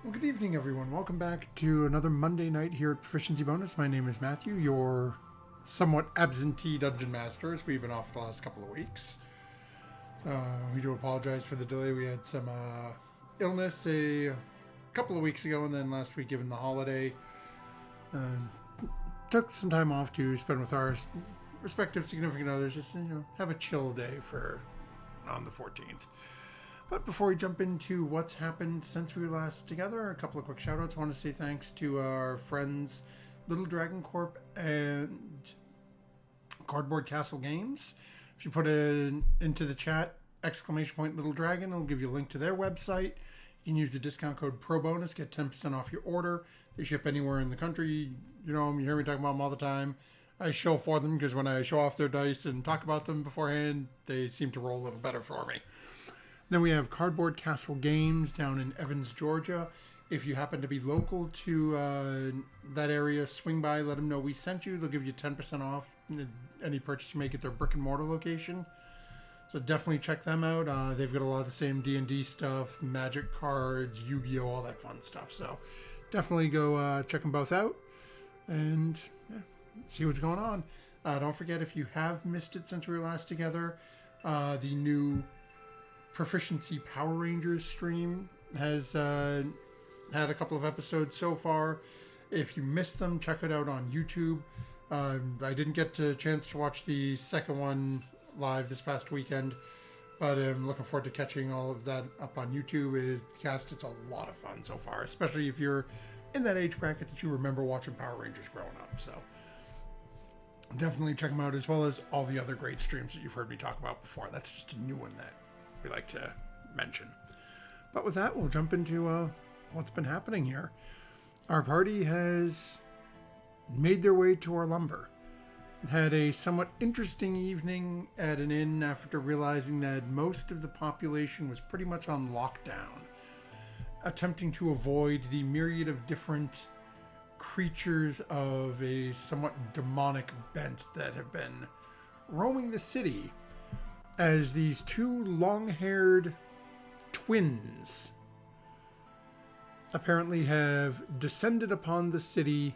Well, good evening, everyone. Welcome back to another Monday night here at Proficiency Bonus. My name is Matthew, your somewhat absentee dungeon master, as we've been off the last couple of weeks. So we do apologize for the delay. We had some illness a couple of weeks ago, and then last week, given the holiday, took some time off to spend with our respective significant others. Just have a chill day for on the 14th. But before we jump into what's happened since we were last together, a couple of quick shout-outs. I want to say thanks to our friends Little Dragon Corp and Cardboard Castle Games. If you put it into the chat, !Little Dragon, it'll give you a link to their website. You can use the discount code PROBONUS, get 10% off your order. They ship anywhere in the country. You hear me talking about them all the time. I show for them because when I show off their dice and talk about them beforehand, they seem to roll a little better for me. Then we have Cardboard Castle Games down in Evans, Georgia. If you happen to be local to that area, swing by, let them know we sent you. They'll give you 10% off any purchase you make at their brick and mortar location. So definitely check them out. They've got a lot of the same D&D stuff, Magic cards, Yu-Gi-Oh, all that fun stuff. So definitely go check them both out and see what's going on. Don't forget, if you have missed it since we were last together, the new Proficiency Power Rangers stream has had a couple of episodes so far. If you missed them, check it out on YouTube. I didn't get a chance to watch the second one live this past weekend, but I'm looking forward to catching all of that up on YouTube. It's a lot of fun so far, especially if you're in that age bracket that you remember watching Power Rangers growing up. So definitely check them out, as well as all the other great streams that you've heard me talk about before. That's just a new one that we like to mention. But with that, we'll jump into what's been happening here. Our party has made their way to our lumber. Had a somewhat interesting evening at an inn after realizing that most of the population was pretty much on lockdown, attempting to avoid the myriad of different creatures of a somewhat demonic bent that have been roaming the city, as these two long-haired twins apparently have descended upon the city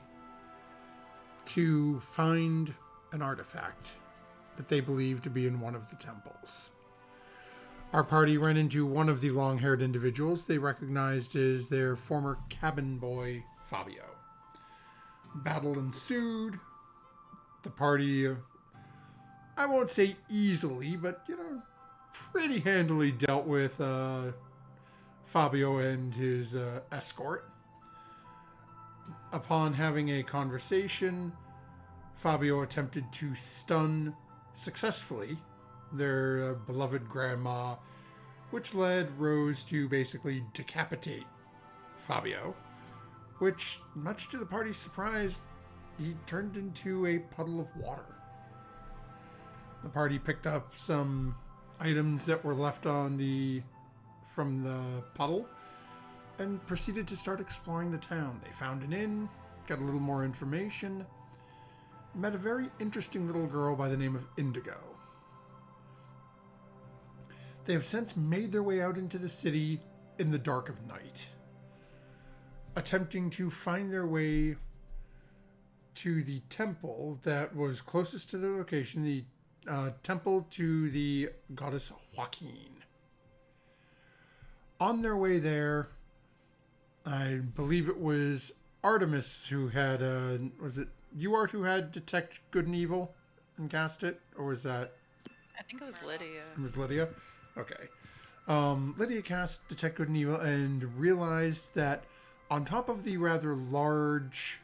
to find an artifact that they believe to be in one of the temples. Our party ran into one of the long-haired individuals they recognized as their former cabin boy, Fabio. Battle ensued. The party, I won't say easily, but, pretty handily dealt with Fabio and his escort. Upon having a conversation, Fabio attempted to stun successfully their beloved grandma, which led Rose to basically decapitate Fabio, which, much to the party's surprise, he turned into a puddle of water. The party picked up some items that were left from the puddle and proceeded to start exploring the town. They found an inn, got a little more information, met a very interesting little girl by the name of Indigo. They have since made their way out into the city in the dark of night, attempting to find their way to the temple that was closest to their location, the temple to the goddess Joaquin. On their way there, I believe it was Artemis who had, was it you, Art, who had Detect Good and Evil and cast it? Or was that? I think it was Lydia. It was Lydia? Okay. Lydia cast Detect Good and Evil and realized that on top of the rather large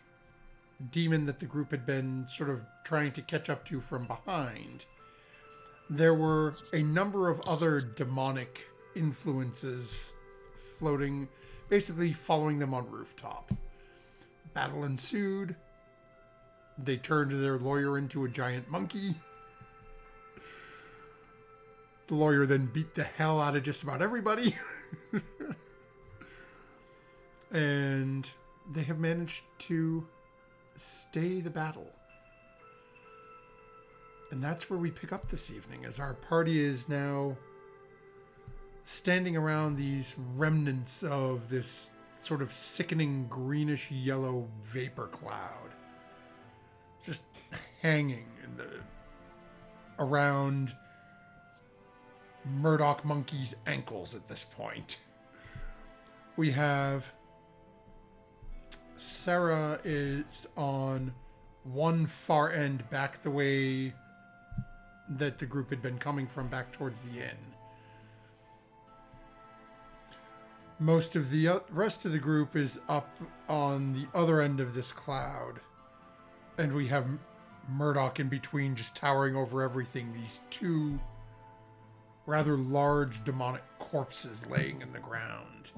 demon that the group had been sort of trying to catch up to from behind, there were a number of other demonic influences floating, basically following them on rooftop. Battle ensued. They turned their lawyer into a giant monkey. The lawyer then beat the hell out of just about everybody. And they have managed to stay the battle. And that's where we pick up this evening, as our party is now standing around these remnants of this sort of sickening greenish yellow vapor cloud just hanging around Murdoch Monkey's ankles at this point. We have Sarah is on one far end back the way that the group had been coming from, back towards the inn. Most of the rest of the group is up on the other end of this cloud. And we have Murdoch in between, just towering over everything. These two rather large demonic corpses laying in the ground.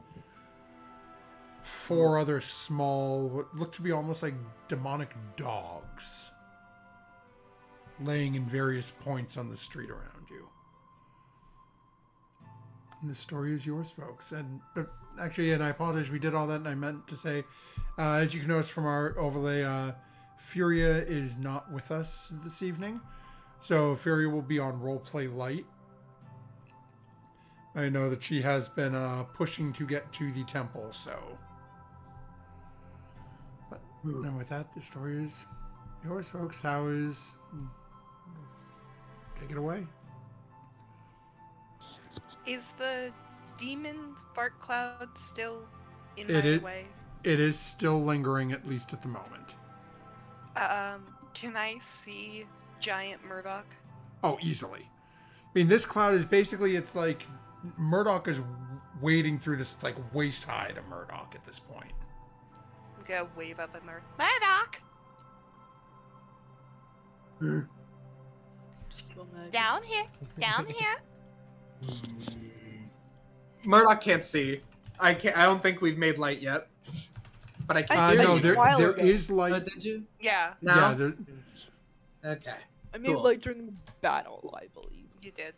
Four other small, what look to be almost like demonic dogs, laying in various points on the street around you. And the story is yours, folks. And actually, and I apologize, we did all that, and I meant to say, as you can notice from our overlay, Furia is not with us this evening. So Furia will be on Roleplay Light. I know that she has been pushing to get to the temple, so... But and with that, the story is yours, folks. How is... Take it away. Is the demon fart cloud still in my way? It is still lingering, at least at the moment. Can I see giant Murdoch? Oh, easily. I mean, this cloud is basically, it's like Murdoch is wading through this. It's like waist high to Murdoch at this point. I'm gonna wave up at Murdoch! Down here! Down here! Murdoch can't see. I don't think we've made light yet. But I can do no, it. there is light. Oh, did you? Yeah. No? Yeah, Okay. I mean, Cool. like during the battle, I believe. You did.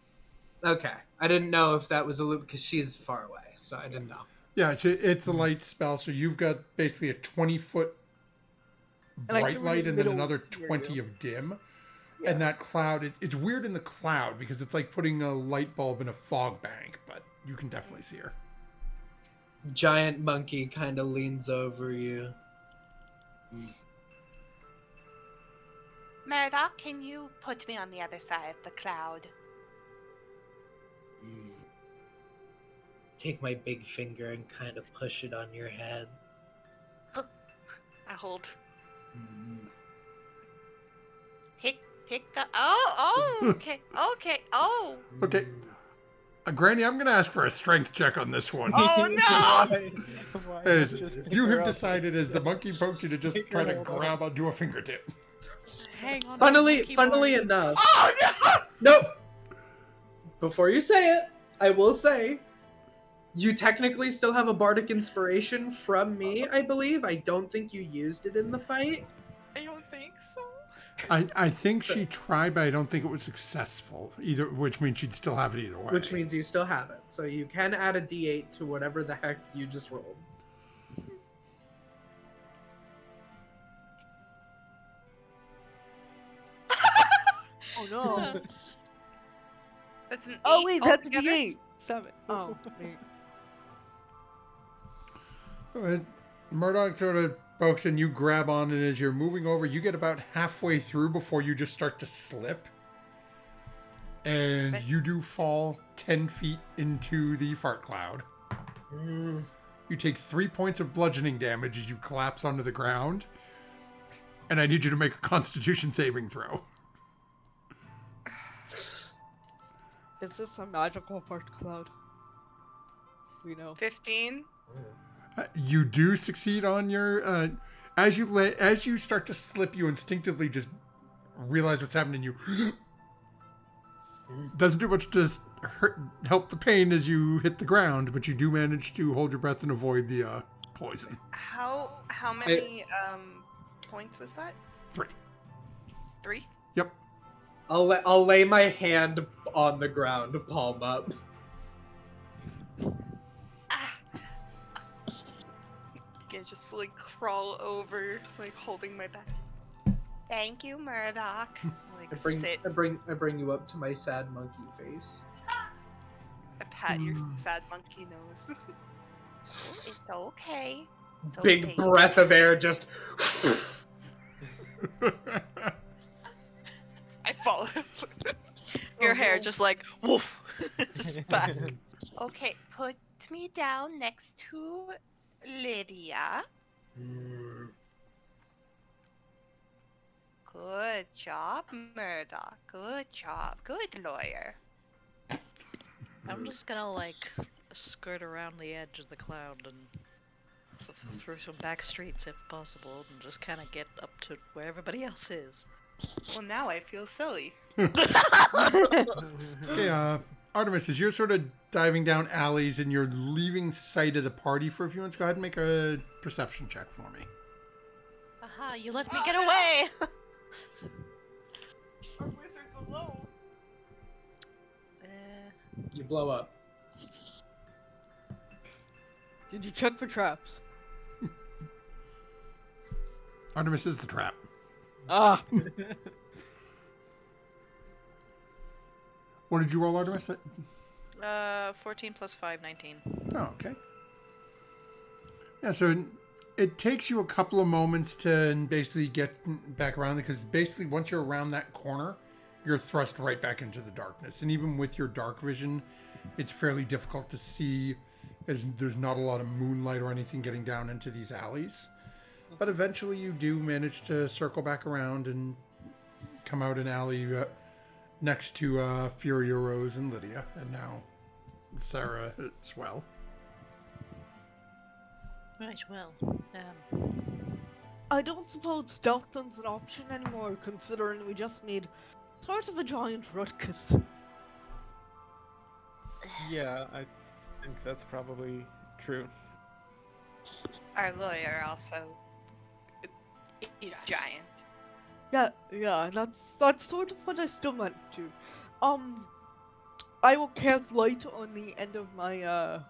Okay. I didn't know if that was a loop because she's far away, so I didn't know. yeah, it's a light spell, so you've got basically a 20-foot And bright light and then middle another area. 20 of dim. Yeah. And that cloud, it's weird in the cloud because it's like putting a light bulb in a fog bank, but you can definitely see her. Giant monkey kind of leans over you. Murdoch, can you put me on the other side of the cloud? Take my big finger and kind of push it on your head. I hold. Okay, oh! Okay. Granny, I'm going to ask for a strength check on this one. Oh no! As you have decided as the monkey pokes you to just try to grab onto a fingertip. Hang on. Funnily enough. Oh no! Nope. Before you say it, I will say, you technically still have a bardic inspiration from me, I believe. I don't think you used it in the fight. I don't think so. I think she tried, but I don't think it was successful either, which means she'd still have it either way. Which means you still have it. So you can add a d8 to whatever the heck you just rolled. Oh no! That's an Oh 8 wait, that's a altogether? D8. 7. Oh wait. Murdoch sort of pokes and you grab on, and as you're moving over, you get about halfway through before you just start to slip. And you do fall 10 feet into the fart cloud. You take 3 points of bludgeoning damage as you collapse onto the ground. And I need you to make a Constitution saving throw. Is this a magical fart cloud? We know. 15. You do succeed on your... as you start to slip, you instinctively just realize what's happening. You... Doesn't do much to help the pain as you hit the ground, but you do manage to hold your breath and avoid the poison. How many points was that? 3. 3? Yep. I'll lay my hand on the ground, palm up. Can just like crawl over, like holding my back. Thank you, Murdoch. Like sit. I bring you up to my sad monkey face. I pat your sad monkey nose. Oh, it's okay. It's Big okay. breath of air just. I fall. Your hair just like woof, just back. Okay, put me down next to Lydia. Good job, Murdoch. Good job. Good lawyer. I'm just gonna like skirt around the edge of the cloud and through some back streets if possible, and just kind of get up to where everybody else is. Well, now I feel silly. Okay, Artemis, as you're sort of diving down alleys and you're leaving sight of the party for a few minutes, go ahead and make a perception check for me. Aha, you let me get away! Our wizard's alone. You blow up. Did you check for traps? Artemis is the trap. Ah. What did you roll, Artemis? 14 plus 5, 19. Oh, okay. Yeah, so it takes you a couple of moments to basically get back around, because basically once you're around that corner, you're thrust right back into the darkness. And even with your dark vision, it's fairly difficult to see, as there's not a lot of moonlight or anything getting down into these alleys. But eventually you do manage to circle back around and come out an alley next to Furia, Rose, and Lydia, and now Sarah as well. Right, well, I don't suppose Stockton's an option anymore, considering we just made sort of a giant ruckus. Yeah, I think that's probably true. Our lawyer also is giant. Yeah, that's sort of what I still meant to. I will cast light on the end of my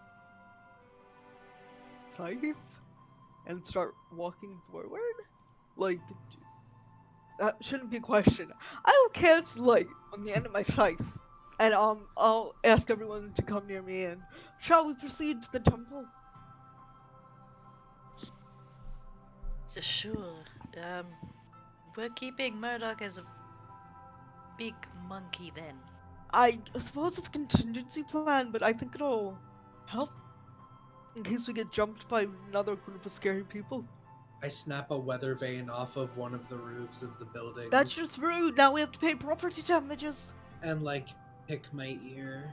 scythe and start walking forward. Like, that shouldn't be a question. I will cast light on the end of my scythe, and I'll ask everyone to come near me. And shall we proceed to the temple? sure. We're keeping Murdoch as a big monkey then. I suppose it's a contingency plan, but I think it'll help in case we get jumped by another group of scary people. I snap a weather vane off of one of the roofs of the building. That's just rude. Now we have to pay property damages. And like pick my ear.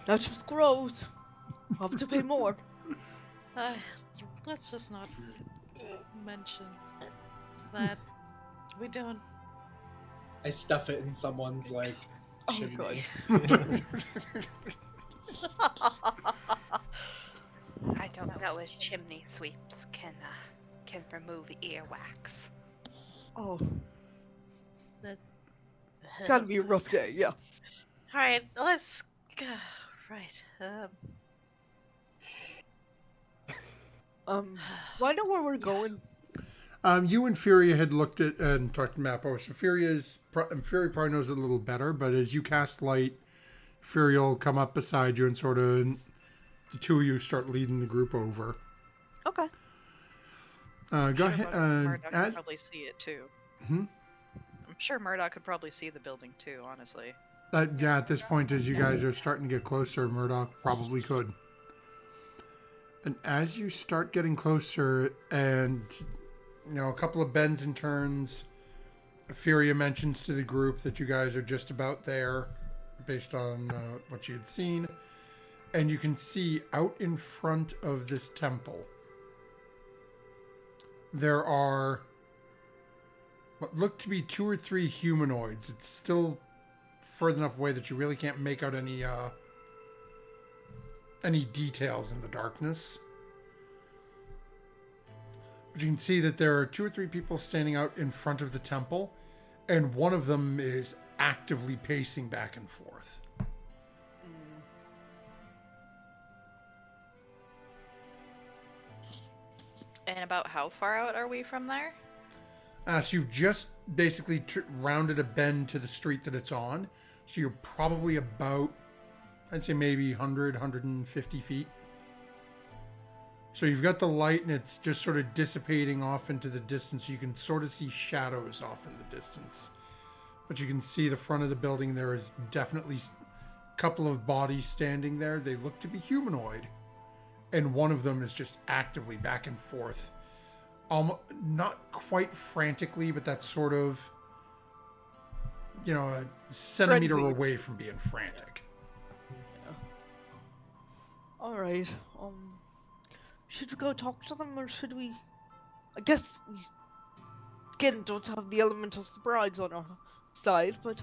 That's just gross. I'll have to pay more. Let's just not mention that. We don't. I stuff it in someone's like chimney. I don't know if chimney sweeps can remove earwax. Oh, That. gotta be a rough day, yeah. Alright, let's go. Right. Do I know where we're going? You and Furia had looked at and talked the map over. So Furia probably knows it a little better, but as you cast light, Furia will come up beside you and sort of the two of you start leading the group over. Okay. Go ahead. Murdoch could probably see it too. Hmm? I'm sure Murdoch could probably see the building too, honestly. Yeah, at this point, as you guys are starting to get closer, Murdoch probably could. And as you start getting closer, and a couple of bends and turns, Furia mentions to the group that you guys are just about there, based on what you had seen. And you can see out in front of this temple, there are what look to be 2 or 3 humanoids. It's still further enough away that you really can't make out any details in the darkness. But you can see that there are 2 or 3 people standing out in front of the temple, and one of them is actively pacing back and forth. And about how far out are we from there? So you've just basically rounded a bend to the street that it's on. So you're probably about, I'd say maybe 100, 150 feet. So you've got the light, and it's just sort of dissipating off into the distance. You can sort of see shadows off in the distance. But you can see the front of the building. There is definitely a couple of bodies standing there. They look to be humanoid. And one of them is just actively back and forth. Not quite frantically, but that's sort of, a centimeter Friendly. away from being frantic. Alright, should we go talk to them, or should we... I guess we, again, don't have the element of surprise on our side, but...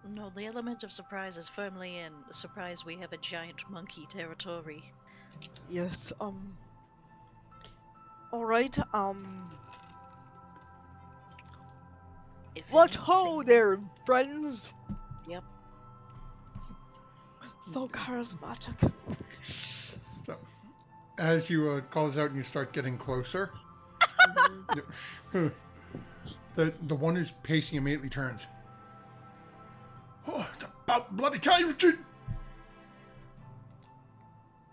No, the element of surprise is firmly in. Surprise, we have a giant monkey territory. Yes, Alright, If what anything- ho there, friends! Yep. So charismatic. So, as you call this out and you start getting closer, the one who's pacing immediately turns. Oh, it's about bloody time, Richard!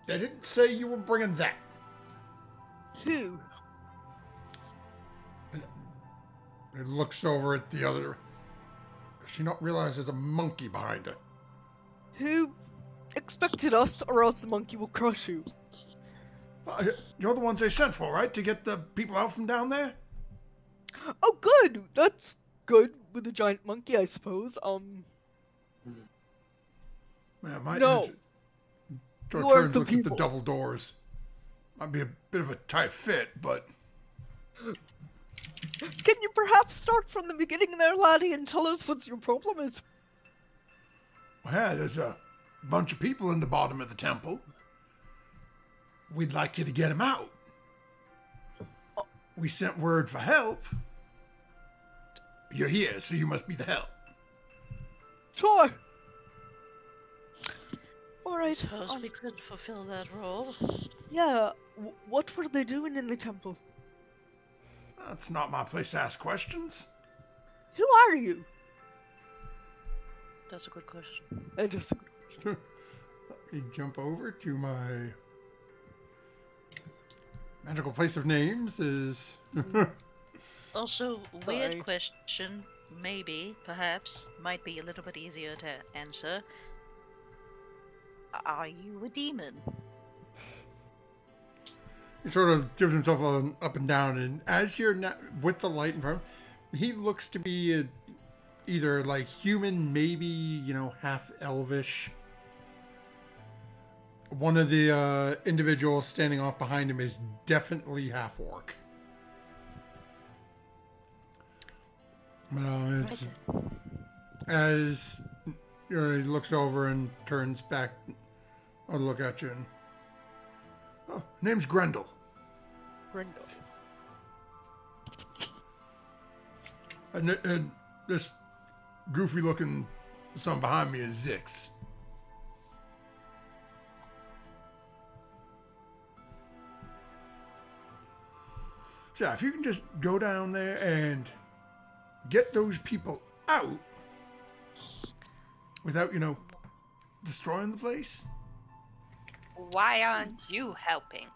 I didn't say you were bringing that. Who? It looks over at the other. Does she not realize there's a monkey behind her? Who expected us, or else the monkey will crush you? You're the ones they sent for, right? To get the people out from down there? Oh, good! That's good with a giant monkey, I suppose. Yeah, my No. Door You aren't turns, the looks at the people. double doors. Might be a bit of a tight fit, but Can you perhaps start from the beginning there, laddie, and tell us what your problem is? yeah, there's a bunch of people in the bottom of the temple. We'd like you to get them out. We sent word for help. You're here, so you must be the help. Sure. Alright, Suppose we could fulfill that role. yeah, what were they doing in the temple? That's not my place to ask questions. Who are you? That's a good question. Just a good Let me jump over to my magical place of names is Also, weird Right. question, maybe, perhaps, might be a little bit easier to answer. Are you a demon? he sort of gives himself an up and down, and as you're with the light in front of him, he looks to be either like human, maybe, half elvish. One of the individuals standing off behind him is definitely half orc. It's as he looks over and turns back to look at you. And, oh, name's Grendel. Brindle. And this goofy-looking son behind me is Zix. So if you can just go down there and get those people out without, destroying the place. Why aren't you helping?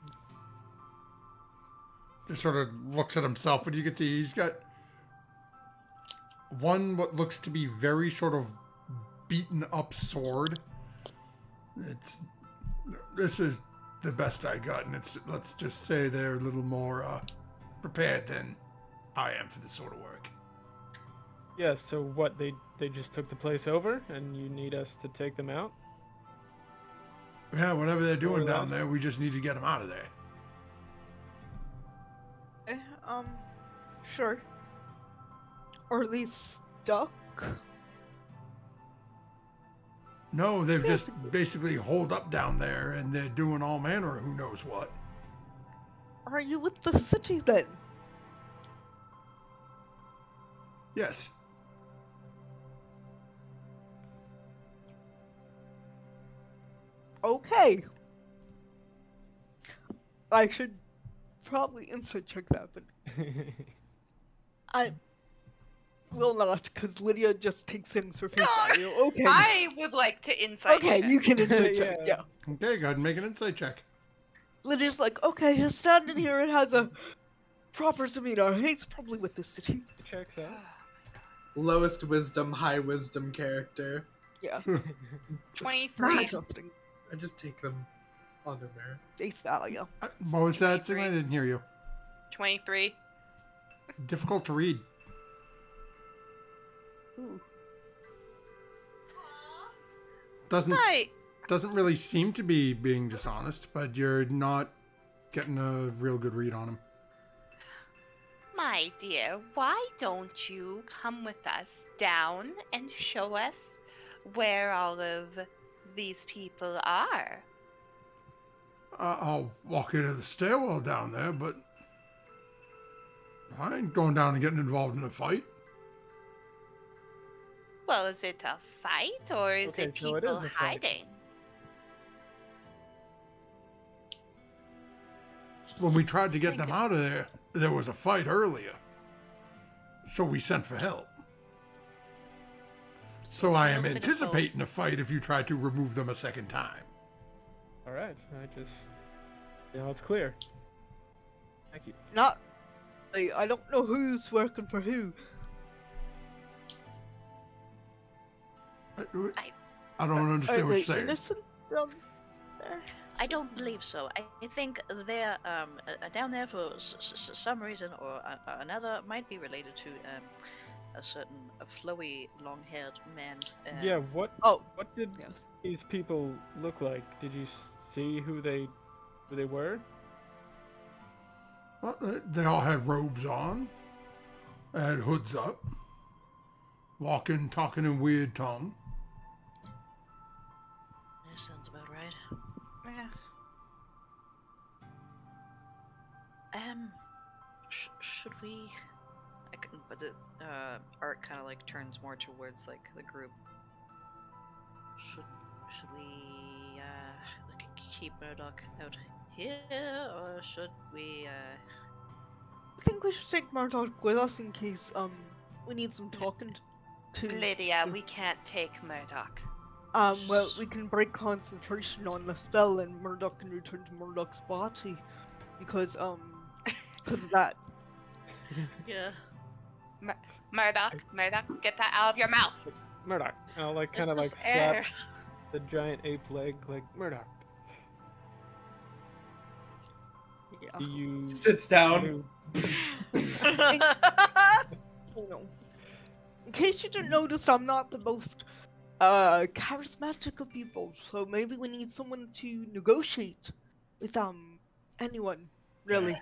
Just sort of looks at himself, but you can see he's got one what looks to be very sort of beaten up sword. This is the best I got, and let's just say they're a little more prepared than I am for this sort of work. Yeah, so what, they just took the place over and you need us to take them out? Yeah, whatever they're doing Or down that. there, we just need to get them out of there. Sure. Or at least stuck? No, they've just basically holed up down there, and they're doing all manner of who knows what. Are you with the city then? Yes. Okay. I should probably insight check that, but I will not, because Lydia just takes things for face value. Okay. I would like to insight Okay, check. you can insight check, Yeah. yeah. Okay, go ahead and make an insight check. Lydia's like, okay, he's standing here and has a proper demeanor. He's probably with the city. Checks out. Lowest wisdom, high wisdom character. Yeah. 23. Interesting. I just take them on their merit. Face value. What was that? 23. I didn't hear you. 23. Difficult to read. Ooh. Doesn't really seem to be being dishonest, but you're not getting a real good read on him. My dear, why don't you come with us down and show us where all of these people are? I'll walk you to the stairwell down there, but I ain't going down and getting involved in a fight. Well, is it a fight or is Okay, it so it people is a fight. hiding? When we tried to get them out of there, there was a fight earlier. So we sent for help. So I am anticipating a fight if you try to remove them a second time. All right. Now it's clear. Thank you. Not. I don't know who's working for who. I don't understand Are what they you're saying. innocent down there? I don't believe so. I think they're down there for some reason or another. Might be related to a certain flowy, long-haired man. Yeah. What Oh, did yes. these people look like? Did you see who they were? Well, they all had robes on. They had hoods up. Walking, talking in weird tongue. That sounds about right. Yeah. Should we? But the art kind of like turns more towards like the group. Should we keep Murdoch out here, or should we? I think we should take Murdoch with us in case we need some talking to. Lydia, we can't take Murdoch. Well, we can break concentration on the spell and Murdoch can return to Murdoch's body. Because of that. Yeah. Murdoch, get that out of your mouth. Murdoch. I'll like There's kind of like just air. slap the giant ape leg, like Murdoch. Yeah. Do you Sits down. You know. In case you didn't notice, I'm not the most charismatic of people, so maybe we need someone to negotiate with anyone, really.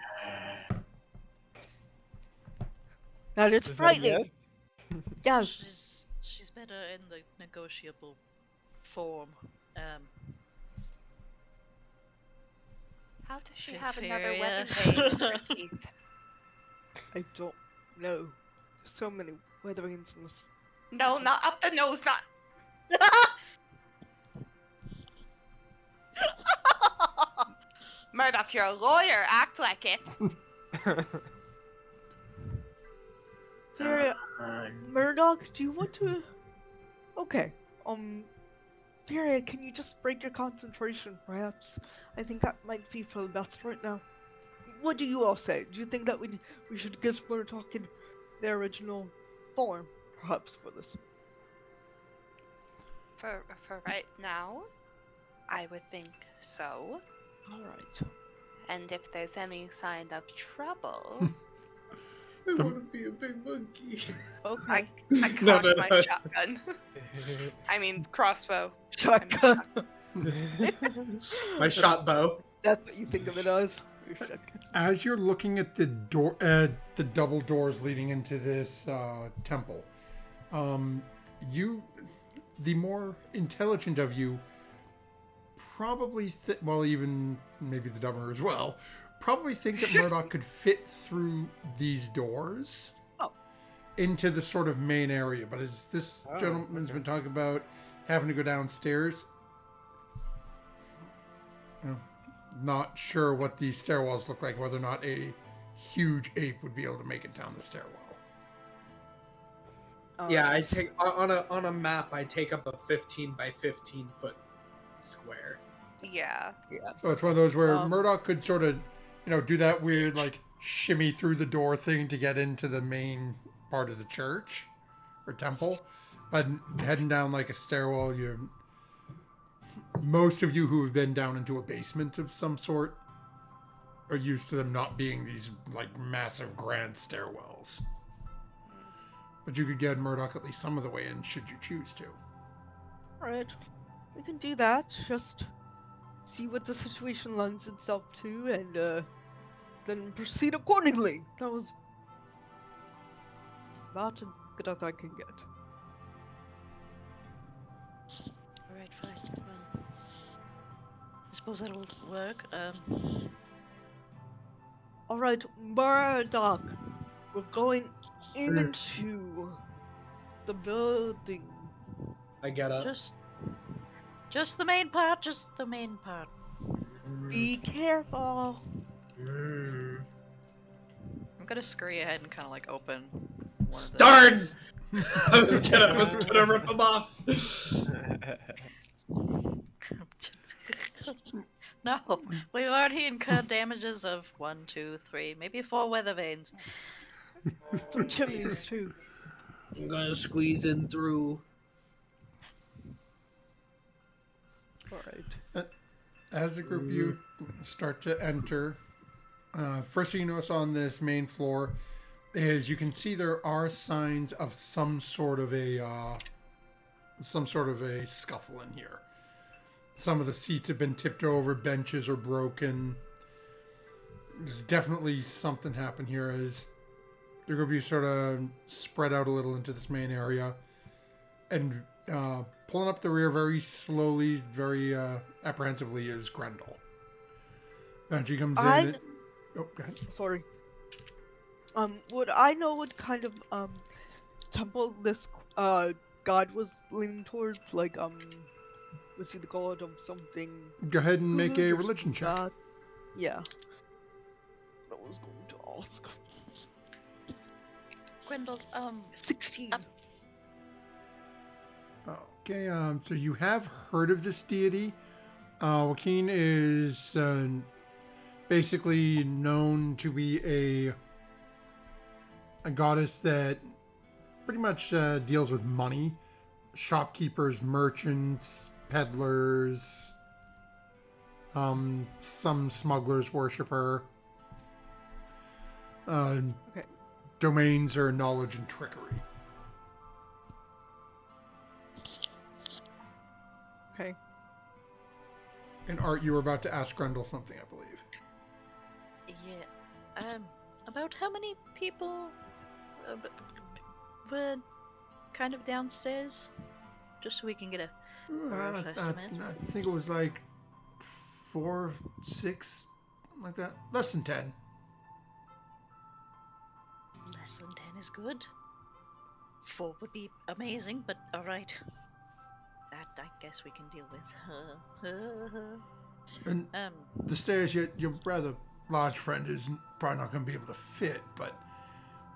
That is Is that a frightening. yes? Yes. She's better in the negotiable form. How does she Fair- have fair, another yeah. weapon in her teeth? I don't know. There's so many weatherings in this. No, not up the nose, not. Murdoch, you're a lawyer. Act like it. Here, Murdoch, do you want to? Okay. Furia, can you just break your concentration, perhaps? I think that might be for the best right now. What do you all say? Do you think that we should get Murdoch in their original form, perhaps, for this? For right now, I would think so. All right. And if there's any sign of trouble, I want to be a big monkey. I cocked No, no, my no. shotgun. I mean crossbow. Shotgun. My shot bow. That's what you think of it as. Your shotgun. As you're looking at the door, the double doors leading into this temple, the more intelligent of you, probably well, even maybe the dumber as well, probably think that Murdoch could fit through these doors into the sort of main area. But as this gentleman's been talking about having to go downstairs, not sure what these stairwells look like, whether or not a huge ape would be able to make it down the stairwell. Yeah, I take on a map. I take up a 15 by 15 foot square. Yeah. Yeah. So it's one of those where Um, Murdoch could sort of, do that weird like shimmy through the door thing to get into the main part of the church or temple, but heading down like a stairwell, most of you who have been down into a basement of some sort are used to them not being these like massive grand stairwells. But you could get Murdoch at least some of the way in should you choose to. Alright. We can do that. Just see what the situation lends itself to and then proceed accordingly. That was about as good as I can get. Alright, fine. Well, I suppose that'll work. Alright, Murdoch. We're going into the building. I get it. Just the main part, just the main part. Be careful. Mm. I'm gonna scurry ahead and kind of like open one of the Darn! doors. I was gonna rip him off. No, we've already incurred damages of 1, 2, 3, maybe 4 weather vanes. Some chimneys too. I'm gonna squeeze in through. Alright. As a group, you start to enter. First thing you notice on this main floor is you can see there are signs of some sort of a scuffle in here. Some of the seats have been tipped over, benches are broken. There's definitely something happened here as the group of you sort of spread out a little into this main area and pulling up the rear very slowly, very apprehensively is Grendel. And she comes in. And, oh, go ahead. Sorry. Would I know what kind of temple this god was leaning towards? Like was he the god of something? Go ahead and make good a or religion check. bad? Yeah. I was going to ask. Grendel, 16. Okay, so you have heard of this deity. Joaquin is basically known to be a goddess that pretty much deals with money. Shopkeepers, merchants, peddlers, some smugglers worship her. Okay. Domains are knowledge and trickery. Okay. And Art, you were about to ask Grendel something, I believe. yeah. About how many people were kind of downstairs? Just so we can get a rough estimate. I think it was like 4, 6, like that. Less than 10. Less than 10 is good. 4 would be amazing, but alright. That I guess we can deal with. And the stairs, your rather large friend is probably not going to be able to fit, but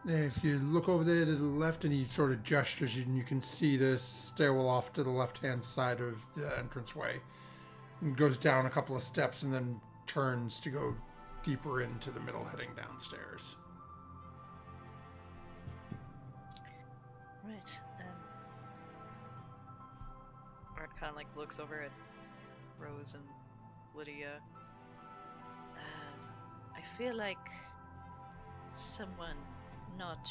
if you look over there to the left and he sort of gestures and you can see this stairwell off to the left-hand side of the entranceway. And goes down a couple of steps and then turns to go deeper into the middle, heading downstairs. Right. Art kind of like looks over at Rose and Lydia. I feel like someone not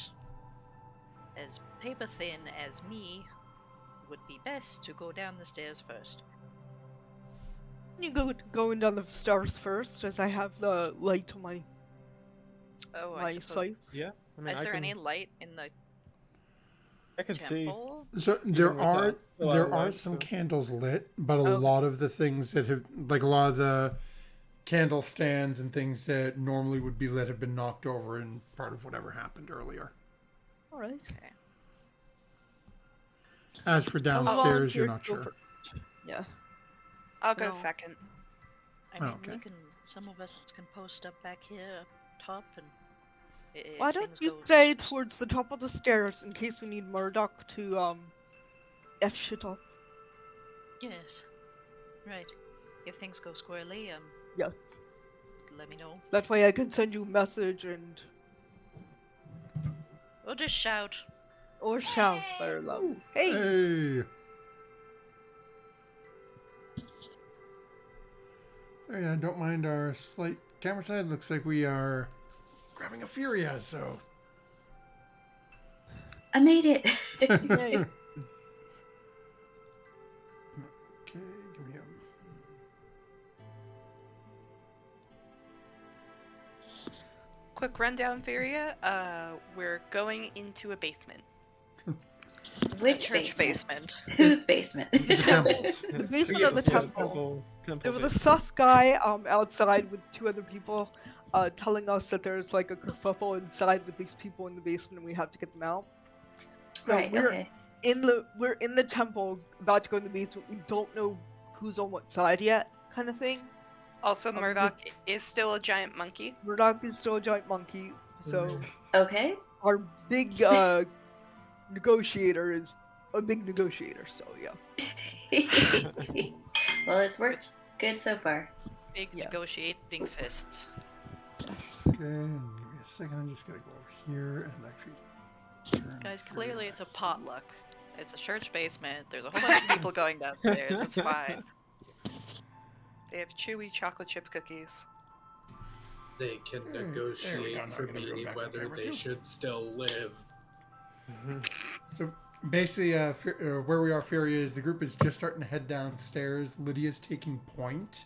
as paper thin as me would be best to go down the stairs first. You going down the stairs first, as I have the light on my I suppose. sights. Yeah, I mean, Is I there can, any light in the I can see. temple? So there with are that, a lot there of are lights, some so- candles lit, but a Okay. lot of the things that have, like a lot of the candle stands and things that normally would be lit have been knocked over in part of whatever happened earlier. Alright. Okay. As for downstairs, you're not sure. Yeah. I'll go No. second. I mean, okay. some of us can post up back here up top and if Why don't things you go- stay towards the top of the stairs in case we need Murdoch to F shit up? Yes. Right. if things go squarely, Yes. let me know. That way I can send you a message and Or just shout. or shout very loudly. Hey! Hey. Hey, I don't mind our slight camera side. Looks like we are grabbing a Furia, so. I made it. Yay. Okay, give me a. Quick rundown, Feria. We're going into a basement. Which Church basement? basement. Whose basement? The temples. The basement Yeah, of the yeah, temple. Temple There was a bit. sus guy outside with 2 other people telling us that there's like a kerfuffle inside with these people in the basement and we have to get them out. So Right, okay. we're in the temple about to go in the basement. We don't know who's on what side yet, kind of thing. Also, the- Murdoch is still a giant monkey. Murdoch is still a giant monkey, so Okay. our big negotiator is a big negotiator, so yeah. Well, this works good so far. Big Yeah. negotiating fists. Okay, and give me a second. I'm just gonna go over here and actually. Turn Guys, Furia clearly back. it's a potluck. It's a church basement. There's a whole bunch of people going downstairs. It's fine. They have chewy chocolate chip cookies. They can There we go. negotiate Now for I'm gonna go me back on whether camera they too. should still live. So basically, where we are, Furia, is the group is just starting to head downstairs. Lydia's taking point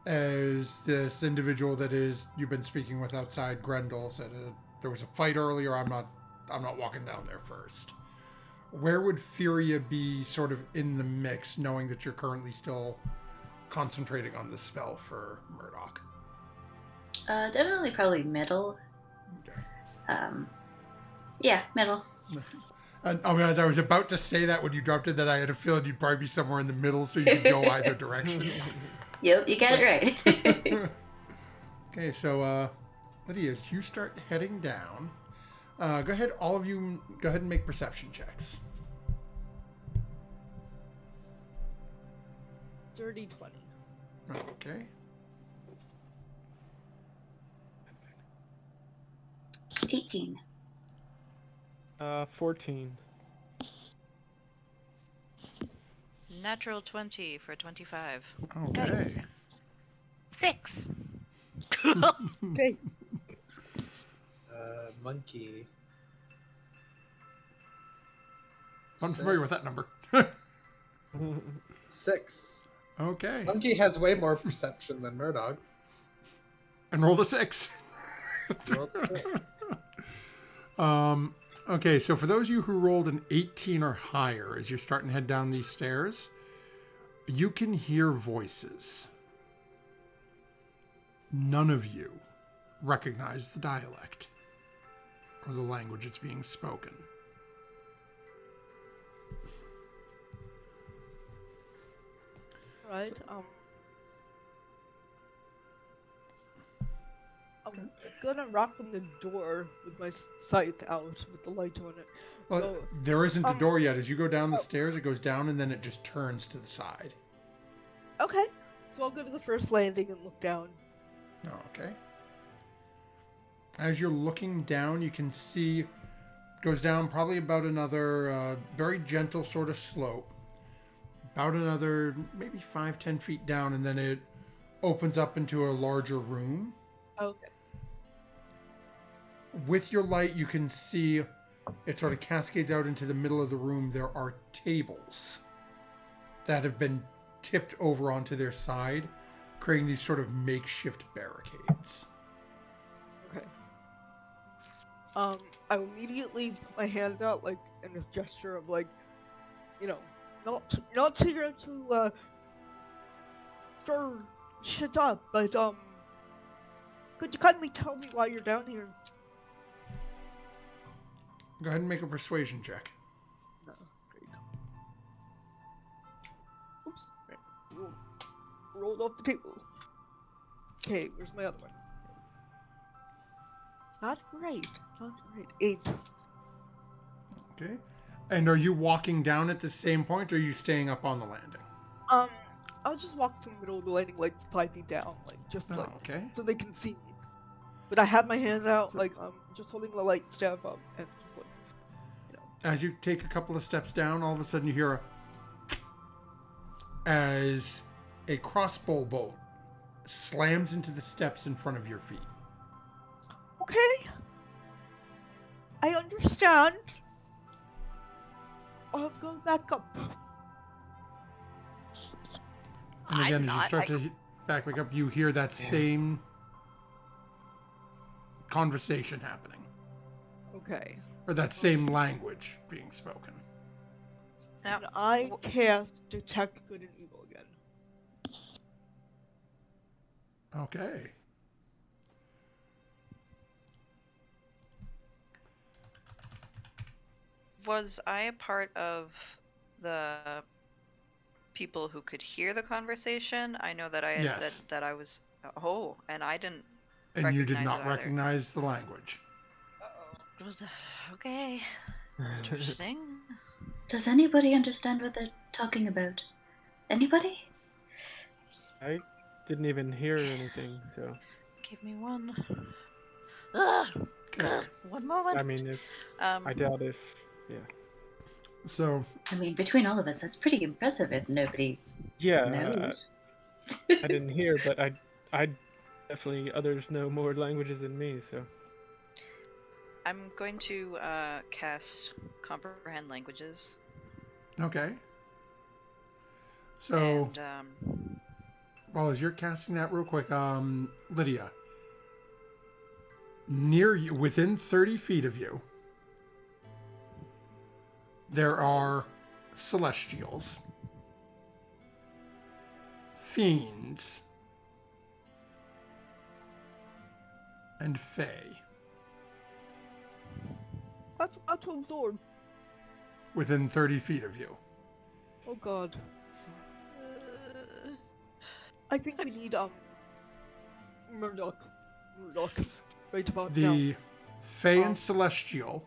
as this individual that is you've been speaking with outside. Grendel said there was a fight earlier. I'm not walking down there first. Where would Furia be sort of in the mix, knowing that you're currently still concentrating on the spell for Murdoch? Definitely probably middle. Okay. Yeah, middle. And I mean, as I was about to say that when you dropped it, that I had a feeling you'd probably be somewhere in the middle, so you could go either direction. Yep, you got it right. Okay, so Lydia, as you start heading down, go ahead, all of you, go ahead and make perception checks. Dirty 20. Okay. 18. 14. Natural 20 for 25. Okay. 6. Okay. Monkey. I'm familiar with that number. 6. Okay. Monkey has way more perception than Murdoch. And roll the 6. Rolled a 6. Okay, so for those of you who rolled an 18 or higher as you're starting to head down these stairs, you can hear voices. None of you recognize the dialect or the language that's being spoken. Right. I'm gonna knock on the door with my scythe out with the light on it. Well, So, there isn't a door yet. As you go down the stairs, it goes down and then it just turns to the side. okay. So I'll go to the first landing and look down. Oh, okay. As you're looking down, you can see goes down probably about another very gentle sort of slope. About another maybe 5-10 feet down, and then it opens up into a larger room. Okay. With your light, you can see it sort of cascades out into the middle of the room. There are tables that have been tipped over onto their side, creating these sort of makeshift barricades. Okay. I will immediately put my hands out, like, in this gesture of, like, you know, not here to, stir shit up, but, could you kindly tell me why you're down here? Go ahead and make a persuasion check. No, great. Oops. Right. Rolled off the table. Okay, where's my other one? Not great. Not great. 8. Okay. And are you walking down at the same point, or are you staying up on the landing? I'll just walk to the middle of the landing, like 5 feet down, like just Oh, like okay. so they can see me. But I have my hands out, like I'm just holding the light staff up and just like, As you take a couple of steps down, all of a sudden you hear as a crossbow bolt slams into the steps in front of your feet. Okay, I understand. I'll go back up. And again, I'm as you not. start to back up, you hear that same conversation happening. Okay. Or that same language being spoken. Now, And I cast Detect Good and Evil again. Okay. was I a part of the people who could hear the conversation? I know that I had Yes. said that I was. Oh, and I didn't. And you did recognize not it either. recognize the language. Was okay. Interesting. Does anybody understand what they're talking about? Anybody? I didn't even hear anything, so Give me one. Ah, Okay. one moment. I mean, if Um, I doubt if, yeah, So, I mean, between all of us, that's pretty impressive if nobody yeah, knows. I didn't hear, but I definitely others know more languages than me, so I'm going to cast comprehend languages. okay. So, And well, as you're casting that real quick, Lydia, near you, within 30 feet of you, there are celestials, fiends, and fae. That's not to absorb. Within 30 feet of you. Oh god. I think we need Murdoch. Right about now. The fae and celestial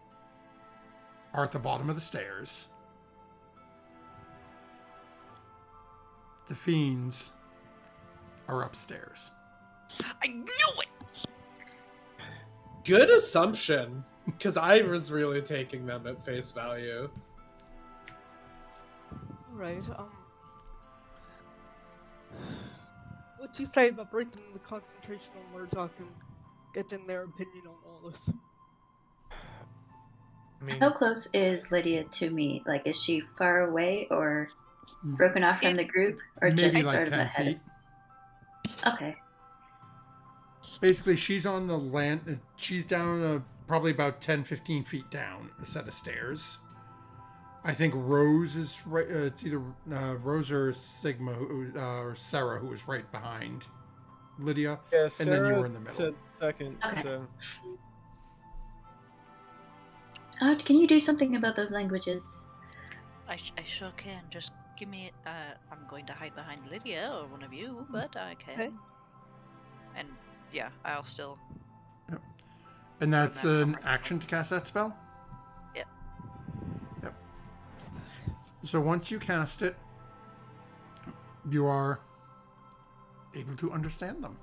are at the bottom of the stairs. The fiends are upstairs. I knew it! Good assumption, because I was really taking them at face value. Alright, what do you say about breaking the concentration on Murdoch and getting their opinion on all this? I mean, How close is Lydia to me? Like, is she far away or broken off from the group, or Maybe just like sort of 10 ahead? feet. Okay. Basically, she's on the land. She's down probably about 10, 15 feet down a set of stairs. I think Rose is right. It's either Rose or Sigma or Sarah who is right behind Lydia. yeah, And then you Sarah were in the middle. said second, Okay. so Can you do something about those languages? I sure can. Just give me. I'm going to hide behind Lydia or one of you, but I can. Okay. And yeah, I'll still. And that's that an comprehend action to cast that spell? Yep. Yep. So once you cast it, you are able to understand them.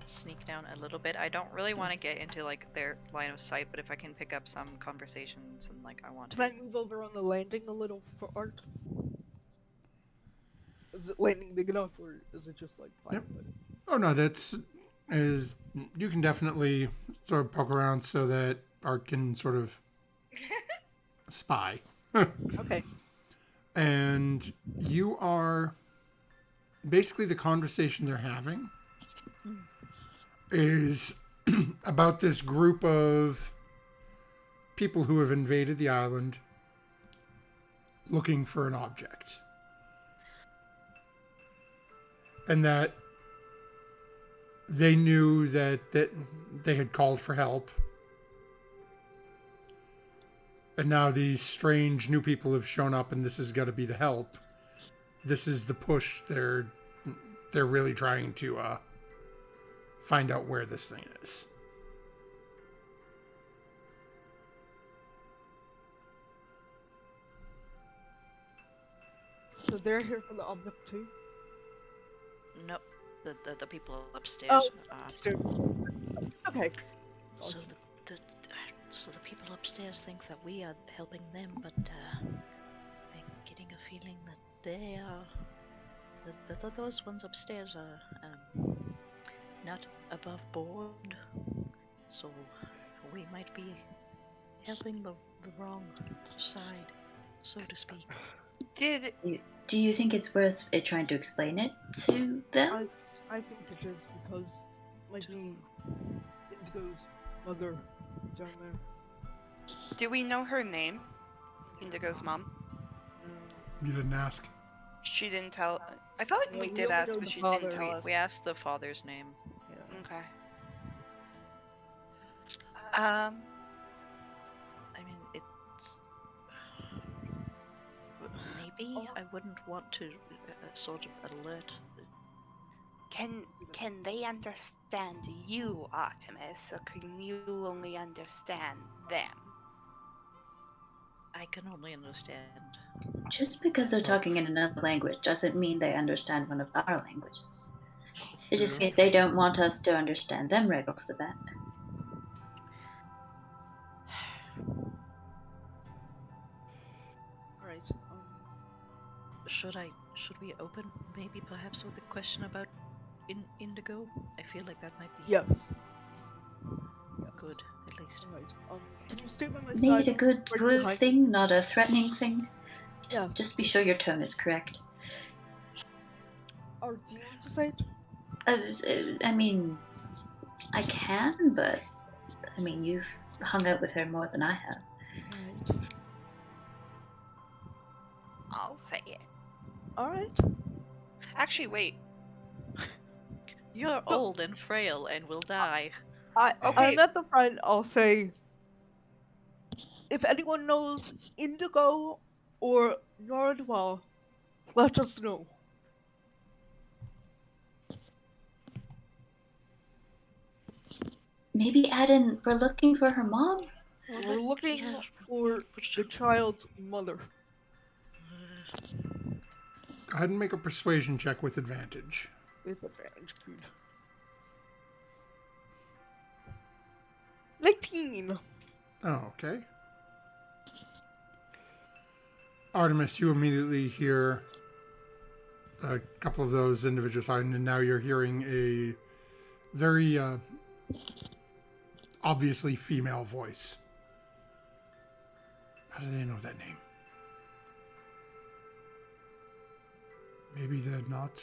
Sneak down a little bit. I don't really want to get into like their line of sight, but if I can pick up some conversations and like I want Can to. I move over on the landing a little for art? Is it landing big enough, or is it just like 5 Yep. foot? Oh no, you can definitely sort of poke around so that Art can sort of spy. Okay. And you are basically the conversation they're having is about this group of people who have invaded the island looking for an object. And that they knew that they had called for help. And now these strange new people have shown up and this has got to be the help. This is the push. They're really trying to find out where this thing is. So they're here for the object too? No, the people upstairs. Oh, upstairs. Okay. So so the people upstairs think that we are helping them, but I'm getting a feeling that they are. Those ones upstairs are not above board, so we might be helping the wrong side, so to speak. Do you think it's worth it trying to explain it to them? I think it is because might be Indigo's mother down there. Do we know her name? Indigo's mom? You didn't ask. She didn't tell. I felt like No, we we did only ask, know but the she didn't father. tell us. We asked the father's name. Yeah. Okay. I mean, it's maybe I wouldn't want to sort of alert. Can they understand you, Artemis, or can you only understand them? I can only understand. Just because they're talking in another language doesn't mean they understand one of our languages. It just means they don't want us to understand them right off the bat. Alright. Should we open maybe perhaps with a question about Indigo? I feel like that might be Yes. good, at least. Alright. Can you stay by my Make side? it a good right behind thing, not a threatening thing. Yes. Just be sure your tone is correct. Or do you want to say it? I mean, I can, but I mean, you've hung out with her more than I have. Alright. I'll say it. Alright. Actually, wait. You're old and frail and will die. Okay. I'm at the front. I'll say, if anyone knows Indigo or Nardwell, let us know. Maybe add in, we're looking for her mom? We're looking yeah, for the child's mother. Go ahead and make a persuasion check with advantage. With advantage, good. 19! Oh, okay. Artemis, you immediately hear a couple of those individuals sign, and now you're hearing a very obviously female voice. How do they know that name? Maybe they're not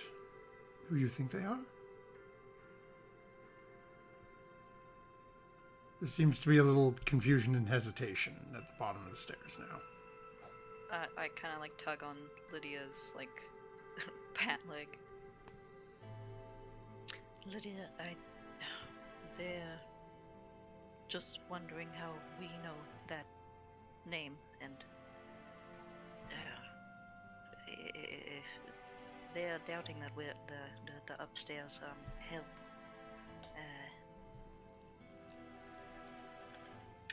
who you think they are? There seems to be a little confusion and hesitation at the bottom of the stairs now. I kind of like tug on Lydia's like pant leg. Lydia, they're just wondering how we know that name, and if they're doubting that we're the upstairs help.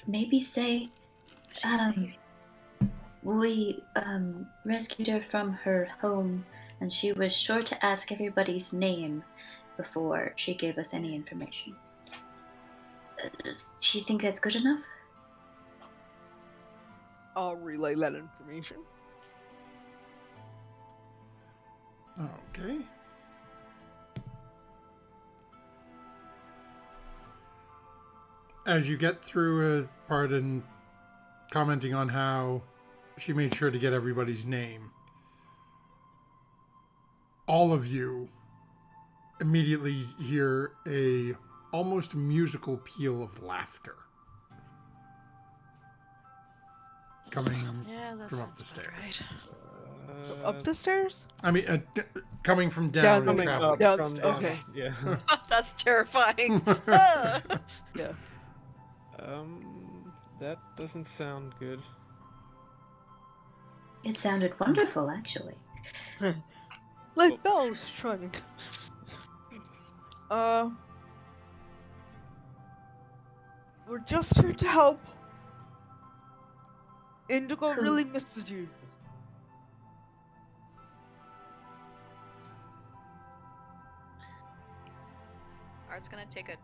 Maybe say, we rescued her from her home, and she was sure to ask everybody's name before she gave us any information. Do you think that's good enough? I'll relay that information. Okay. As you get through a part and commenting on how she made sure to get everybody's name, all of you immediately hear a almost musical peal of laughter coming from up the stairs. Right. Up the stairs? I mean, coming from down and Coming traveling down- up the stairs. okay. Yeah. That's terrifying. Ah! Yeah. That doesn't sound good. It sounded wonderful, actually. Like bells chiming. We're just here to help. Indigo Who? really misses you. Art's gonna take a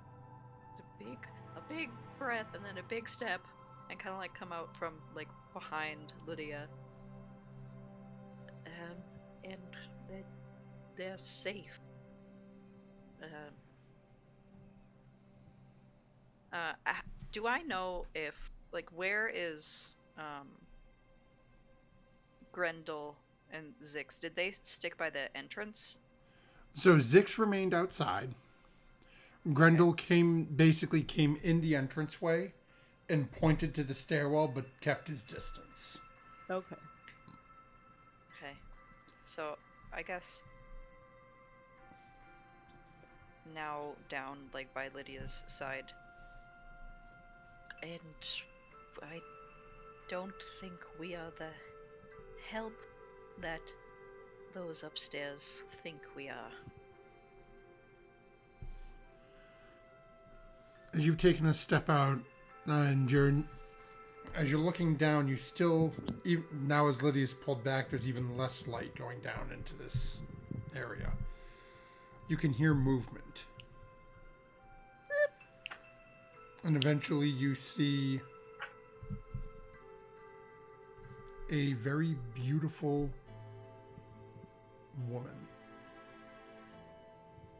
big breath and then a big step, and kind of like come out from like behind Lydia. And they're safe. Do I know if like where is Grendel and Zix? Did they stick by the entrance? So Zix remained outside. Grendel basically came in the entranceway and pointed to the stairwell, but kept his distance. Okay. Okay. So I guess now down like by Lydia's side. And I don't think we are the help that those upstairs think we are. As you've taken a step out, and as you're looking down, you still, even now as Lydia's pulled back, there's even less light going down into this area. You can hear movement. And eventually you see a very beautiful woman.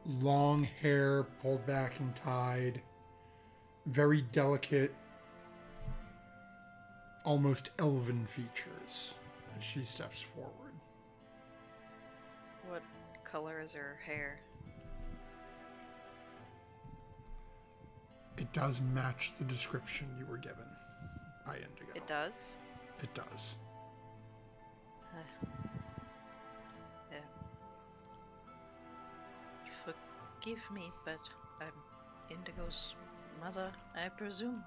Long hair pulled back and tied. Very delicate, almost elven features as she steps forward. What color is her hair? It does match the description you were given by Indigo. It does? It does. Yeah. Forgive me, but I'm Indigo's mother, I presume.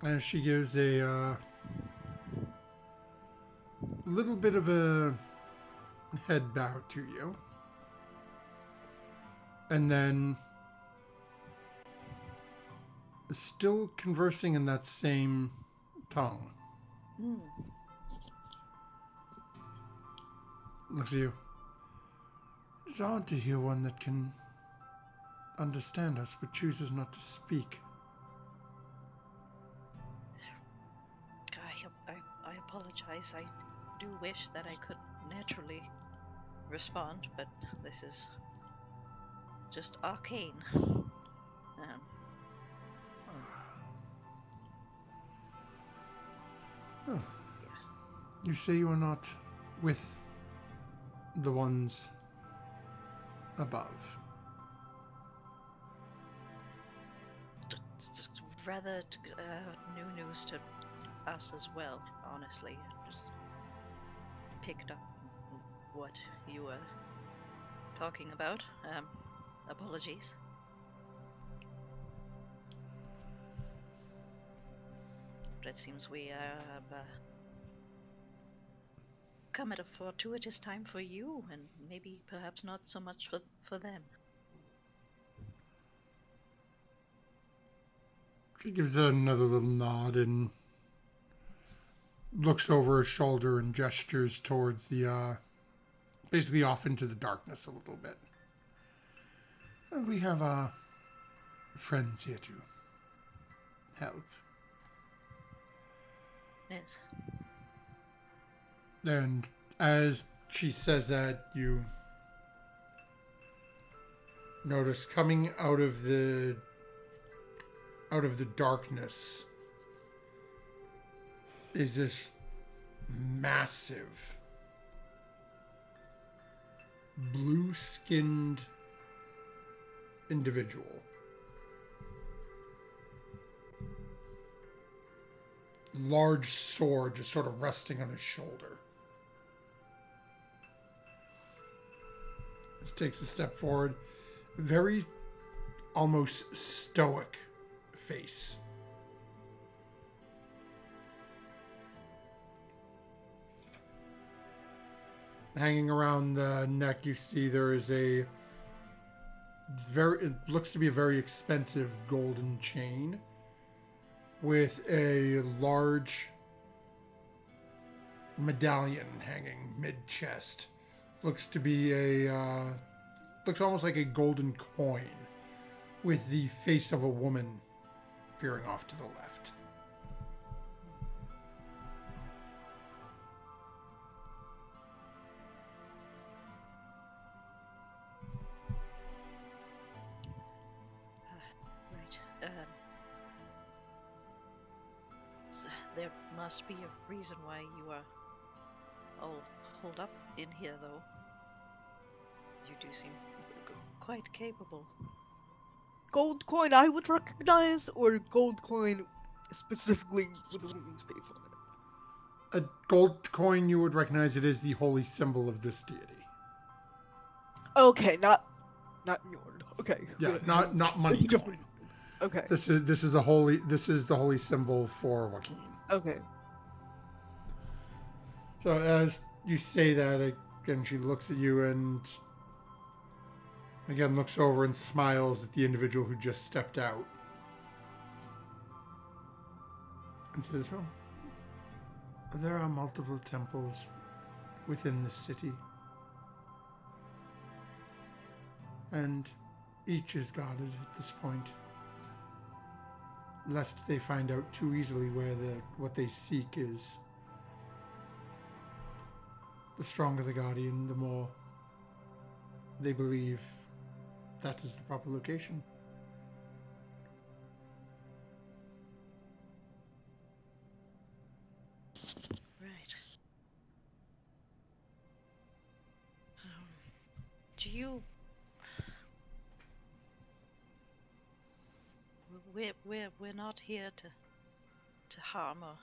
And she gives a little bit of a head bow to you. And then, still conversing in that same tongue, looks at you. It's odd to hear one that can understand us but chooses not to speak. I apologize. I do wish that I could naturally respond, but this is just arcane. Oh. You say you are not with the ones above. Rather new news to us as well, honestly. Just picked up what you were talking about. Apologies. But it seems we have come at a fortuitous time for you, and maybe perhaps not so much for them. She gives another little nod and looks over her shoulder and gestures towards the, basically off into the darkness a little bit. And we have friends here to help. Yes. And as she says that, you notice coming out of the darkness is this massive blue-skinned individual. Large sword just sort of resting on his shoulder. This takes a step forward. Very almost stoic face. Hanging around the neck, you see there is it looks to be a very expensive golden chain with a large medallion hanging mid-chest. Looks to be looks almost like a golden coin with the face of a woman peering off to the left. Right. There must be a reason why you are all holed up in here, though. You do seem quite capable. Gold coin I would recognize, or gold coin specifically with a woman's face on it? A gold coin, you would recognize it as the holy symbol of this deity. Okay, not Njord. Okay. Yeah, good. not money It's coin. different. Okay. This is the holy symbol for Joaquin. Okay. So as you say that, again, she looks at you and again looks over and smiles at the individual who just stepped out. And says, well, there are multiple temples within the city. And each is guarded at this point, lest they find out too easily where what they seek is. The stronger the guardian, the more they believe that is the proper location. Right. Do you... We're not here to harm or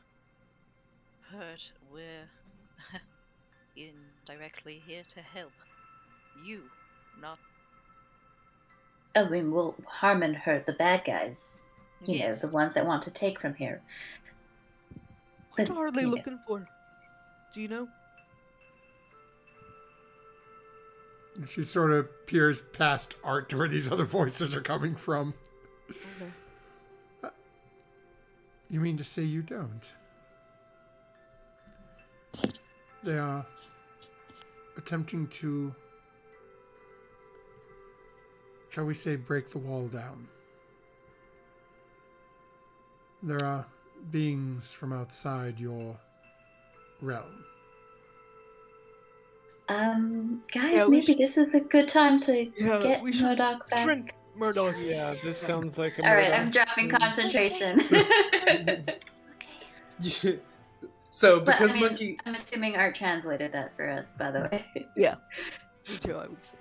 hurt. We're indirectly here to help you, not... I mean, we'll harm and hurt the bad guys. You know, Yes. the ones that want to take from here. What But, are they you know, looking for? Do you know? And she sort of peers past Art to where these other voices are coming from. Okay. You mean to say you don't? They are attempting to, shall we say, break the wall down. There are beings from outside your realm. guys, Yeah, we maybe this is a good time to Yeah, get we should Murdoch back. Shrink Murdoch. Yeah, this sounds like a All right, Murdoch I'm dropping thing. concentration. Okay. So But, because I mean, Monkey I'm assuming Art translated that for us, by the way. Yeah. Me too, I would say.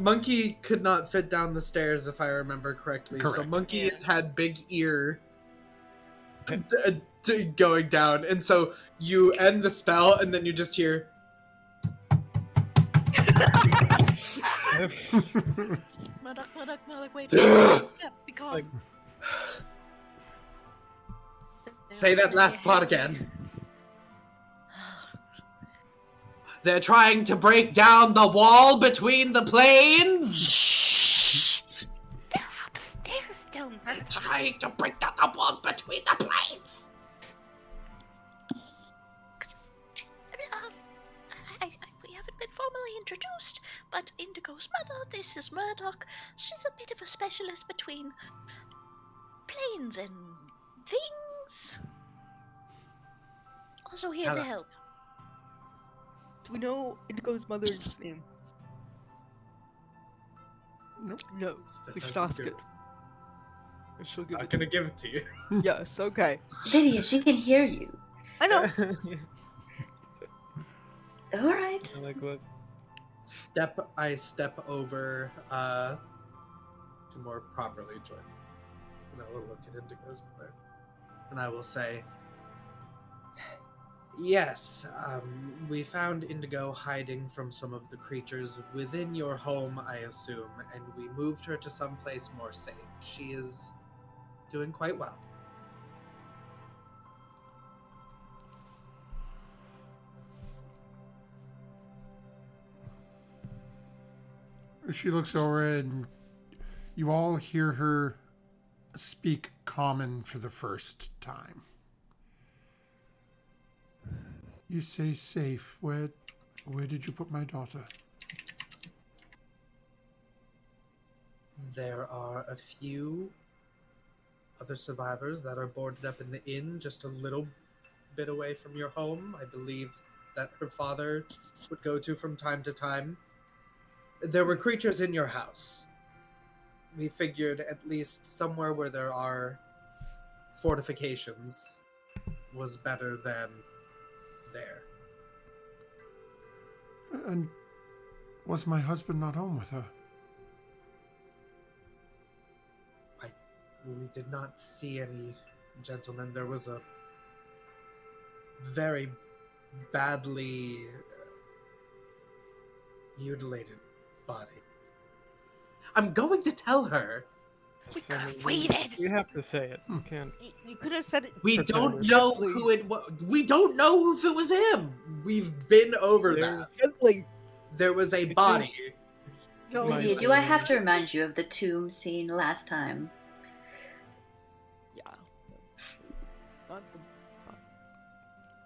Monkey could not fit down the stairs if I remember correctly. So Correct. Monkey Yeah. has had big ear going down, and so you end the spell, and then you just hear. Murdoch, wait. Ugh. Yeah, be calm. Like- Say that last part again. They're trying to break down the wall between the planes. Shh! They're upstairs still, They're Murdoch. trying to break down the walls between the planes. We haven't been formally introduced, but Indigo's mother, this is Murdoch. She's a bit of a specialist between planes and things. Also here Hello. to help. Do we know Indigo's mother's name? Nope. No. We should ask it. She'll give Not it. gonna give it to you. Yes, okay. Lydia, she can hear you. I know. All right. Like what? I step over to more properly join. And I will look at Indigo's mother. And I will say, yes, we found Indigo hiding from some of the creatures within your home, I assume, and we moved her to someplace more safe. She is doing quite well. She looks over and you all hear her speak common for the first time. You say safe. Where did you put my daughter? There are a few other survivors that are boarded up in the inn just a little bit away from your home. I believe that her father would go to from time to time. There were creatures in your house. We figured at least somewhere where there are fortifications was better than there. And was my husband not home with her? We did not see any gentlemen. There was a very badly mutilated body. I'm going to tell her. We So, could have you- waited. You have to say it. You can't. You could have said it. We Prepare don't her. know Gently. who it was. We don't know if it was him. We've been over There- that. Gently. There was a think- body. No. My- Lydia, do I have to remind you of the tomb scene last time? Yeah. Not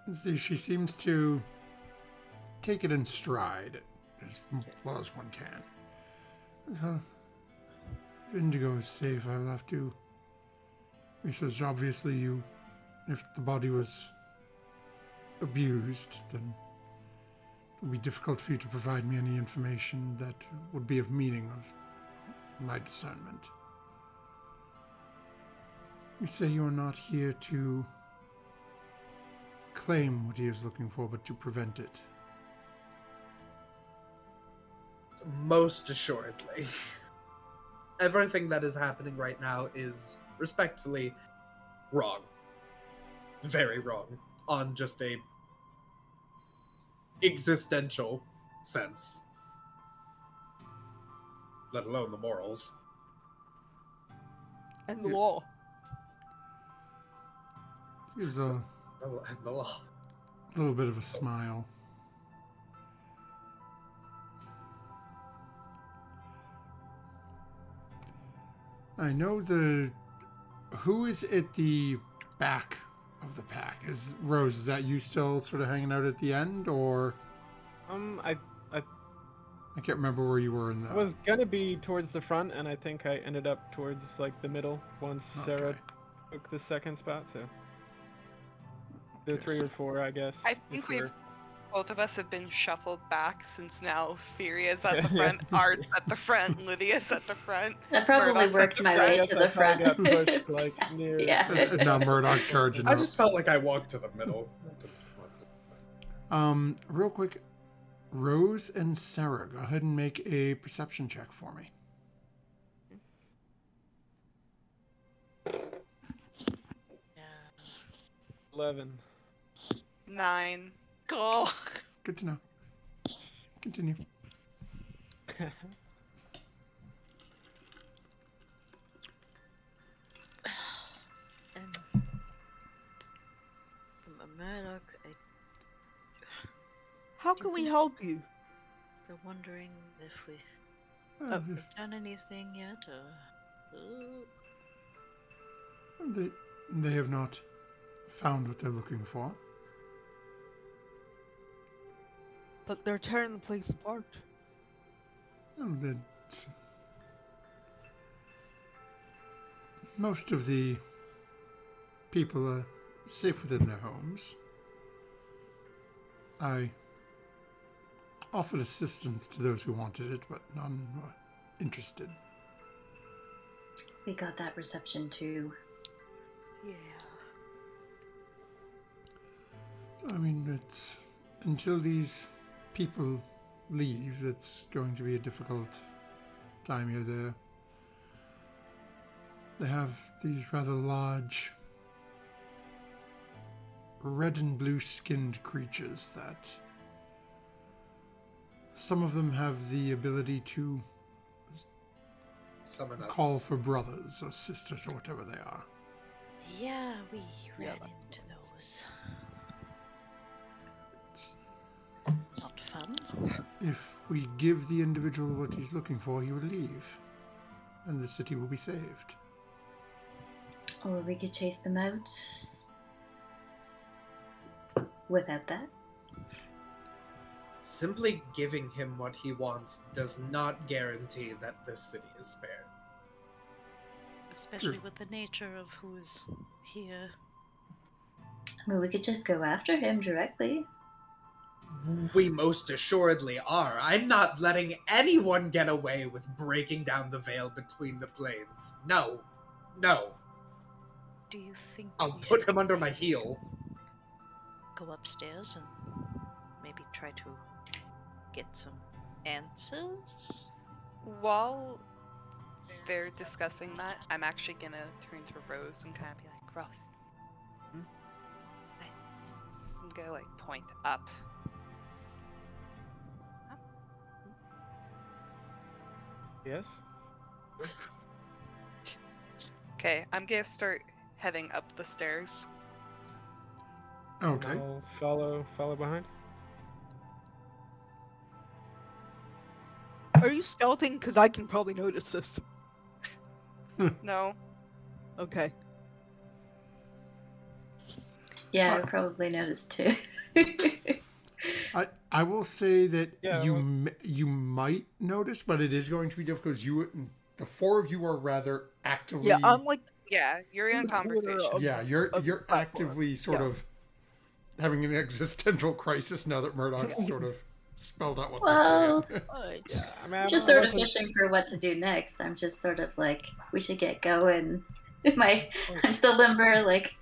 the. See, she seems to take it in stride as well as one can. Well, Indigo is safe. I will have to research. Obviously, if the body was abused, then it would be difficult for you to provide me any information that would be of meaning of my discernment. You say you are not here to claim what he is looking for, but to prevent it. Most assuredly. Everything that is happening right now is respectfully wrong. Very wrong. On just a existential sense. Let alone the morals. And the law. Gives a And the law. little bit of a smile. I know who is at the back of the pack? Is Rose, is that you still sort of hanging out at the end, or I can't remember where you were in the... I was gonna be towards the front, and I think I ended up towards like the middle once Sarah Okay. took the second spot. So the Okay. 3 or 4, I guess. I if think we're- both of us have been shuffled back since now Furia's at the front, Art's at the front, Lydia's at the front. I probably Murdoch's at worked the my front. way I guess to I the probably front. got pushed, like, near. Yeah. And now Murdoch charging I up. just felt like I walked to the middle. Real quick, Rose and Sarah, go ahead and make a perception check for me. Yeah. 11. 9. Go. Good to know. Continue. Murdoch, How can we help you? they're wondering if we Well, have done anything yet, or... they have not found what they're looking for. But they're tearing the place apart. Well, most of the people are safe within their homes. I offered assistance to those who wanted it, but none were interested. We got that reception too. Yeah. I mean, it's until these people leave, it's going to be a difficult time here. They have these rather large red and blue skinned creatures that some of them have the ability to Summon call others. for brothers or sisters or whatever they are. Yeah, we Yeah, ran that- into those. It's, Not fun. if we give the individual what he's looking for, he will leave, and the city will be saved. Or we could chase them out without that. Simply giving him what he wants does not guarantee that this city is spared. Especially True. with the nature of who's here. I mean, we could just go after him directly. We most assuredly are. I'm not letting anyone get away with breaking down the veil between the planes. No. No. Do you think I'll we put should him under my heel. go upstairs and maybe try to get some answers? While they're discussing that, I'm actually gonna turn to Rose and kind of be like, Rose. I'm gonna like point up. Yes? Okay, I'm gonna start heading up the stairs. Okay. I'll follow behind. Are you stealthing? Because I can probably notice this. No. Okay. Yeah, I would probably noticed too. I will say that Yeah, you might notice, but it is going to be difficult because the four of you are rather actively. Yeah, I'm like Yeah, you're in in a the corner conversation. of- Yeah, you're of the platform. actively sort Yeah. of having an existential crisis now that Murdoch's sort of spelled out what Well, they're saying. Alright. Yeah, I mean, I'm just sort of wasn't- fishing for what to do next. I'm just sort of like, we should get going. I'm still limber, like,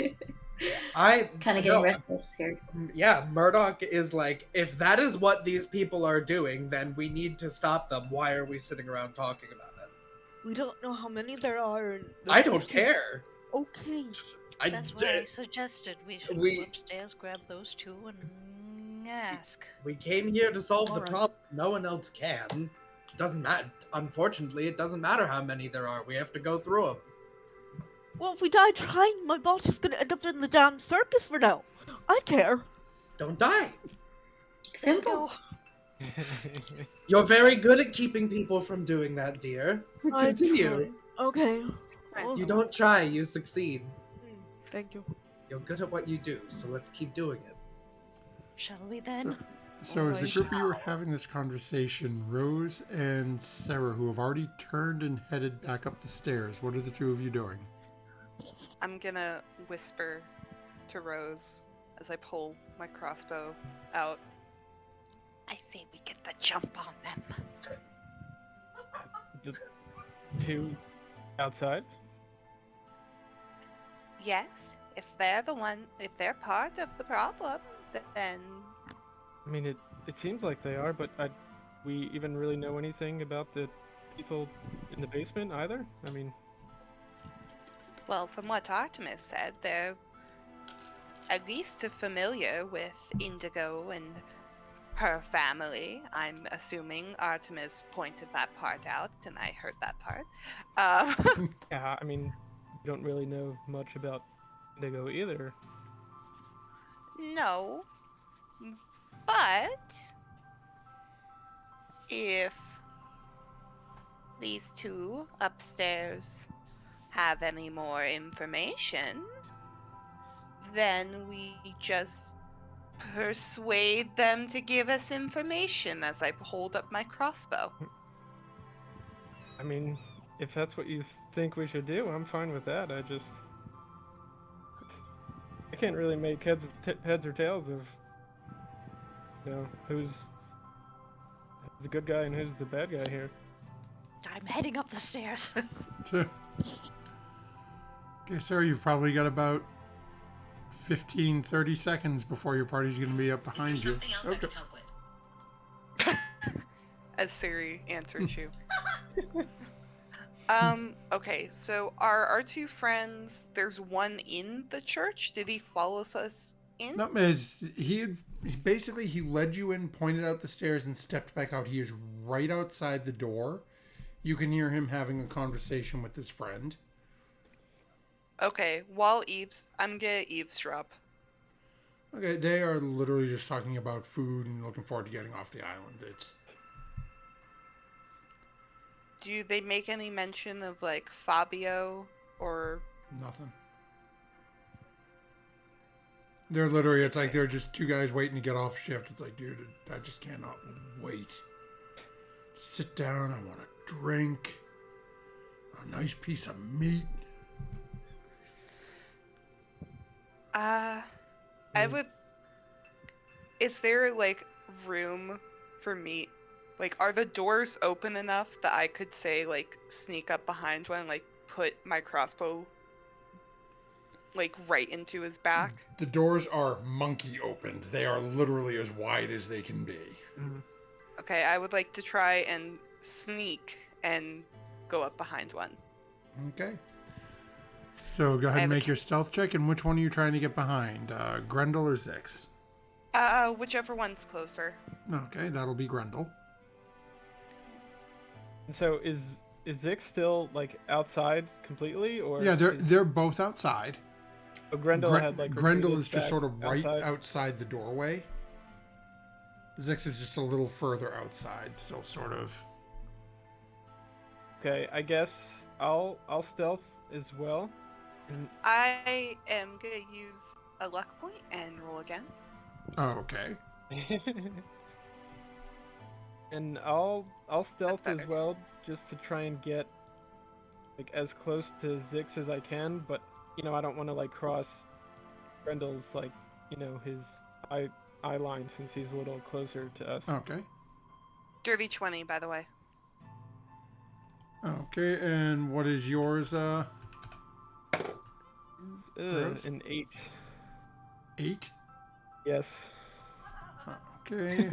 I kind of getting no, restless here. Yeah, Murdoch is like, if that is what these people are doing, then we need to stop them. Why are we sitting around talking about it? We don't know how many there are. And I don't care. Okay. That's why I suggested we should We- go upstairs, grab those two, and ask. We came here to solve the Alright. problem. No one else can. Doesn't matter. Unfortunately, it doesn't matter how many there are. We have to go through them. Well, if we die trying, my boss is gonna end up in the damn circus for now. I care. Don't die. Simple. You're very good at keeping people from doing that, dear. I Continue. try. Okay. Nice. Oh, You don't try, you succeed. Thank you. You're good at what you do, so let's keep doing it. Shall we then? So as a Alright. group of you are having this conversation, Rose and Sarah, who have already turned and headed back up the stairs, what are the two of you doing? I'm gonna whisper to Rose as I pull my crossbow out. I say we get the jump on them. Just two outside. Yes, if they're part of the problem, then I mean, it seems like they are, but we even really know anything about the people in the basement either? I mean, well, from what Artemis said, they're at least familiar with Indigo and her family. I'm assuming Artemis pointed that part out, and I heard that part. yeah, I mean, we don't really know much about Indigo either. No, but if these two upstairs have any more information, then we just persuade them to give us information as I hold up my crossbow. I mean, if that's what you think we should do, I'm fine with that. I can't really make heads or tails of, who's the good guy and who's the bad guy here. I'm heading up the stairs. Okay, Sarah, you've probably got about 15-30 seconds before your party's going to be up behind you. Something else I can help with. As Siri answered you. Okay, so are our two friends, there's one in the church? Did he follow us in? No, he led you in, pointed out the stairs, and stepped back out. He is right outside the door. You can hear him having a conversation with his friend. Okay, I'm gonna eavesdrop. Okay, they are literally just talking about food and looking forward to getting off the island. It's Do they make any mention of like Fabio or nothing. They're literally, it's like they're just two guys waiting to get off shift. It's like, dude, I just cannot wait. Sit down, I want a drink, a nice piece of meat. I Mm. would. Is there like room for me? Like, are the doors open enough that I could say like sneak up behind one, like put my crossbow like right into his back? The doors are monkey opened. They are literally as wide as they can be. Mm. Okay, I would like to try and sneak and go up behind one. Okay. So go I ahead and have a make your stealth check. And which one are you trying to get behind? Grendel or Zix? Whichever one's closer. Okay, that'll be Grendel. And so is Zix still like outside completely, or Yeah, is they're both outside. Grendel had like Grendel retreated is just back sort of right outside? outside the doorway. Zix is just a little further outside, still sort of. Okay, I guess I'll stealth as well. And I am gonna use a luck point and roll again. Oh, okay. and I'll stealth as better. well, just to try and get like as close to Zix as I can. But I don't want to like cross Grendel's like his eye line, since he's a little closer to us. Okay. Dirty 20, by the way. Okay, and what is yours? Rose? An 8. 8. Yes. Okay.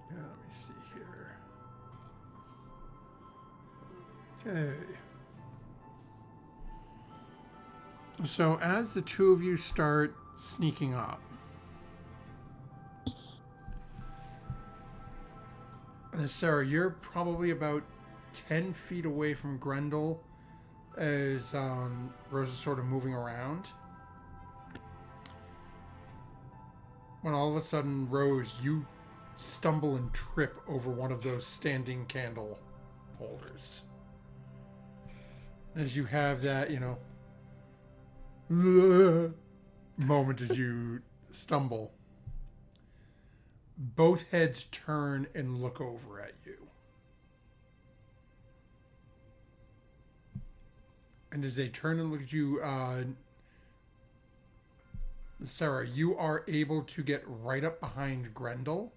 Yeah, let me see here. Okay. So as the two of you start sneaking up, Sarah, you're probably about 10 feet away from Grendel as Rose is sort of moving around. When all of a sudden, Rose, you stumble and trip over one of those standing candle holders. As you have that, moment as you stumble, both heads turn and look over at you. And as they turn and look at you, Sarah, you are able to get right up behind Grendel.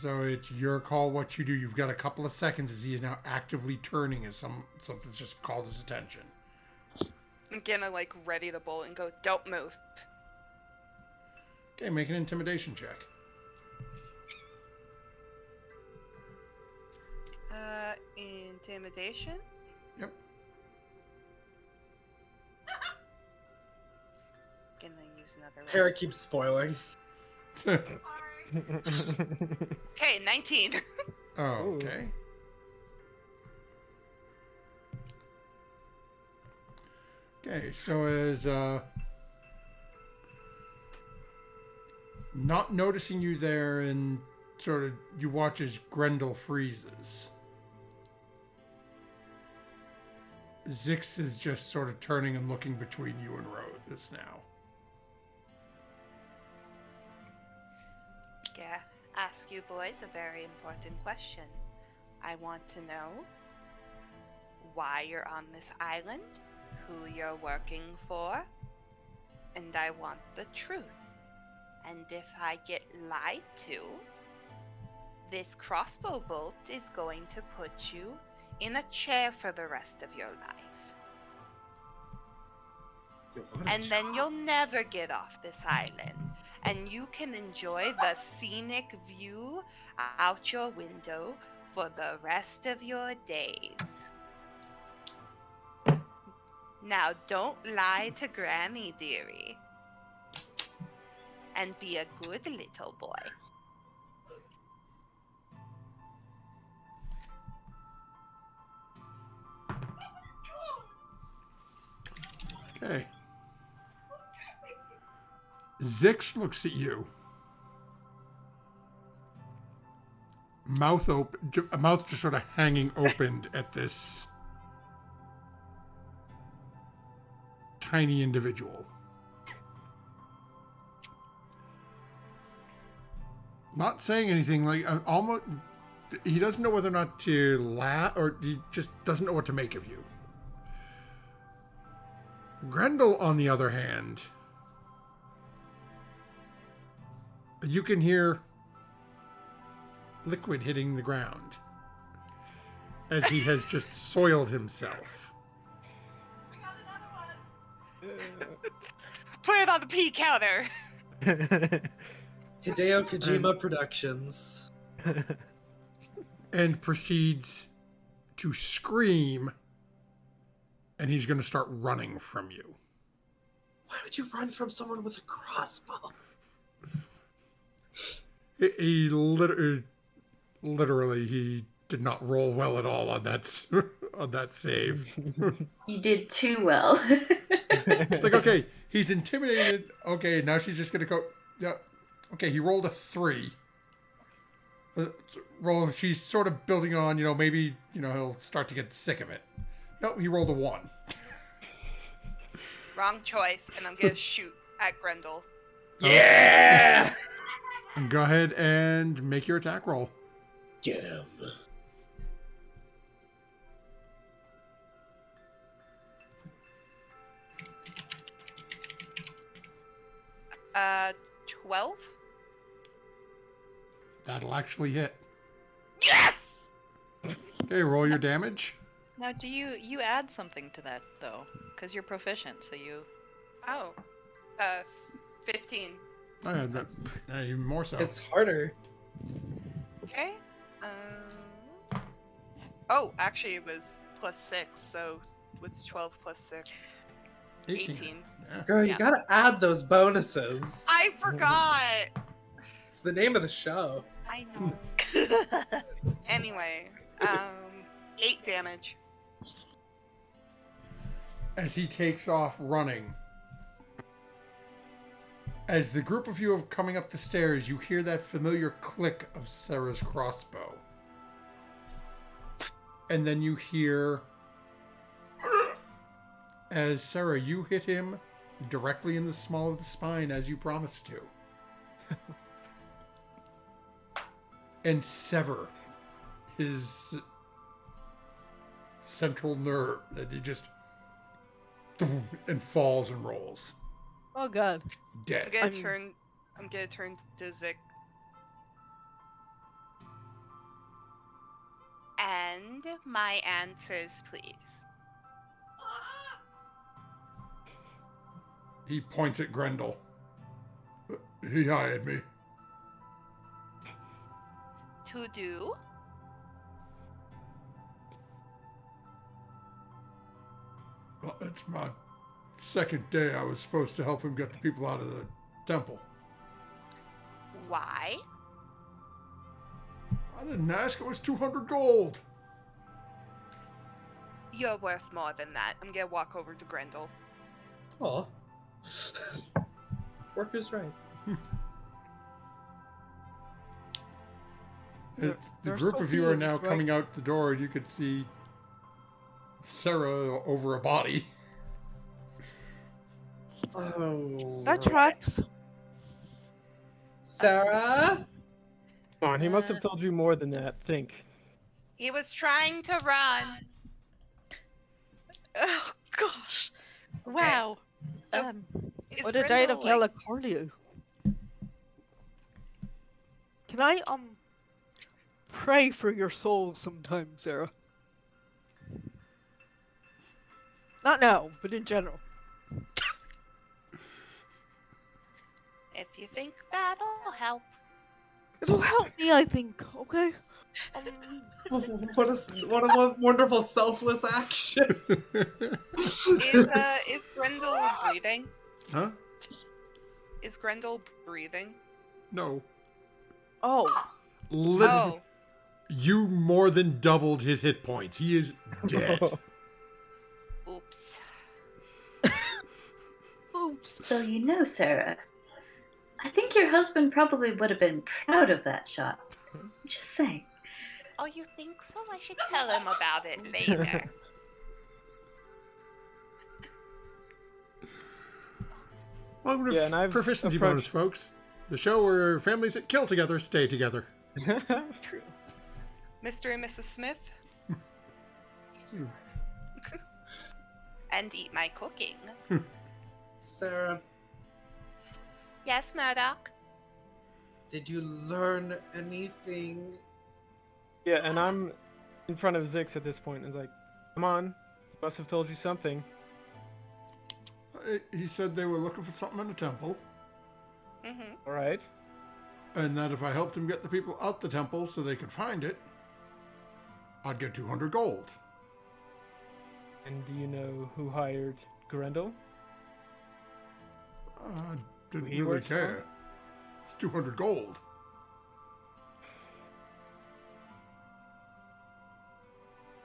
So it's your call what you do. You've got a couple of seconds as he is now actively turning as something's just called his attention. I'm gonna like ready the bolt and go, don't move. Okay, make an intimidation check. Intimidation? Yep. Gonna use another Hera keeps spoiling. Okay, 19. Oh, okay. Okay, so as not noticing you there, and sort of you watch as Grendel freezes. Zix is just sort of turning and looking between you and Rose now. Yeah, ask you boys a very important question. I want to know why you're on this island, who you're working for, and I want the truth. And if I get lied to, this crossbow bolt is going to put you in a chair for the rest of your life. And then you'll never get off this island, and you can enjoy the scenic view out your window for the rest of your days. Now, don't lie to Granny, dearie. And be a good little boy. Okay. Zix looks at you. Mouth just sort of hanging opened at this tiny individual. not saying anything. Like almost, he doesn't know whether or not to laugh, or he just doesn't know what to make of you. Grendel, on the other hand, you can hear liquid hitting the ground as he has just soiled himself. We got another one. Put it on the P counter. Hideo Kojima Productions. And proceeds to scream, and he's going to start running from you. Why would you run from someone with a crossbow? He literally, he did not roll well at all on that on that save. You did too well. It's like, okay, he's intimidated. Okay, now she's just gonna go. Yeah, okay, he rolled a 3. She's sort of building on, maybe he'll start to get sick of it. No, he rolled a 1. Wrong choice, and I'm gonna shoot at Grendel. Yeah! And go ahead and make your attack roll. Get him. Uh, 12? That'll actually hit. Yes! Okay, roll your damage. Now, do you add something to that though? Because you're proficient, so you. Oh, 15. Oh, yeah, that's even more so. It's harder. Okay. Oh, actually, it was +6, so what's 12 + 6? 18. Yeah. Girl, you Yeah. gotta add those bonuses. I forgot! It's the name of the show. I know. Anyway, 8 damage. As he takes off running, as the group of you are coming up the stairs, you hear that familiar click of Sarah's crossbow. And then you hear, as Sarah, you hit him directly in the small of the spine as you promised to. And sever his central nerve, that he just and falls and rolls. Oh god. Dead. I'm gonna turn to Zik. And my answers, please. He points at Grendel. He hired me. To do? Well, it's my second day. I was supposed to help him get the people out of the temple. Why? I didn't ask. It was 200 gold. You're worth more than that. I'm gonna walk over to Grendel. Aw. Workers' rights. It's, the They're group still of you are feelings, now right? coming out the door. You could see Sarah over a body. Oh. That tracks. Sarah? Come on, he must have told you more than that. Think. He was trying to run. Oh gosh! Wow. So, is What a diet of Grendel, like, Melacardio. Can I pray for your soul sometime, Sarah? Not now, but in general. if you think that'll help. It'll help me, I think. Okay. What a wonderful selfless action. Is Grendel breathing? Huh? Is Grendel breathing? No. Oh. Oh, You more than doubled his hit points. He is dead. oops. Oops. So you know, Sarah, I think your husband probably would have been proud of that shot. Just saying. Oh, you think so? I should tell him about it later. Welcome to Yeah, and I've proficiency approached- bonus, folks. The show where families that kill together stay together. True. Mr. and Mrs. Smith. And eat my cooking. Sarah, Yes, Murdoch? did you learn anything? Yeah, and I'm in front of Zix at this point and like, come on, he must have told you something. He said they were looking for something in the temple, Mm-hmm. All right. and that if I helped him get the people out the temple so they could find it, I'd get 200 gold. And do you know who hired Grendel? Didn't He really works for care. him? It's 200 gold.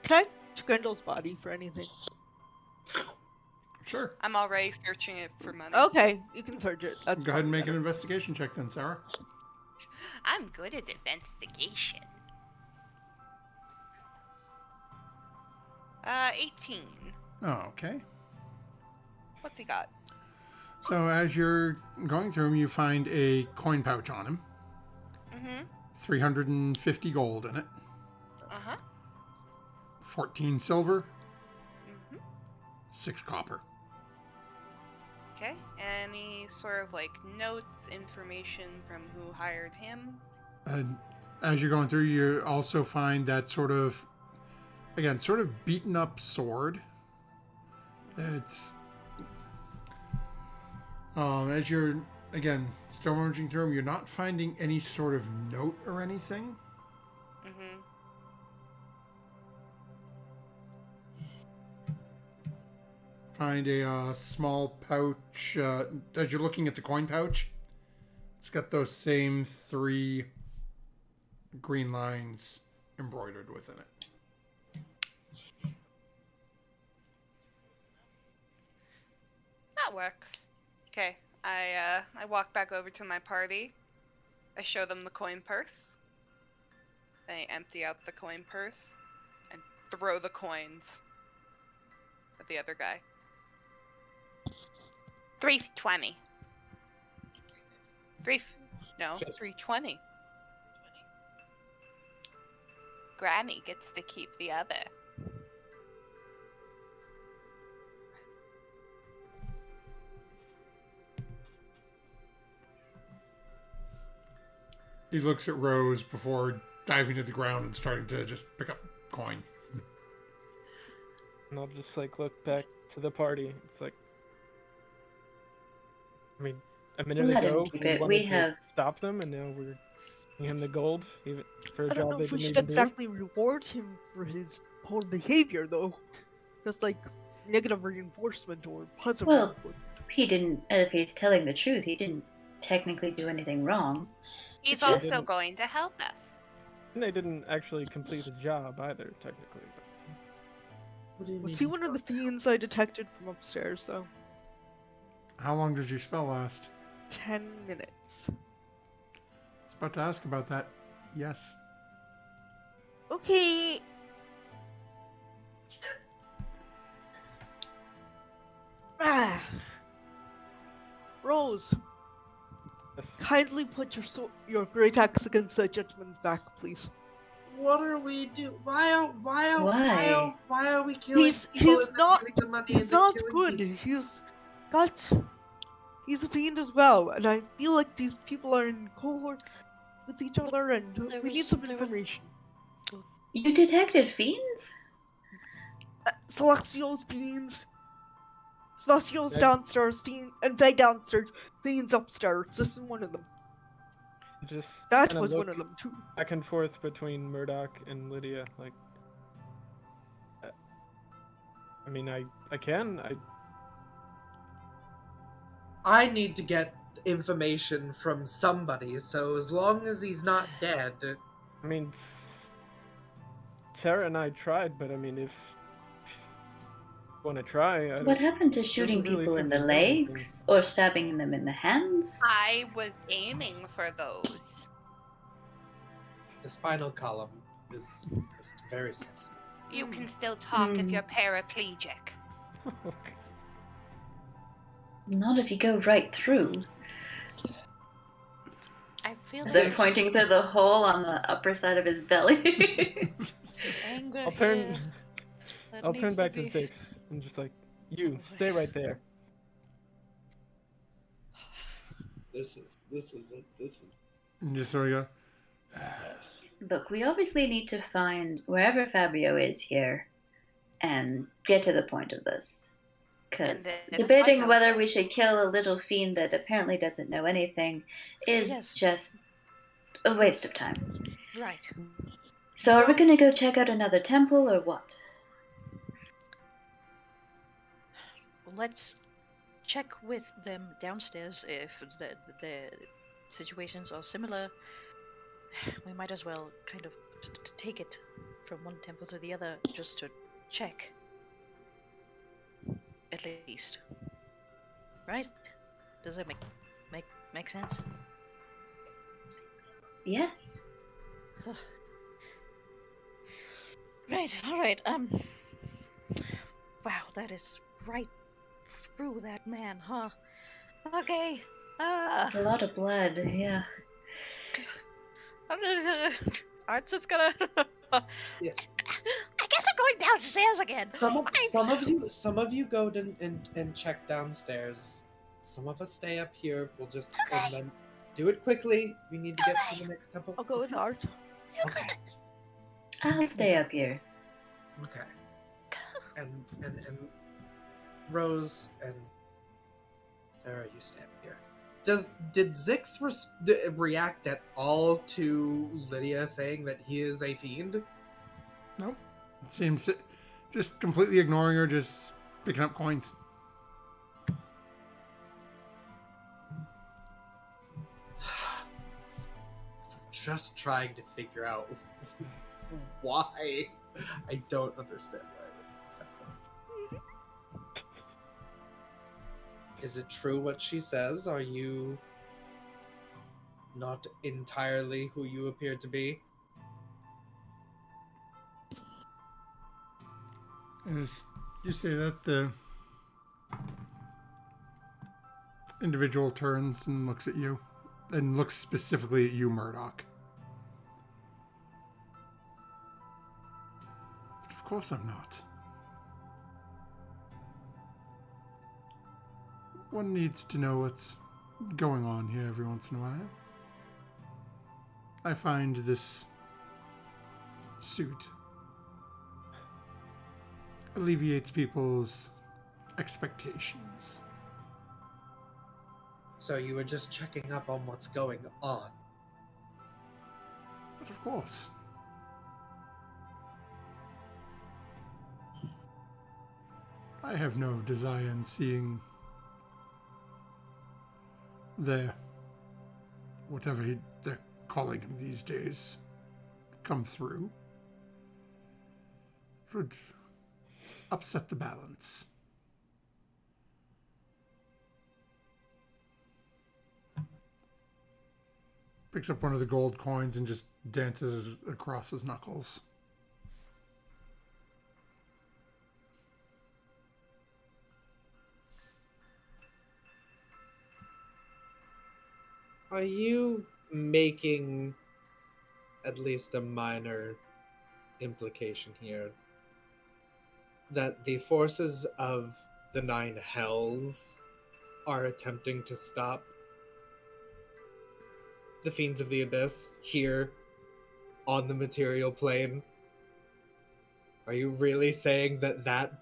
Can I touch Grendel's body for anything? Sure. I'm already searching it for money. Okay, you can search it. That's Go ahead and probably make an better. investigation check then, Sarah. I'm good at investigation. 18. Oh, okay. What's he got? So as you're going through him, you find a coin pouch on him. Mm-hmm. 350 gold in it. Uh-huh. 14 silver. Mm-hmm. 6 copper. Okay. Any sort of like notes, information from who hired him? And as you're going through, you also find that sort of, again, sort of beaten up sword. It's, as you're, again, still rummaging through them, you're not finding any sort of note or anything. Mm-hmm. Find a small pouch, as you're looking at the coin pouch, it's got those same 3 green lines embroidered within it. That works. Okay. I walk back over to my party. I show them the coin purse. I empty out the coin purse and throw the coins at the other guy. 320. No, 320. Granny gets to keep the other. He looks at Rose before diving to the ground and starting to just pick up coin. And I'll just like look back to the party. It's like, I mean, a minute Let him ago keep we it. wanted We to have- stop them, and now we're giving him the gold even for a I don't job know they if we didn't should even do. exactly reward him for his poor behavior, though. That's like negative reinforcement or positive Well, reinforcement. He didn't, if he's telling the truth, he didn't technically do anything wrong. He's Yeah. also going to help us. And they didn't actually complete the job either, technically. What do you Was mean he he's one of the going to fiends help I us? detected from upstairs, though? How long does your spell last? 10 minutes. I was about to ask about that. Yes. Okay. Ah. Rose, Yes. kindly put your great axe against that gentleman's back, please. What are we do? Why are we killing He's people and then not- getting the money He's and then not killing good. people? He's a fiend as well, and I feel like these people are in cohort with each other, and there we need was- some there was- information. You detected fiends? Celestials, fiends. Celestials Veg- downstairs, and Veg downstairs, fiends upstairs. This is one of them. Just That kinda was look one of them too. back and forth between Murdoch and Lydia. Like, I mean, I can. I need to get information from somebody, so as long as he's not dead, I mean, Sarah and I tried, but I mean, if you want to try, I What don't- happened to shooting really people in think the we know anything. legs or stabbing them in the hands? I was aiming for those. the spinal column is just very sensitive. You can still talk if Hmm. you're paraplegic. Not if you go right through. Feel As I'm that pointing to the hole on the upper side of his belly. some anger I'll here. turn. That I'll needs turn back to to be... 6 and just like, you stay right there. This is it. This is And just so we go. yes. Look, we obviously need to find wherever Fabio is here and get to the point of this. Because And this debating might whether also- we should kill a little fiend that apparently doesn't know anything is Yes. just a waste of time. Right. So, are we gonna go check out another temple or what? Let's check with them downstairs if the situations are similar. We might as well kind of take it from one temple to the other just to check. At least. Right? Does that make sense? Yes. Right, alright, wow, that is right through that man, huh? Okay. It's a lot of blood, yeah. Art's just gonna Yes. I guess I'm going downstairs again. Some of you go and check downstairs. Some of us stay up here. We'll just and then do it quickly. We need to get to the next temple. I'll go with Art. Okay. I'll stay up here. Okay. And Rose and Sarah, you stay up here. Did Zix react at all to Lydia saying that he is a fiend? Nope. It seems just completely ignoring her, just picking up coins. So I'm just trying to figure out why. I don't understand why it's happening. Is it true what she says? Are you not entirely who you appear to be? As you say that, the individual turns and looks at you, and looks specifically at you, Murdoch. But of course I'm not. One needs to know what's going on here every once in a while. I find this suit alleviates people's expectations. So you were just checking up on what's going on. But of course. I have no desire in seeing whatever they're calling him these days come through. It would upset the balance. Picks up one of the gold coins and just dances it across his knuckles. Are you making at least a minor implication here that the forces of the Nine Hells are attempting to stop the Fiends of the Abyss here on the material plane? Are you really saying that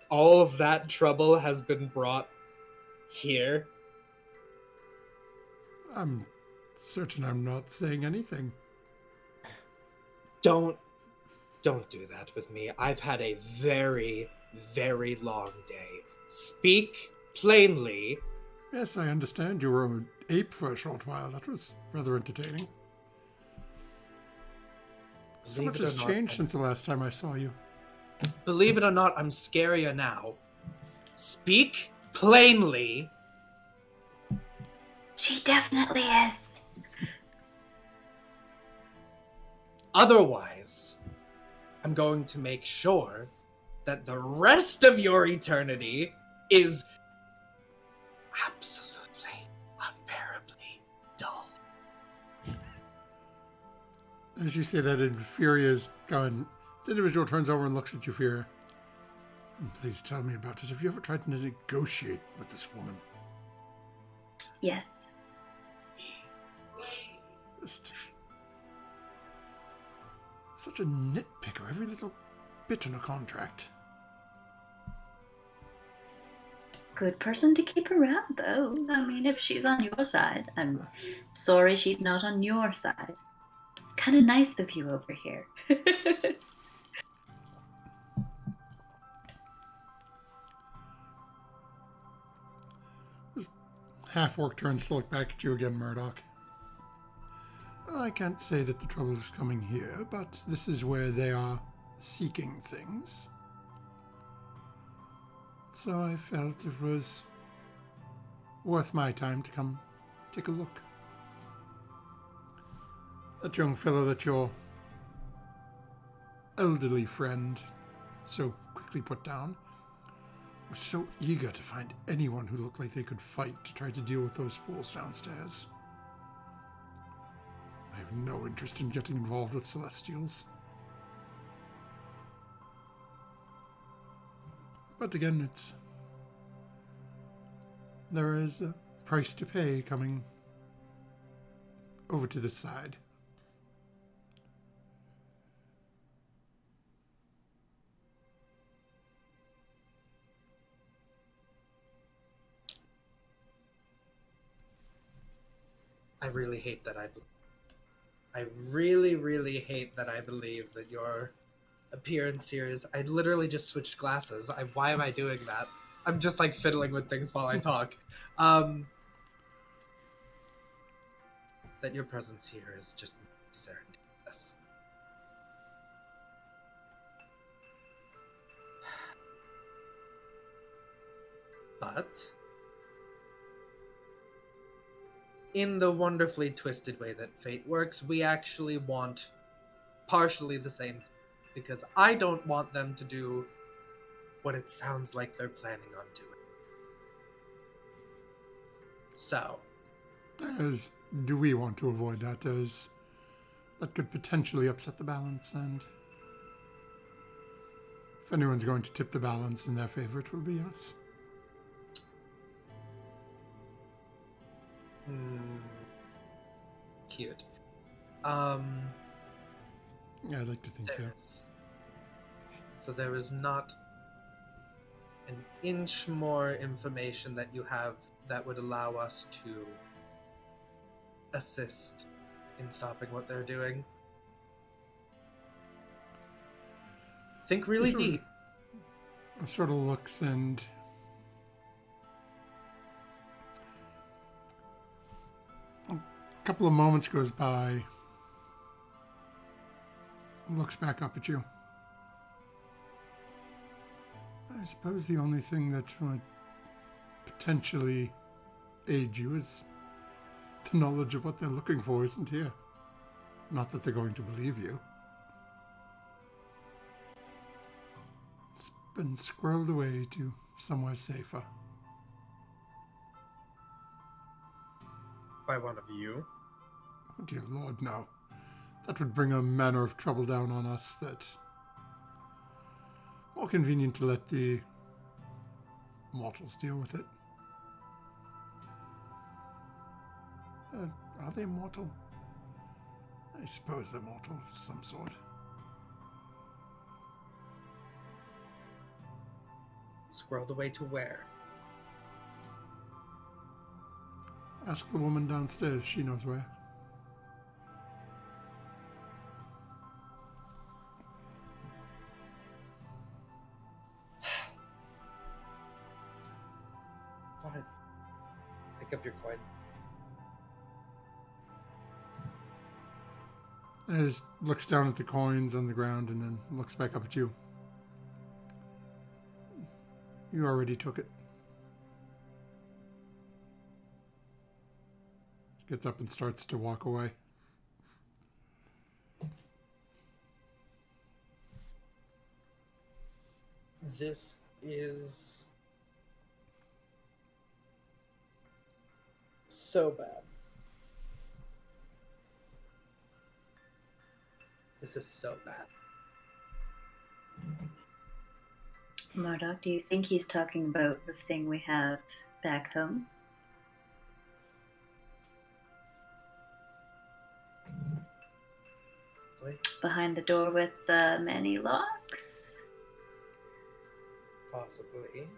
all of that trouble has been brought here? I'm certain I'm not saying anything. Don't do that with me. I've had a very, very long day. Speak plainly. Yes, I understand you were an ape for a short while. That was rather entertaining. So Believe much it or has not, changed since the last time I saw you. Believe it or not, I'm scarier now. Speak plainly. She definitely is. Otherwise, I'm going to make sure that the rest of your eternity is absolutely unbearably dull. As you say that, Inferia's gone. This individual turns over and looks at you, Furia. And please tell me about it. Have you ever tried to negotiate with this woman? Yes. Just such a nitpicker. Every little bit in a contract. Good person to keep around, though. I mean, if she's on your side, I'm sorry she's not on your side. It's kind of nice of you over here. This half-orc turns to look back at you again, Murdoch. I can't say that the trouble is coming here, but this is where they are seeking things. So I felt it was worth my time to come take a look. That young fellow that your elderly friend so quickly put down was so eager to find anyone who looked like they could fight to try to deal with those fools downstairs. I have no interest in getting involved with Celestials. But again, there is a price to pay coming over to this side. I really hate that I really, really hate that I believe that your appearance here is... I literally just switched glasses. Why am I doing that? I'm just like fiddling with things while I talk. That your presence here is just serendipitous. But in the wonderfully twisted way that fate works, we actually want partially the same thing, because I don't want them to do what it sounds like they're planning on doing. So, As do we want to avoid that, as that could potentially upset the balance, and if anyone's going to tip the balance in their favor, it will be us. Cute. Yeah, I'd like to think so. So there is not an inch more information that you have that would allow us to assist in stopping what they're doing. Think really deep. Sort of looks, and a couple of moments goes by, and looks back up at you. I suppose the only thing that would potentially aid you is the knowledge of what they're looking for isn't here. Not that they're going to believe you. It's been squirreled away to somewhere safer. By one of you? Oh, dear Lord, no. That would bring a manner of trouble down on us that... More convenient to let the mortals deal with it. Are they mortal? I suppose they're mortal of some sort. Squirreled away to where? Ask the woman downstairs. She knows where. Fine. Pick up your coin. As looks down at the coins on the ground and then looks back up at you. You already took it. Gets up and starts to walk away. This is so bad. This is so bad. Murdoch, do you think he's talking about the thing we have back home? Behind the door with the many locks? Possibly.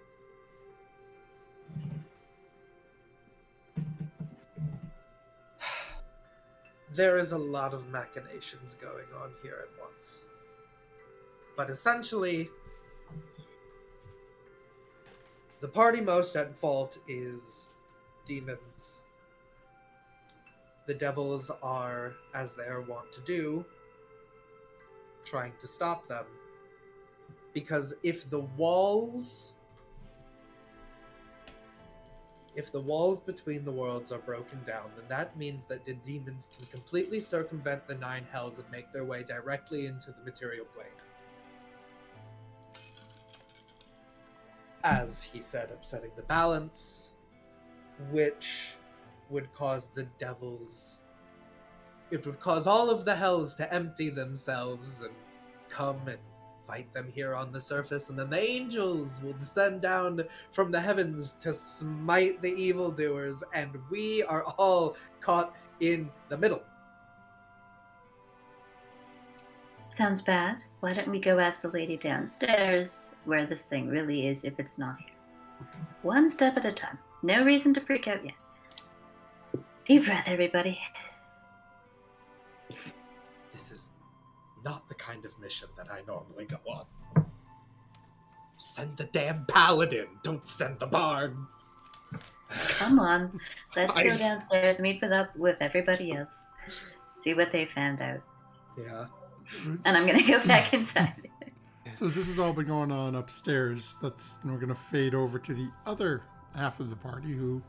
There is a lot of machinations going on here at once. But essentially, the party most at fault is demons. The devils are, as they are wont to do, trying to stop them. Because if the walls between the worlds are broken down, then that means that the demons can completely circumvent the 9 hells and make their way directly into the material plane. As he said, upsetting the balance, which would cause the devils... It would cause all of the hells to empty themselves and come and fight them here on the surface, and then the angels will descend down from the heavens to smite the evildoers, and we are all caught in the middle. Sounds bad. Why don't we go ask the lady downstairs where this thing really is if it's not here? One step at a time. No reason to freak out yet. Deep breath, everybody. This is not the kind of mission that I normally go on. Send the damn paladin, don't send the bard. Come on. Let's go downstairs, meet up with everybody else. See what they found out. Yeah. And I'm going to go back inside. So as this has all been going on upstairs, we're going to fade over to the other half of the party who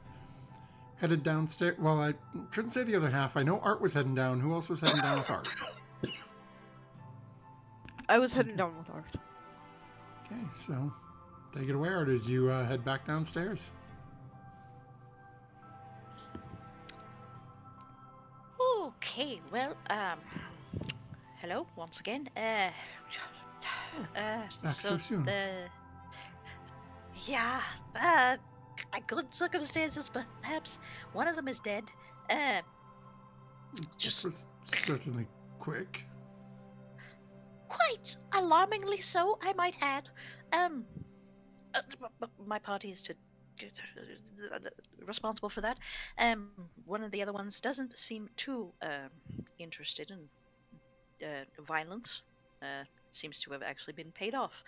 headed downstairs. Well, I shouldn't say the other half. I know Art was heading down. Who else was heading down with Art? I was heading down with Art. Okay, so take it away, Art, as you head back downstairs. Okay, well, hello once again. Back so soon. Good circumstances, perhaps. One of them is dead. This was certainly quick. Quite alarmingly so, I might add. My party is responsible for that. One of the other ones doesn't seem too interested in violence. Seems to have actually been paid off.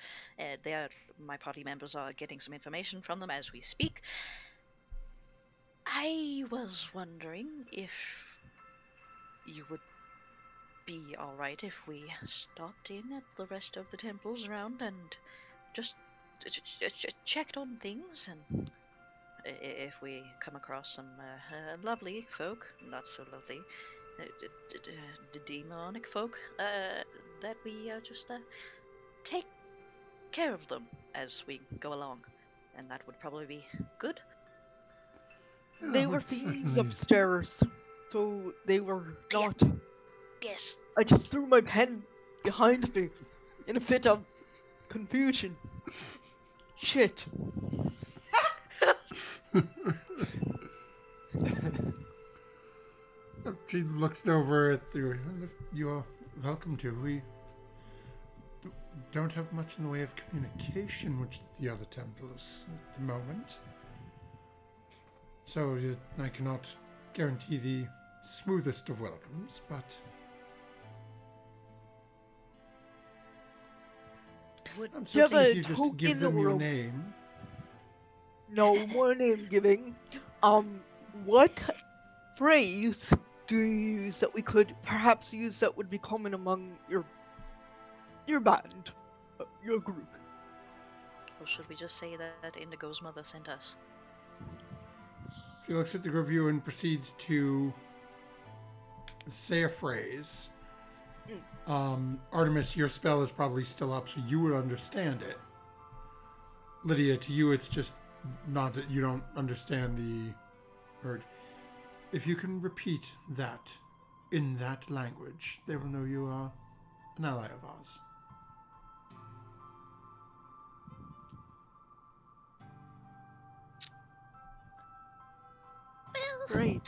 My party members are getting some information from them as we speak. I was wondering if you would be alright if we stopped in at the rest of the temples around and just checked on things, and if we come across some lovely folk, not so lovely, the demonic folk, that we just take care of them as we go along, and that would probably be good. Yeah, They that were would fiends certainly- upstairs, so they were not. Yes. I just threw my pen behind me in a fit of confusion. Shit. She looks over at you are welcome to. We don't have much in the way of communication with the other temples at the moment. So I cannot guarantee the smoothest of welcomes, but I'm certain if you just give them your name. No more name giving. What phrase do you use that we could perhaps use that would be common among your band, your group? Or should we just say that Indigo's mother sent us? She looks at the group of you and proceeds to say a phrase. Artemis, your spell is probably still up, so you would understand it. Lydia, to you, it's just not that you don't understand the urge. If you can repeat that in that language, they will know you are an ally of Oz. Well, Great.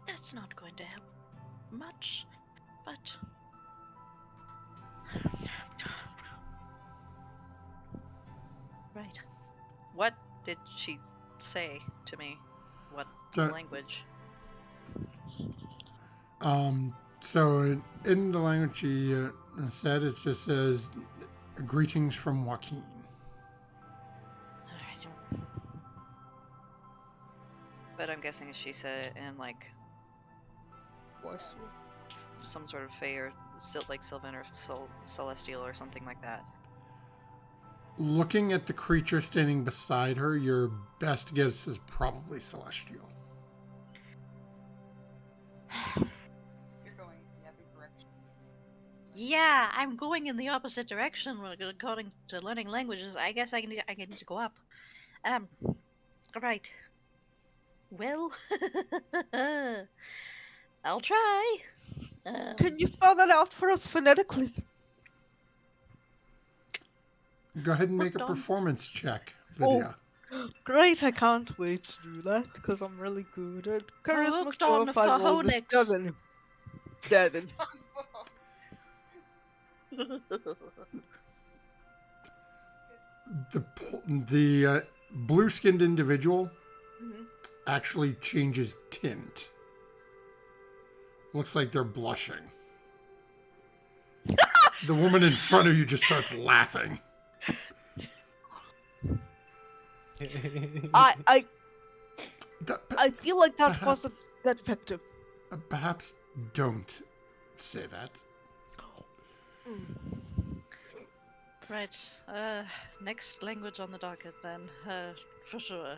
that's not going to help much, but. Right. What did she say to me? What So- language? So in the language she said, it just says, "Greetings from Joaquin." Alright. But I'm guessing she said it in like What? some sort of Fey or like Sylvan or Celestial or something like that. Looking at the creature standing beside her, your best guess is probably Celestial. You're going in the other direction. Yeah, I'm going in the opposite direction according to learning languages. I guess I need to go up. Right. Well, I'll try. Can you spell that out for us phonetically? Go ahead and make a Worked on. performance check, Oh. Lydia. Great, I can't wait to do that because I'm really good at charisma Hooked on stuff. I rolled a phonics. 7. 7. The blue-skinned individual Mhm. actually changes tint. Looks like they're blushing. The woman in front of you just starts laughing. I Th- I feel like that Uh-huh. wasn't that effective. Perhaps don't say that. Right. Next language on the docket then. For sure.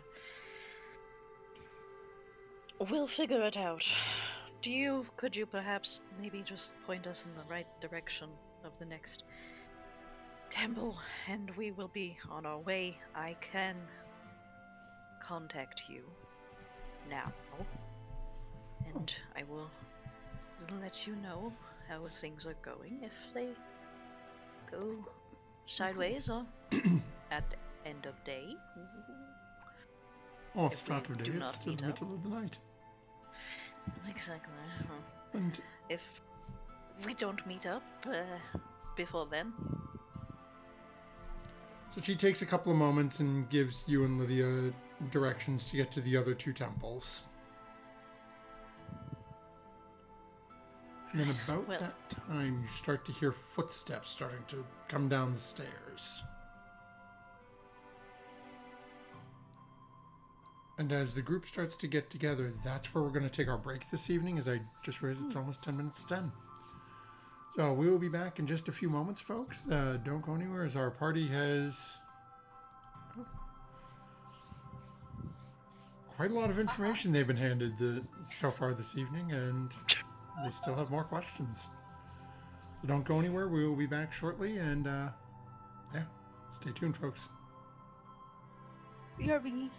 We'll figure it out. Could you perhaps maybe just point us in the right direction of the next temple, and we will be on our way. I can contact you now, and I will let you know how things are going if they go sideways or at the end of day. Oh, If we start of day. do It's not still meet the middle up. of the night. Exactly. And If we don't meet up before then. so she takes a couple of moments and gives you and Lydia directions to get to the other two temples. And then about Well- that time, you start to hear footsteps starting to come down the stairs. And as the group starts to get together, that's where we're going to take our break this evening, as I just realized it's almost 10 minutes to 10. So we will be back in just a few moments, folks. Don't go anywhere, as our party has quite a lot of information they've been handed so far this evening, and they still have more questions. So don't go anywhere. We will be back shortly, and yeah, stay tuned, folks. BRB.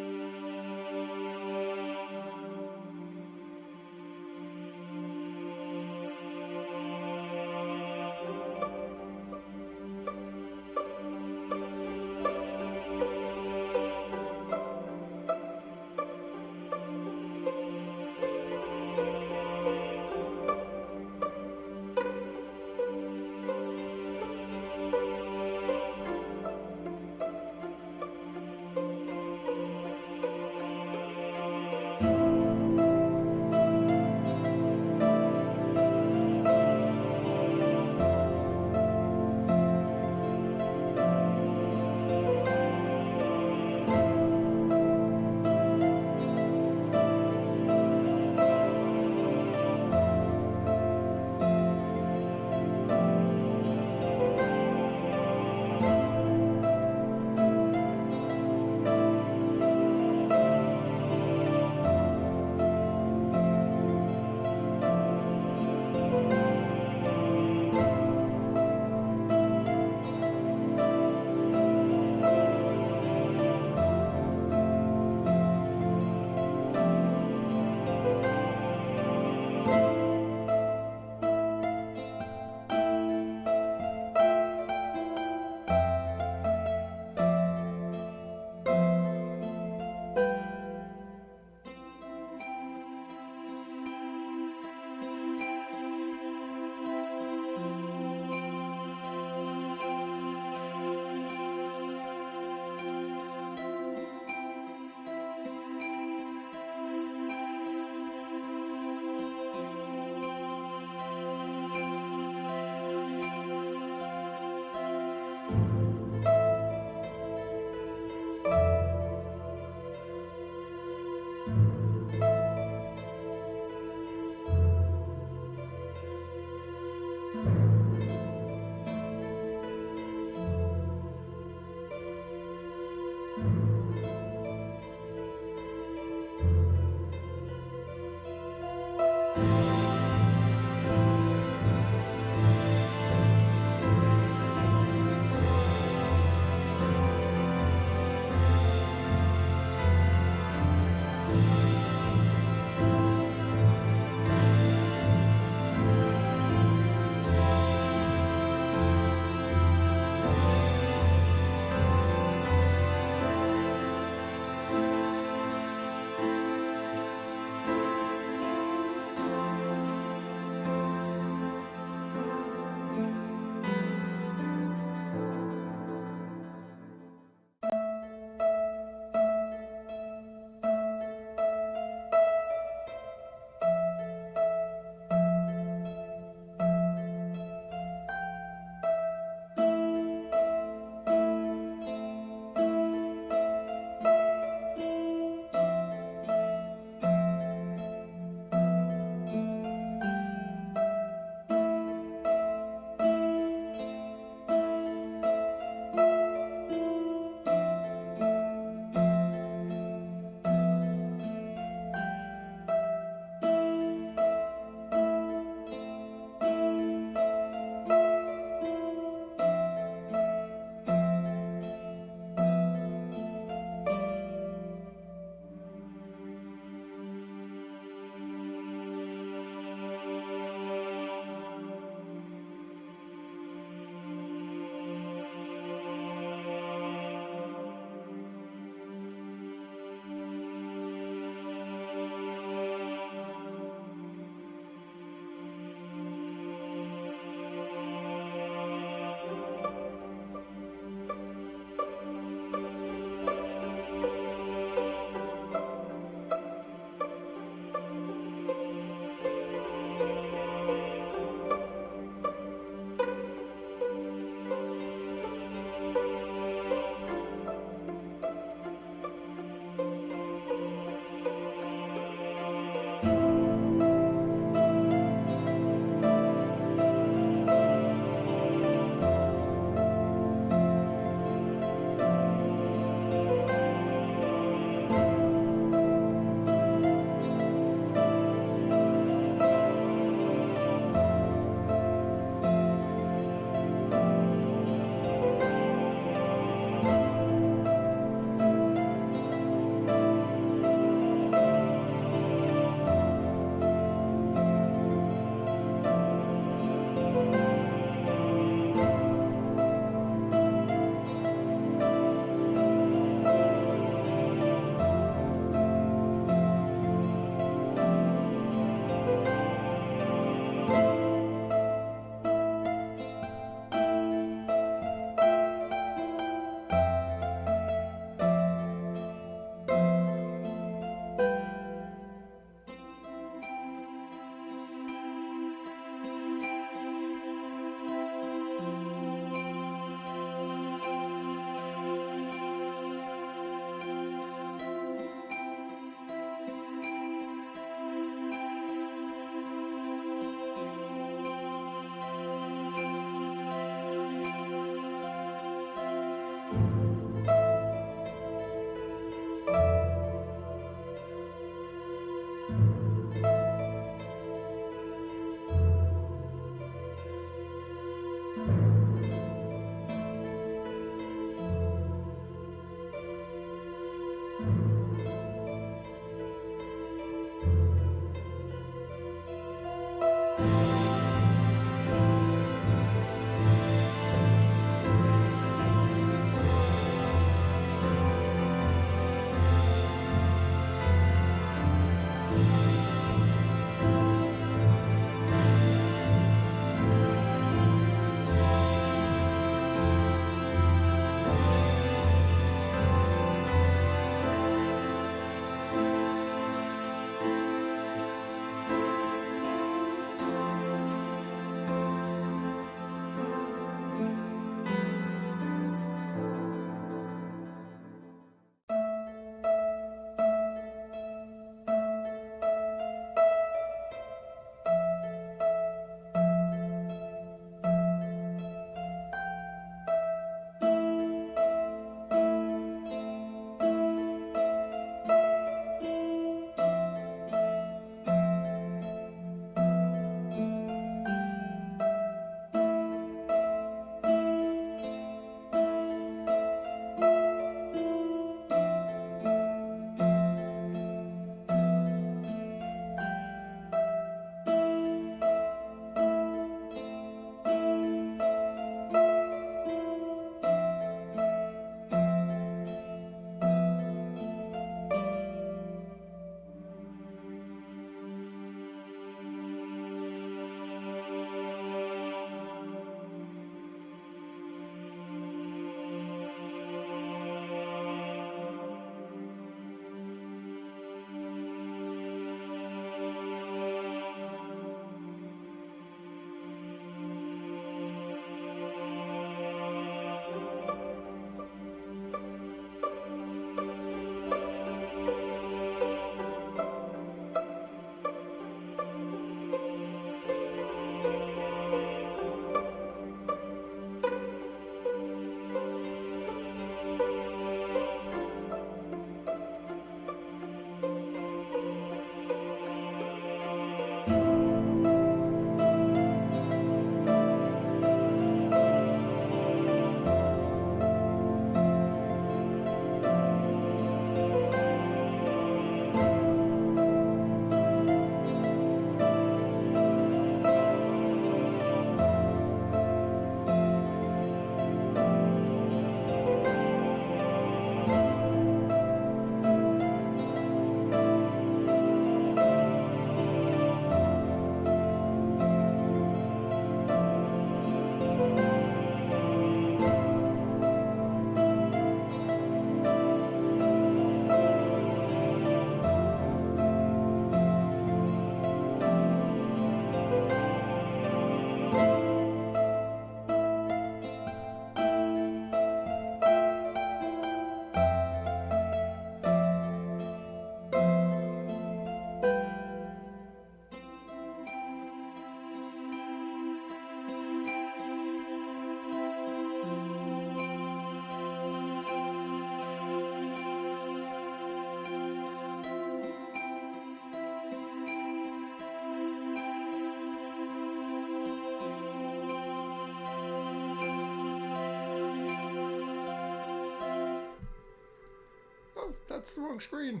that's the wrong screen.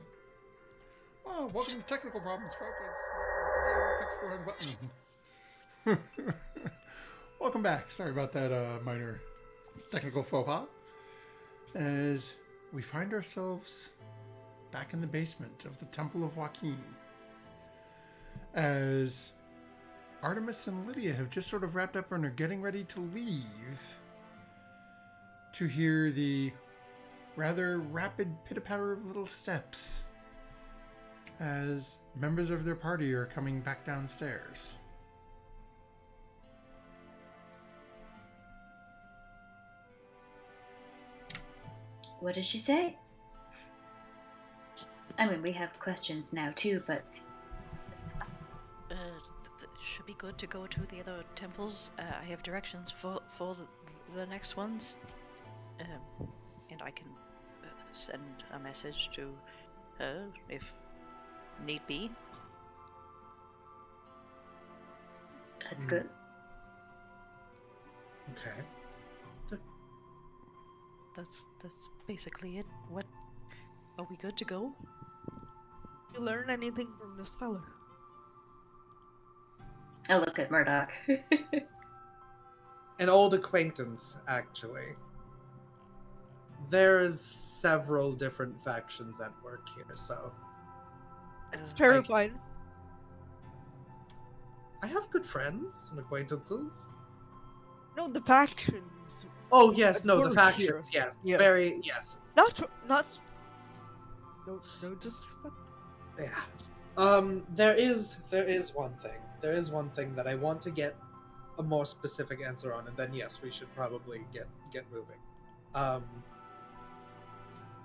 Oh, welcome to Technical Problems, folks. Fixed the wrong button. Welcome back. Sorry about that minor technical faux pas. As we find ourselves back in the basement of the Temple of Joaquin. As Artemis and Lydia have just sort of wrapped up and are getting ready to leave to hear the rather rapid pitter-patter of little steps as members of their party are coming back downstairs. What did she say? I mean, we have questions now too, but Should be good to go to the other temples. I have directions for the next ones, and I can send a message to her if need be. that's good. Okay. That's basically it. What? Are we good to go? You learn anything from this fella? I look at Murdoch. An old acquaintance, actually. There's several different factions at work here, so It's terrifying. I have good friends and acquaintances. No, the factions. Oh yes, no, the Work factions. here. Yes, Yeah. very yes. Not. No, just. Yeah. There is one thing. There is one thing that I want to get a more specific answer on, and then yes, we should probably get moving.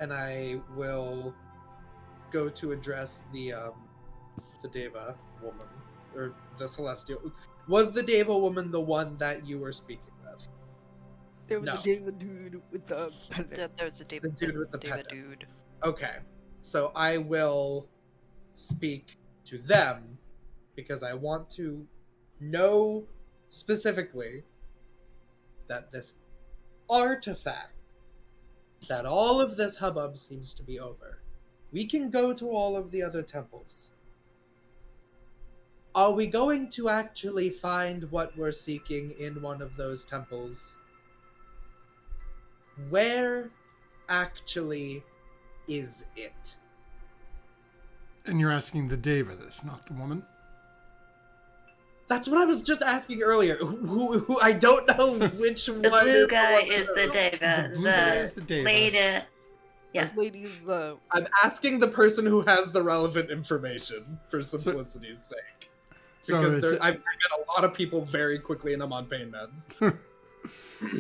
And I will go to address the Deva woman or the Celestial. Was the Deva woman the one that you were speaking with? There was No. a David dude with the pendant. There's a The dude with the pendant. dude. Okay, so I will speak to them because I want to know specifically that this artifact, that all of this hubbub seems to be over. We can go to all of the other temples. Are we going to actually find what we're seeking in one of those temples? Where actually is it? And you're asking the Deva this, not the woman? That's what I was just asking earlier. Who I don't know which The one blue is guy the one is the Deva. The blue guy is the Deva. lady. Yeah. That lady's I'm asking the person who has the relevant information for simplicity's sake. So Because it's- I met a lot of people very quickly and I'm on pain meds.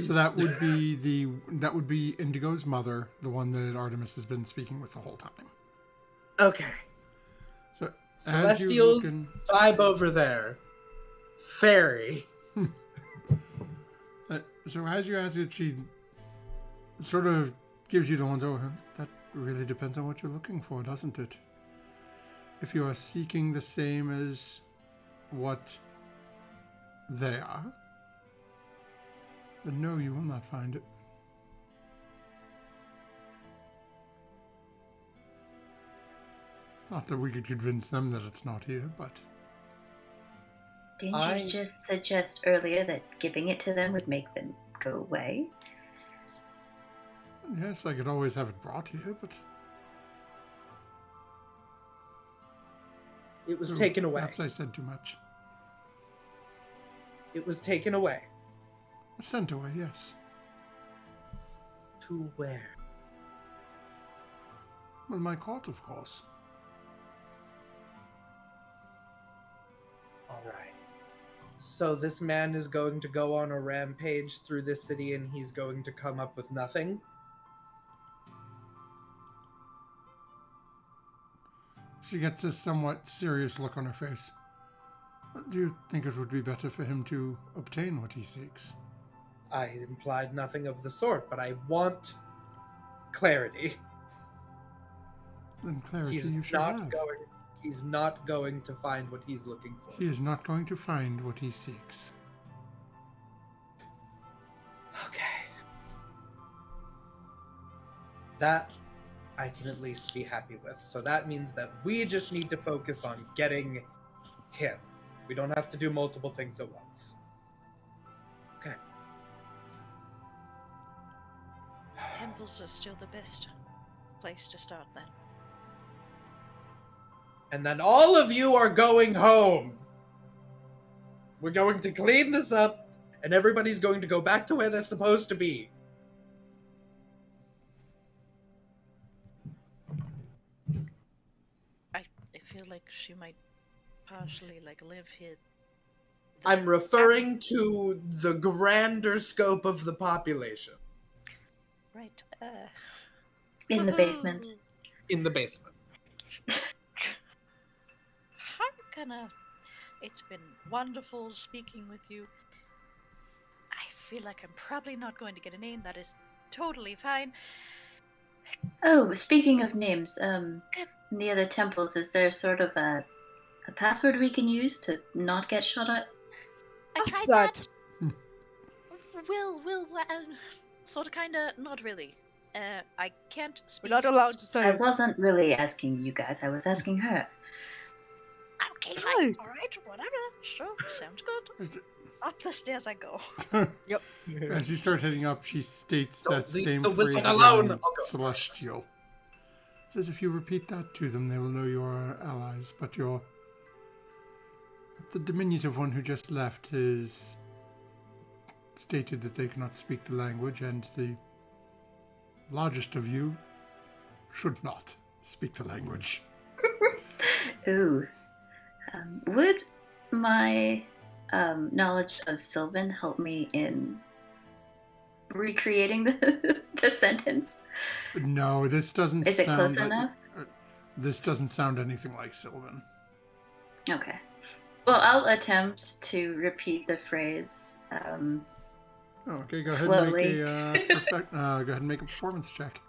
So that would be Indigo's mother, the one that Artemis has been speaking with the whole time. Okay. So Celestials, vibe over there. Fairy. So as you ask it, she sort of gives you the ones. Oh, that really depends on what you're looking for, doesn't it? If you are seeking the same as what they are, then no, you will not find it. Not that we could convince them that it's not here, but... Didn't you just suggest earlier that giving it to them would make them go away? Yes, I could always have it brought here, but... It was taken away. Perhaps I said too much. It was taken away. Sent away, yes. To where? Well, my court, of course. Alright. So this man is going to go on a rampage through this city and he's going to come up with nothing? She gets a somewhat serious look on her face. Do you think it would be better for him to obtain what he seeks? I implied nothing of the sort, but I want clarity. Then clarity He's you shall not have. he's not going to find what he's looking for. He is not going to find what he seeks. Okay. That I can at least be happy with. So that means that we just need to focus on getting him. We don't have to do multiple things at once. Okay. Temples are still the best place to start then. And then all of you are going home. We're going to clean this up, and everybody's going to go back to where they're supposed to be. I feel like she might partially like live here. I'm referring to the grander scope of the population. Right. In the basement. woohoo! In the basement. I'm gonna. It's been wonderful speaking with you. I feel like I'm probably not going to get a name. That is totally fine. Oh, speaking of names, in the other temples, is there sort of a password we can use to not get shot at? I What's tried that? that. Will, sort of, kinda, not really. I can't speak. We're not allowed to say I it. wasn't really asking you guys, I was asking her. Okay, Hi. fine. Alright, whatever. Sure, sounds good. Up the stairs I go. As you start heading up, she states Don't that leave same the phrase wizard again alone. in I'll go. Celestial. Says if you repeat that to them, they will know you are allies, but the diminutive one who just left has stated that they cannot speak the language, and the largest of you should not speak the language. Ooh. Would my knowledge of Sylvan help me in recreating the sentence? No, this doesn't Is it sound close like, enough? This doesn't sound anything like Sylvan. Okay. Well, I'll attempt to repeat the phrase. Okay, go ahead Slowly. and make a go ahead and make a performance check.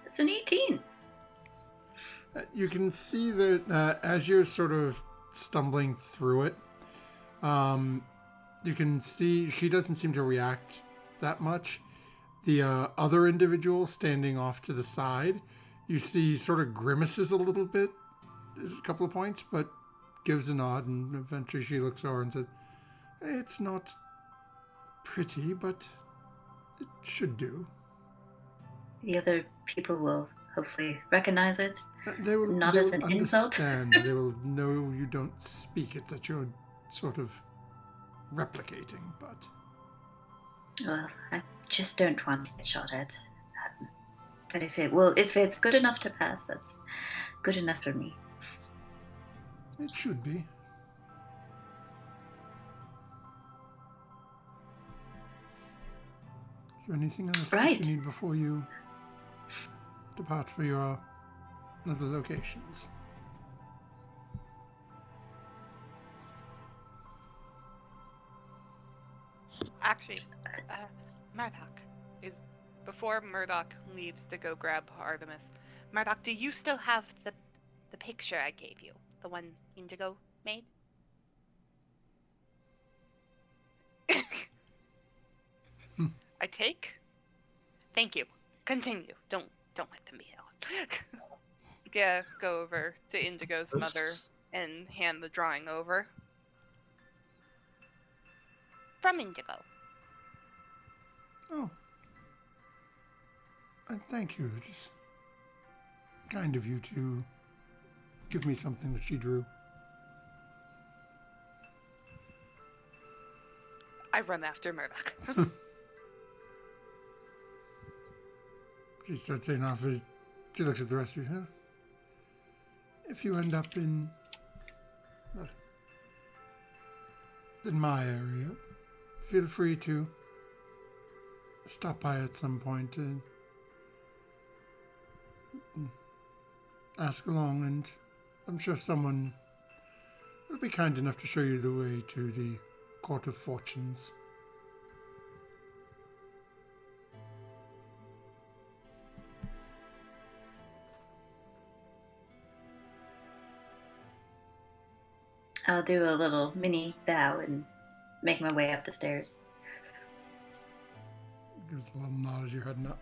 It's an 18. You can see that as you're sort of stumbling through it, you can see she doesn't seem to react that much. The other individual standing off to the side, you see sort of grimaces a little bit, a couple of points, but gives a nod, and eventually she looks over and says, "It's not pretty, but it should do." The other people will hopefully recognize it. They will Not they as will an insult. understand. They will know you don't speak it, that you're sort of replicating, but Well, I just don't want to get shot at. But if it's good enough to pass, that's good enough for me. it should be. Is there anything else that Right. you need before you depart for your other locations? Actually, Murdoch is before Murdoch leaves to go grab Artemis. Murdoch, do you still have the picture I gave you, the one Indigo made? I take. Thank you. Continue. Don't let them be alone. Yeah, go over to Indigo's mother and hand the drawing over. From Indigo. Oh. Thank you. It is kind of you to give me something that she drew. I run after Murdoch. She starts saying off as she looks at the rest of you. Huh? If you end up in my area, feel free to stop by at some point and ask along, and I'm sure someone will be kind enough to show you the way to the Court of Fortunes. I'll do a little mini bow and make my way up the stairs. Gives a little nod as you're heading up.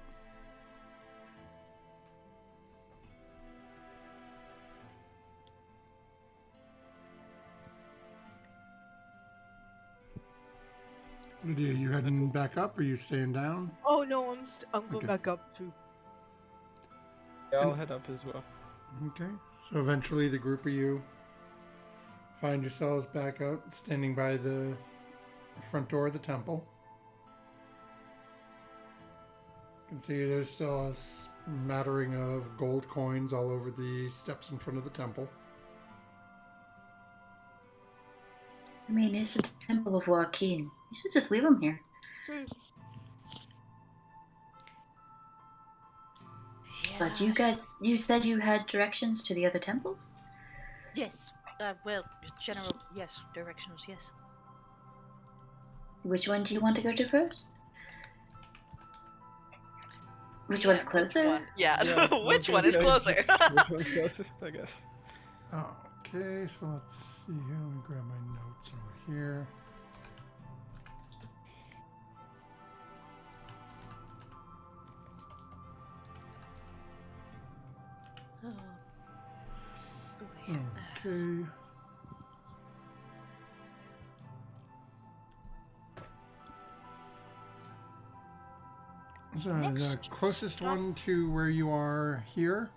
Lydia, you heading back up or you staying down? Oh no, I'm going Okay. back up too. Yeah, I'll head up as well. Okay. So eventually the group of you find yourselves back out, standing by the front door of the temple. You can see there's still a smattering of gold coins all over the steps in front of the temple. I mean, it's the Temple of Joaquin. You should just leave him here. But you guys, you said you had directions to the other temples? Yes. Well, general. Yes. Directions. Yes. Which one do you want to go to first? Which Yeah, one's closer? Which one? Yeah. Yeah, Which I one was is gonna say, closer? Which one's closest, I guess. Okay, so let's see here. Let me grab my notes over here. Oh. Boy. Okay. So the Next closest stop. one to where you are here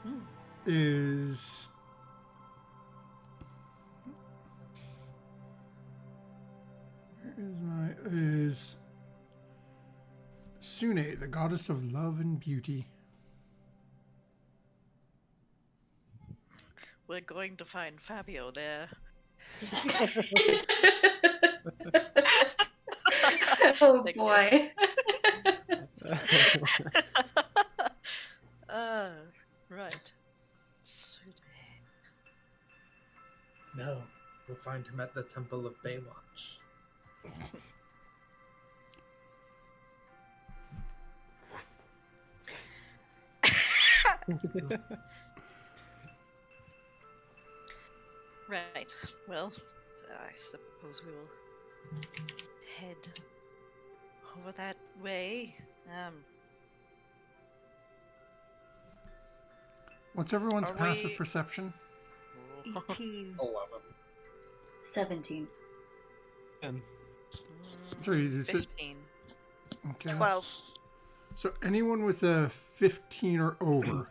Hmm. is is Sune, the goddess of love and beauty. We're going to find Fabio there. Oh Thank you. boy. Right. Sweet. No, we'll find him at the Temple of Baywatch. Right. Well, I suppose we will head over that way. What's everyone's Are passive we- perception? 18. 11. 17. And Sorry, you said 15. okay. 12. So anyone with a 15 or over,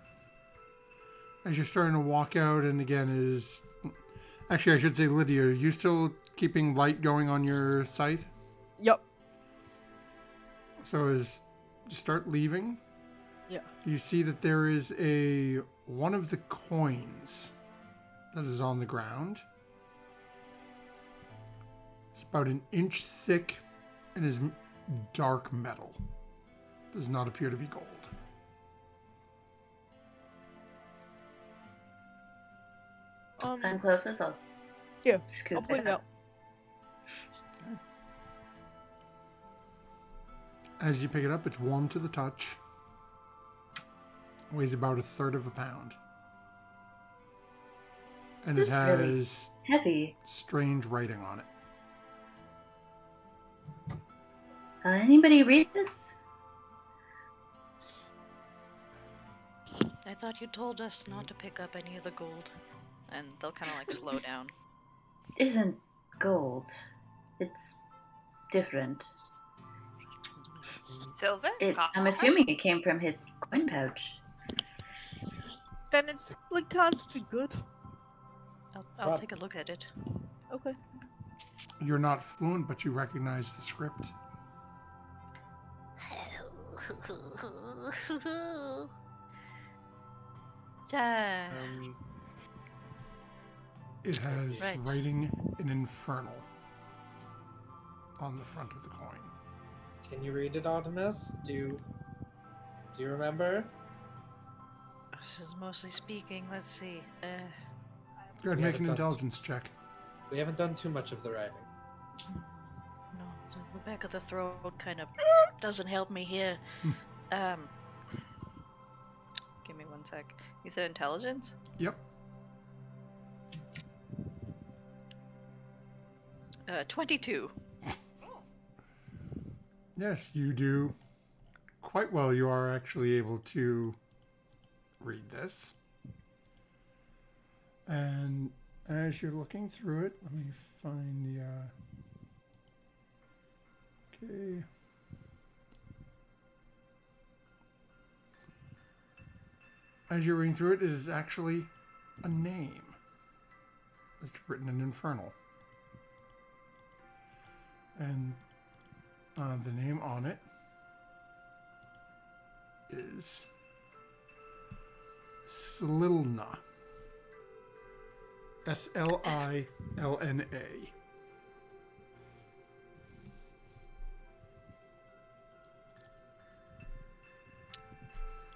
as you're starting to walk out, and again is actually I should say Lydia, are you still keeping light going on your scythe? Yep. So as you start leaving, Yeah. you see that there is one of the coins that is on the ground. It's about an inch thick and is dark metal. Does not appear to be gold. If I'm closest, I'll Yeah, scoop I'll put it out. As you pick it up, it's warm to the touch. Weighs about 1/3 of a pound. And This it is really has heavy. strange writing on it. Anybody read this? I thought you told us not to pick up any of the gold. And they'll kind of like slow down. Isn't gold. It's different. Silver? I'm Copper? assuming it came from his coin pouch. Then it's like can't be good. I'll take a look at it. Okay. You're not fluent, but you recognize the script. Yeah. It has Right. writing in infernal on the front of the coin. Can you read it, Artemis? Do you remember? This is mostly speaking. Let's see. Go ahead We and make haven't an done- intelligence check. We haven't done too much of the writing. No, the back of the throat kind of doesn't help me here. Give me one sec. You said intelligence? Yep. 22. Yes, you do quite well. You are actually able to read this. And as you're looking through it, let me find the... Okay. As you're reading through it, it is actually a name. It's written in Infernal. And the name on it is Slilna. Slilna.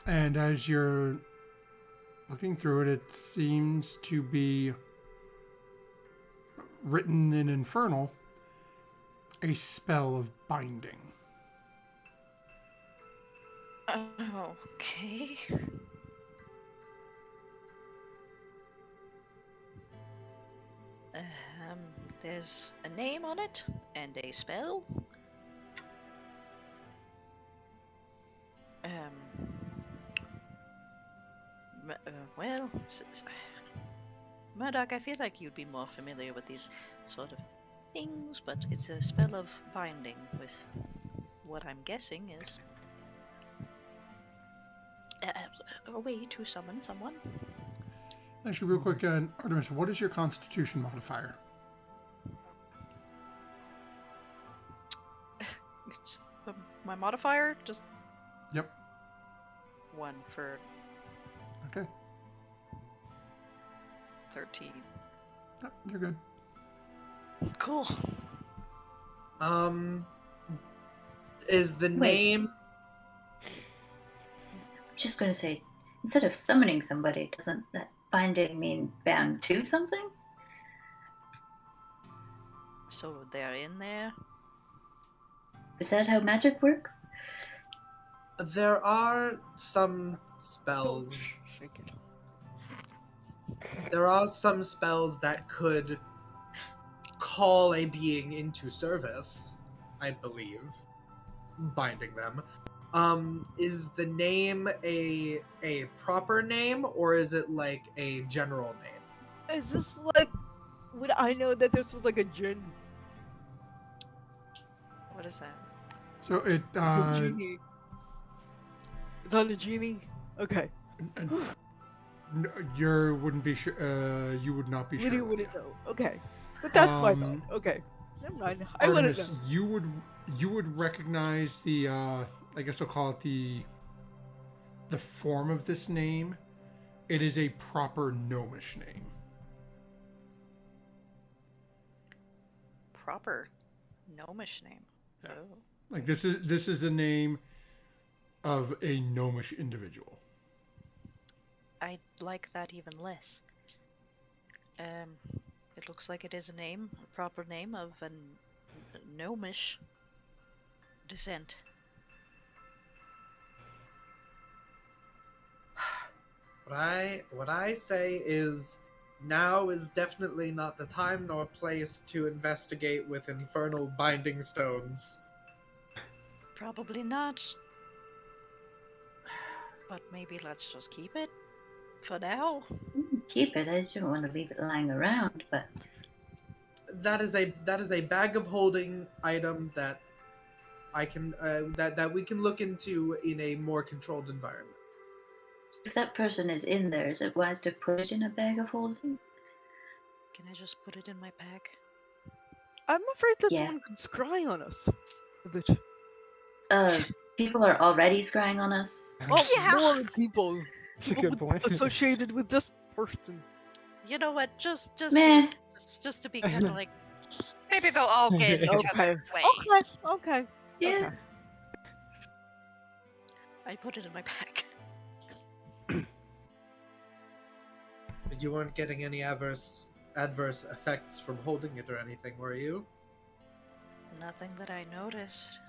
And as you're looking through it, it seems to be written in Infernal, a spell of binding. Okay. There's a name on it and a spell. Well, Murdoch, I feel like you'd be more familiar with these sort of things, but it's a spell of binding with what I'm guessing is a way to summon someone. Actually, real quick, Artemis, what is your Constitution modifier? Just, my modifier, just Yep. 1 for Okay. 13. Yep, you're good. Cool. Is the Wait. name... I'm just gonna say, instead of summoning somebody, doesn't that binding mean bound to something? So they're in there. Is that how magic works? There are some spells. Shake it. There are some spells that could call a being into service, I believe, binding them. Is the name a proper name, or is it like a general name? Is this like? Would I know that this was like a djinn? What is that? So it, A genie. Is that a genie? Okay. you wouldn't be sure. You would not be sure. Lydia Lydia. wouldn't know. Okay. But that's my thought. Okay. Never mind. I wouldn't Artemis, know. you would recognize the. I guess we'll call it the form of this name. It is a proper gnomish name. Proper gnomish name. Yeah. Oh. Like this is the name of a gnomish individual. I like that even less. It looks like it is a name, a proper name of a gnomish descent. What I say is, now is definitely not the time nor place to investigate with infernal binding stones. Probably not. But maybe let's just keep it for now. Keep it. I just don't want to leave it lying around, but That is a bag of holding item that I can that we can look into in a more controlled environment. if that person is in there, is it wise to put it in a bag of holding? Can I just put it in my pack? I'm afraid that Yeah. someone could scry on us. That People are already scrying on us. well, Yeah. more people. That's a good point. Associated with this person. You know what? Just Meh. to be kind of like, Maybe they'll all get in each Okay. other's way. Okay. Yeah. Okay. I put it in my pack. You weren't getting any adverse effects from holding it or anything, were you? Nothing that I noticed.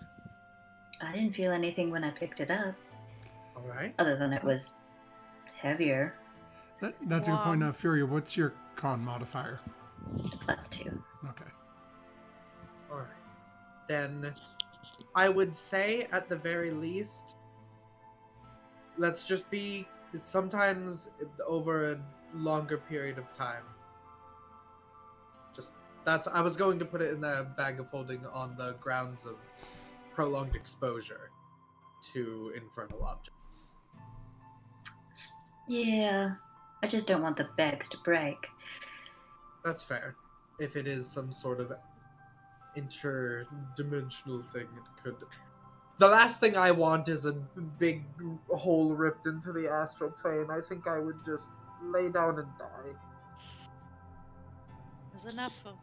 I didn't feel anything when I picked it up, All right. other than it was heavier. That's a good point. Furia, what's your con modifier? +2. Okay. Alright. Then I would say, at the very least, let's just be sometimes over a longer period of time. Just I was going to put it in the bag of holding on the grounds of prolonged exposure to infernal objects. Yeah, I just don't want the bags to break. That's fair. If it is some sort of interdimensional thing, it could. The last thing I want is a big hole ripped into the astral plane. I think I would just lay down and die. There's enough of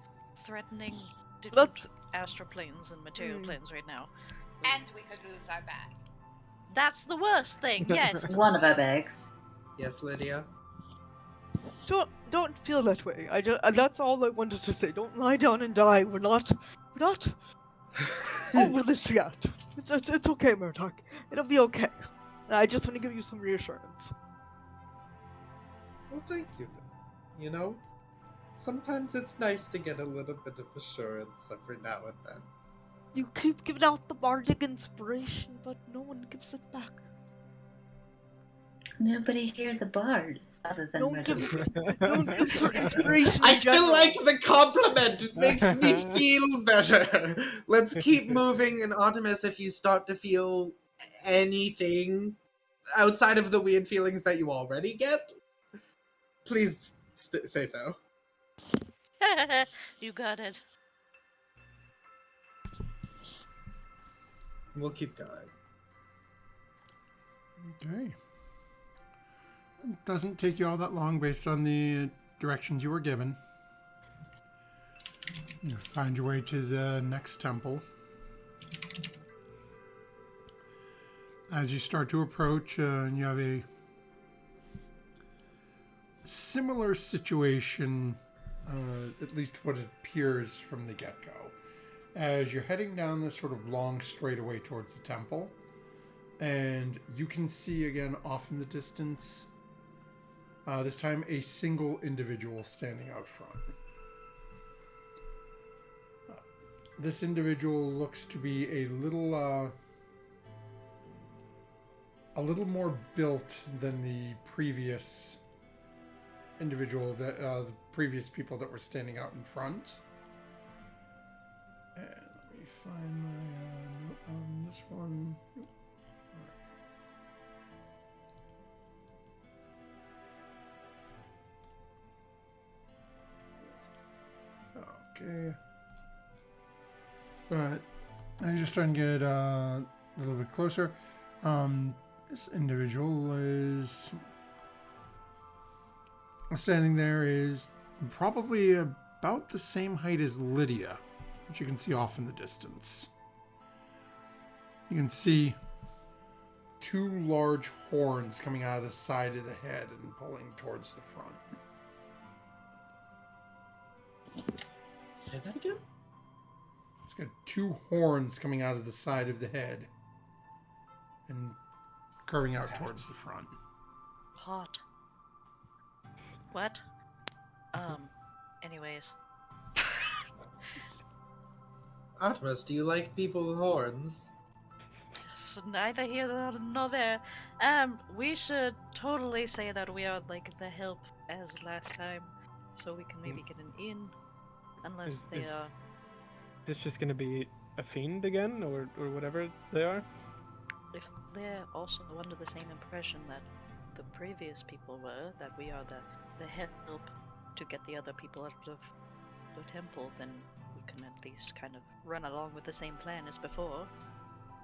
threatening different Let's. astral planes and material planes right now. And we could lose our bag. That's the worst thing, yes. One of our bags. Yes, Lydia? Don't feel that way. That's all I wanted to say. Don't lie down and die. We're not over this yet. It's okay, Murdoch. It'll be okay. I just want to give you some reassurance. Well, thank you. You know, sometimes it's nice to get a little bit of assurance every now and then. You keep giving out the bardic inspiration, but no one gives it back. Nobody here is a bard other than Don't Murdoch. give her inspiration. I in still general. like the compliment. It makes me feel better. Let's keep moving. And Artemis, if you start to feel anything outside of the weird feelings that you already get, please say so. You got it. We'll keep going. Okay. It doesn't take you all that long based on the directions you were given. You find your way to the next temple. As you start to approach, you have a similar situation, at least what it appears from the get-go. As you're heading down this sort of long straightaway towards the temple, and you can see again off in the distance, this time a single individual standing out front. This individual looks to be a little more built than the previous individual, that the previous people that were standing out in front. And let me find my note on this one. Okay. But I'm just trying to get a little bit closer. This individual is standing there, is probably about the same height as Lydia, which you can see off in the distance. You can see two large horns coming out of the side of the head and pulling towards the front. Say that again? It's got two horns coming out of the side of the head and curving out towards the front. Hot. What? Anyways. Artemis, do you like people with horns? It's neither here nor there. We should totally say that we are like the help as last time, so we can maybe get an in, unless they are. Is this just gonna be a fiend again, or whatever they are? If they're also under the same impression that the previous people were, that we are the help to get the other people out of the temple, then we can at least kind of run along with the same plan as before.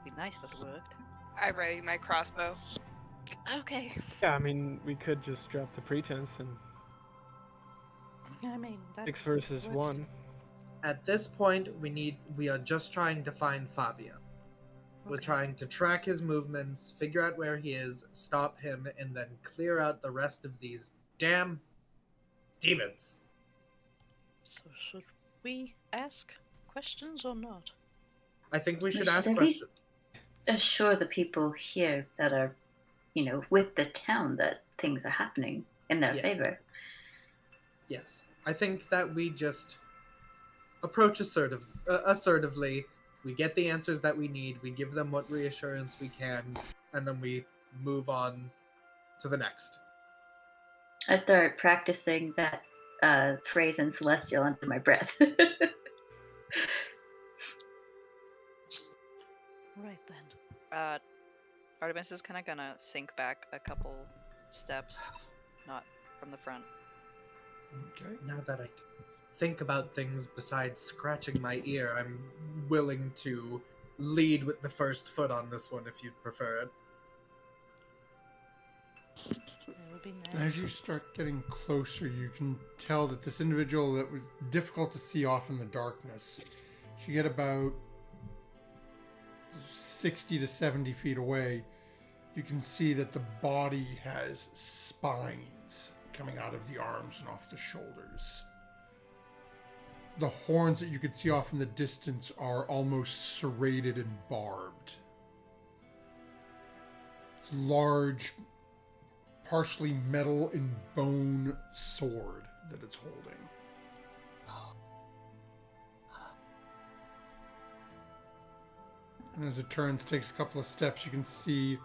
Be nice if it worked. I ready my crossbow. Okay. Yeah, I mean, we could just drop the pretense and I mean, that 6 versus works. 1. At this point, we are just trying to find Fabio. We're Okay. trying to track his movements, figure out where he is, stop him, and then clear out the rest of these damn demons. So should we ask questions or not? I think we We should should ask at least- questions. Assure the people here that are, with the town that things are happening in their Yes. favor. Yes. I think that we just approach assertively. We get the answers that we need. We give them what reassurance we can, and then we move on to the next. I start practicing that phrase in Celestial under my breath. Right then. Artemis is kind of gonna sink back a couple steps, not from the front. Okay. Now that I think about things besides scratching my ear, I'm willing to lead with the first foot on this one if you'd prefer it. That would be nice. As you start getting closer, you can tell that this individual that was difficult to see off in the darkness, as you get about 60 to 70 feet away, you can see that the body has spines coming out of the arms and off the shoulders. The horns that you could see off in the distance are almost serrated and barbed. It's large, partially metal and bone sword that it's holding. And as it turns, takes a couple of steps, you can see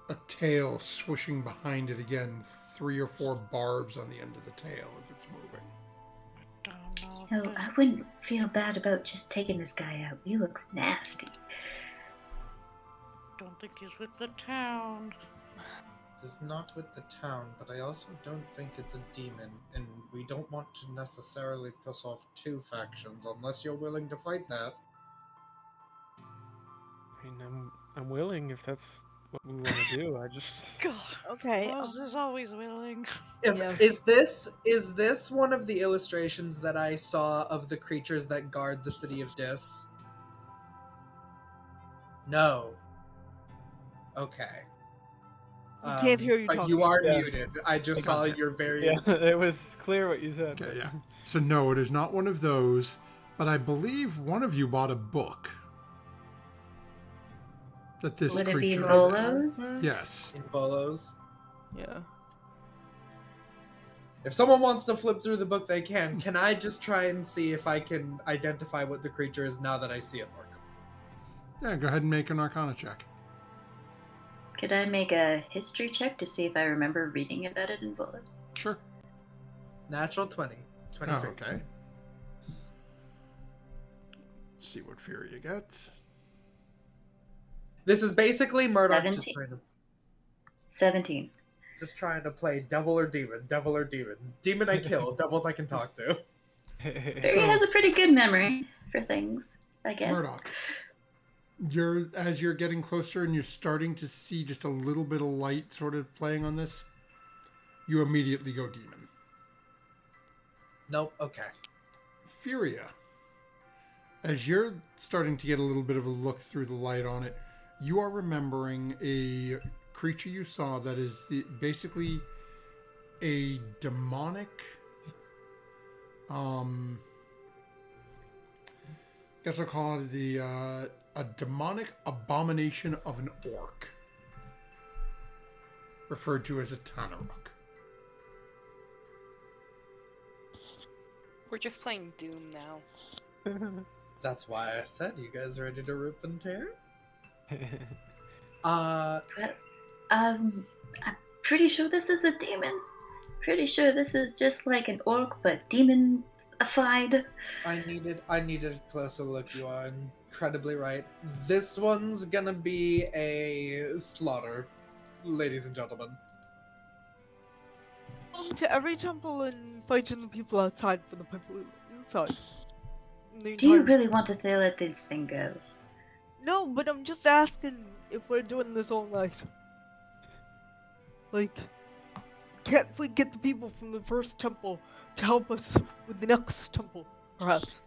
a tail swishing behind it again. 3 or 4 barbs on the end of the tail as it's moving. No, I wouldn't feel bad about just taking this guy out. He looks nasty. Don't think he's with the town. It's not with the town, but I also don't think it's a demon, and we don't want to necessarily piss off 2 factions unless you're willing to fight that. I mean, I'm willing if that's what we want to do. I just God, Okay. Rose is always willing. Yeah. Is this one of the illustrations that I saw of the creatures that guard the city of Dis? No. Okay. We can't hear you but talking. you are Yeah. muted. I just I saw got your very. yeah, it was clear what you said. Okay, yeah. So no, it is not one of those, but I believe one of you bought a book. That this Would it be creature Bolos? is. Yes. In Bolos. Yeah. If someone wants to flip through the book, they can. Can I just try and see if I can identify what the creature is now that I see it, Mark? Yeah, go ahead and make an Arcana check. Could I make a history check to see if I remember reading about it in Bolos? Sure. Natural 20. 23. Oh, okay. Let's see what Furia gets. This is basically Murdoch 17. 17. just trying to play devil or demon, devil or demon. Demon I kill, devils I can talk to. Barry has a pretty good memory for things, I guess. Murdoch, as you're getting closer and you're starting to see just a little bit of light sort of playing on this, you immediately go demon. Nope, okay. Furia, as you're starting to get a little bit of a look through the light on it, you are remembering a creature you saw that is basically a demonic, guess I'll call it a demonic abomination of an orc, referred to as a Tanaruk. We're just playing Doom now. That's why I said you guys ready to rip and tear? I'm pretty sure this is a demon. Pretty sure this is just like an orc, but demonified. I needed a closer look. You are incredibly right. This one's gonna be a slaughter, ladies and gentlemen. To every temple and fighting the people outside for the people inside. Do you really want to let this thing go? No, but I'm just asking if we're doing this all night. Like, can't we get the people from the first temple to help us with the next temple, perhaps?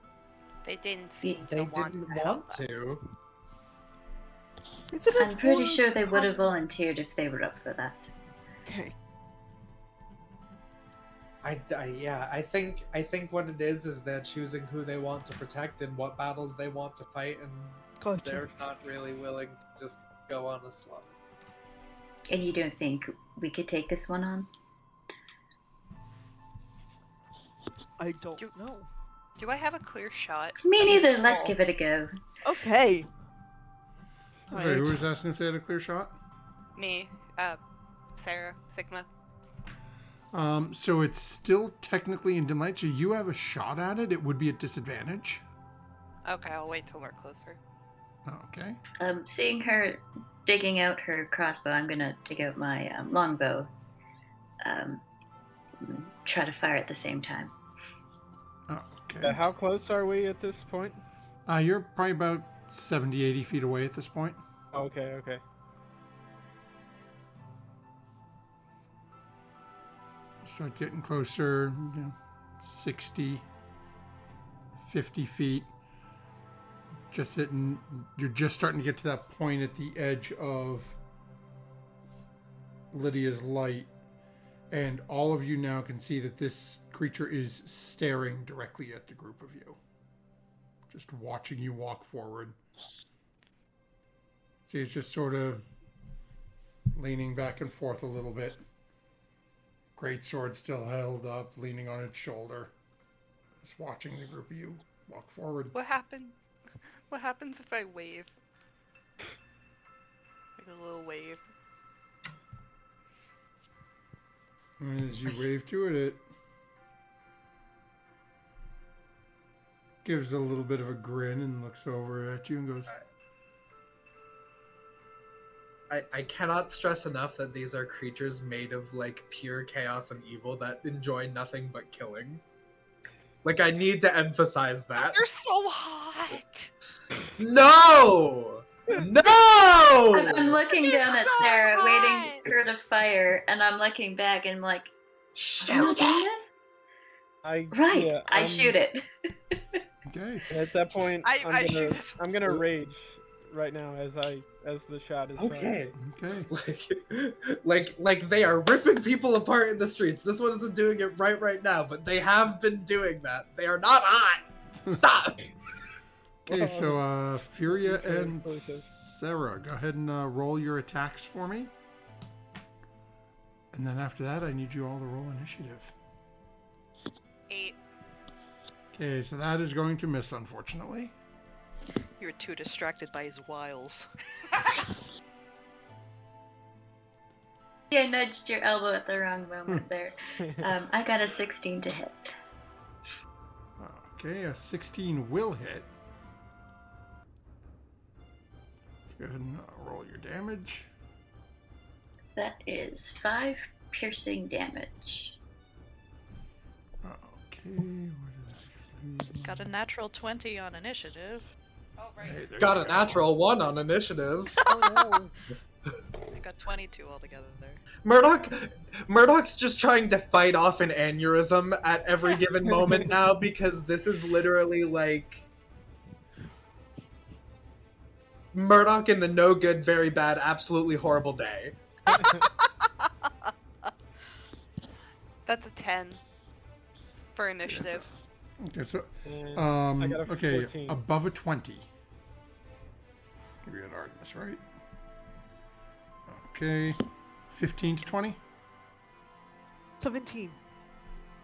They didn't seem They to want didn't to help want us. to. Isn't it I'm pretty more sure they would have common- volunteered if they were up for that. Okay. I think what it is they're choosing who they want to protect and what battles they want to fight, and Gotcha. they're not really willing to just go on a slaughter. And you don't think we could take this one on? I don't know. Do I have a clear shot? Me neither. Let's Oh. give it a go. Okay. Sorry, who Right. was asking if they had a clear shot? Me, Sarah, Sigma. So it's still technically in dim light, so you have a shot at it. It would be a disadvantage. Okay, I'll wait till we're closer. Okay. Seeing her digging out her crossbow, I'm gonna dig out my longbow. Try to fire at the same time. Okay. How close are we at this point? You're probably about 70, 80 feet away at this point. Okay, okay. Start getting closer, 60, 50 feet. You're just starting to get to that point at the edge of Lydia's light. And all of you now can see that this creature is staring directly at the group of you. Just watching you walk forward. See, it's just sort of leaning back and forth a little bit. Great sword still held up, leaning on its shoulder. Just watching the group of you walk forward. What happened? What happens if I wave? Like a little wave. And as you wave to it, it gives a little bit of a grin and looks over at you and goes, I cannot stress enough that these are creatures made of like pure chaos and evil that enjoy nothing but killing. Like, I need to emphasize that. They're so hot! No! No! I'm looking It's down at so Sarah, hot! waiting for her to fire, and I'm looking back and like, am I Shoot doing it! this? I Right, yeah, I shoot it. okay. At that point, I shoot this. I'm gonna rage right now as the shot is Okay. fired. Okay. Like they are ripping people apart in the streets. This one isn't doing it right now, but they have been doing that. They are not hot. Stop. Okay, so Furia Okay, and exclusive. Sarah, go ahead and roll your attacks for me. And then after that, I need you all to roll initiative. 8. Okay, so that is going to miss, unfortunately. You were too distracted by his wiles. I nudged your elbow at the wrong moment there. I got a 16 to hit. Okay, a 16 will hit. Go ahead and roll your damage. That is 5 piercing damage. Okay, where did I just lose? Got a natural 20 on initiative. Oh, right. Hey, there Got you a go. natural 1 on initiative. Oh no! I got 22 altogether there. Murdoch's just trying to fight off an aneurysm at every given moment now because this is literally like Murdoch in the no good, very bad, absolutely horrible day. That's a 10 for initiative. Okay, so And I got a okay, 14. above a 20. We had Artemis, right? Okay, 15 to 20. 17.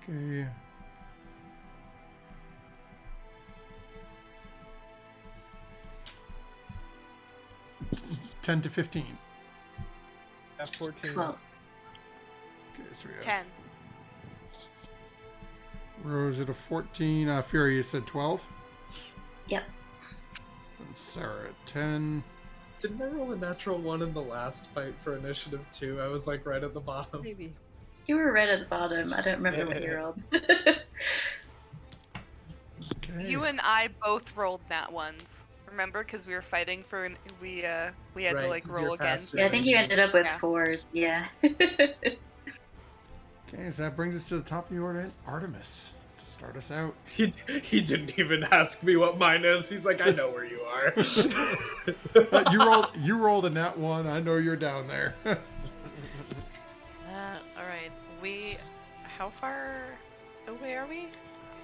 Okay. $10 to 15. At 14. 12. Okay, so we have 10. Rose at a 14. Fury, you said 12. Yep. And Sarah at 10. Didn't I roll a natural 1 in the last fight for initiative 2? I was like right at the bottom. Maybe. You were right at the bottom. I don't remember what you rolled. Okay. You and I both rolled nat ones. Remember, because we were fighting for we had to Right, like 'cause roll you're again. faster. Yeah, I think you ended up with Yeah. 4s. Yeah. Okay, so that brings us to the top of the order, Artemis, to start us out. He didn't even ask me what mine is. He's like, I know where you are. You rolled a nat 1. I know you're down there. Alright. How far away are we?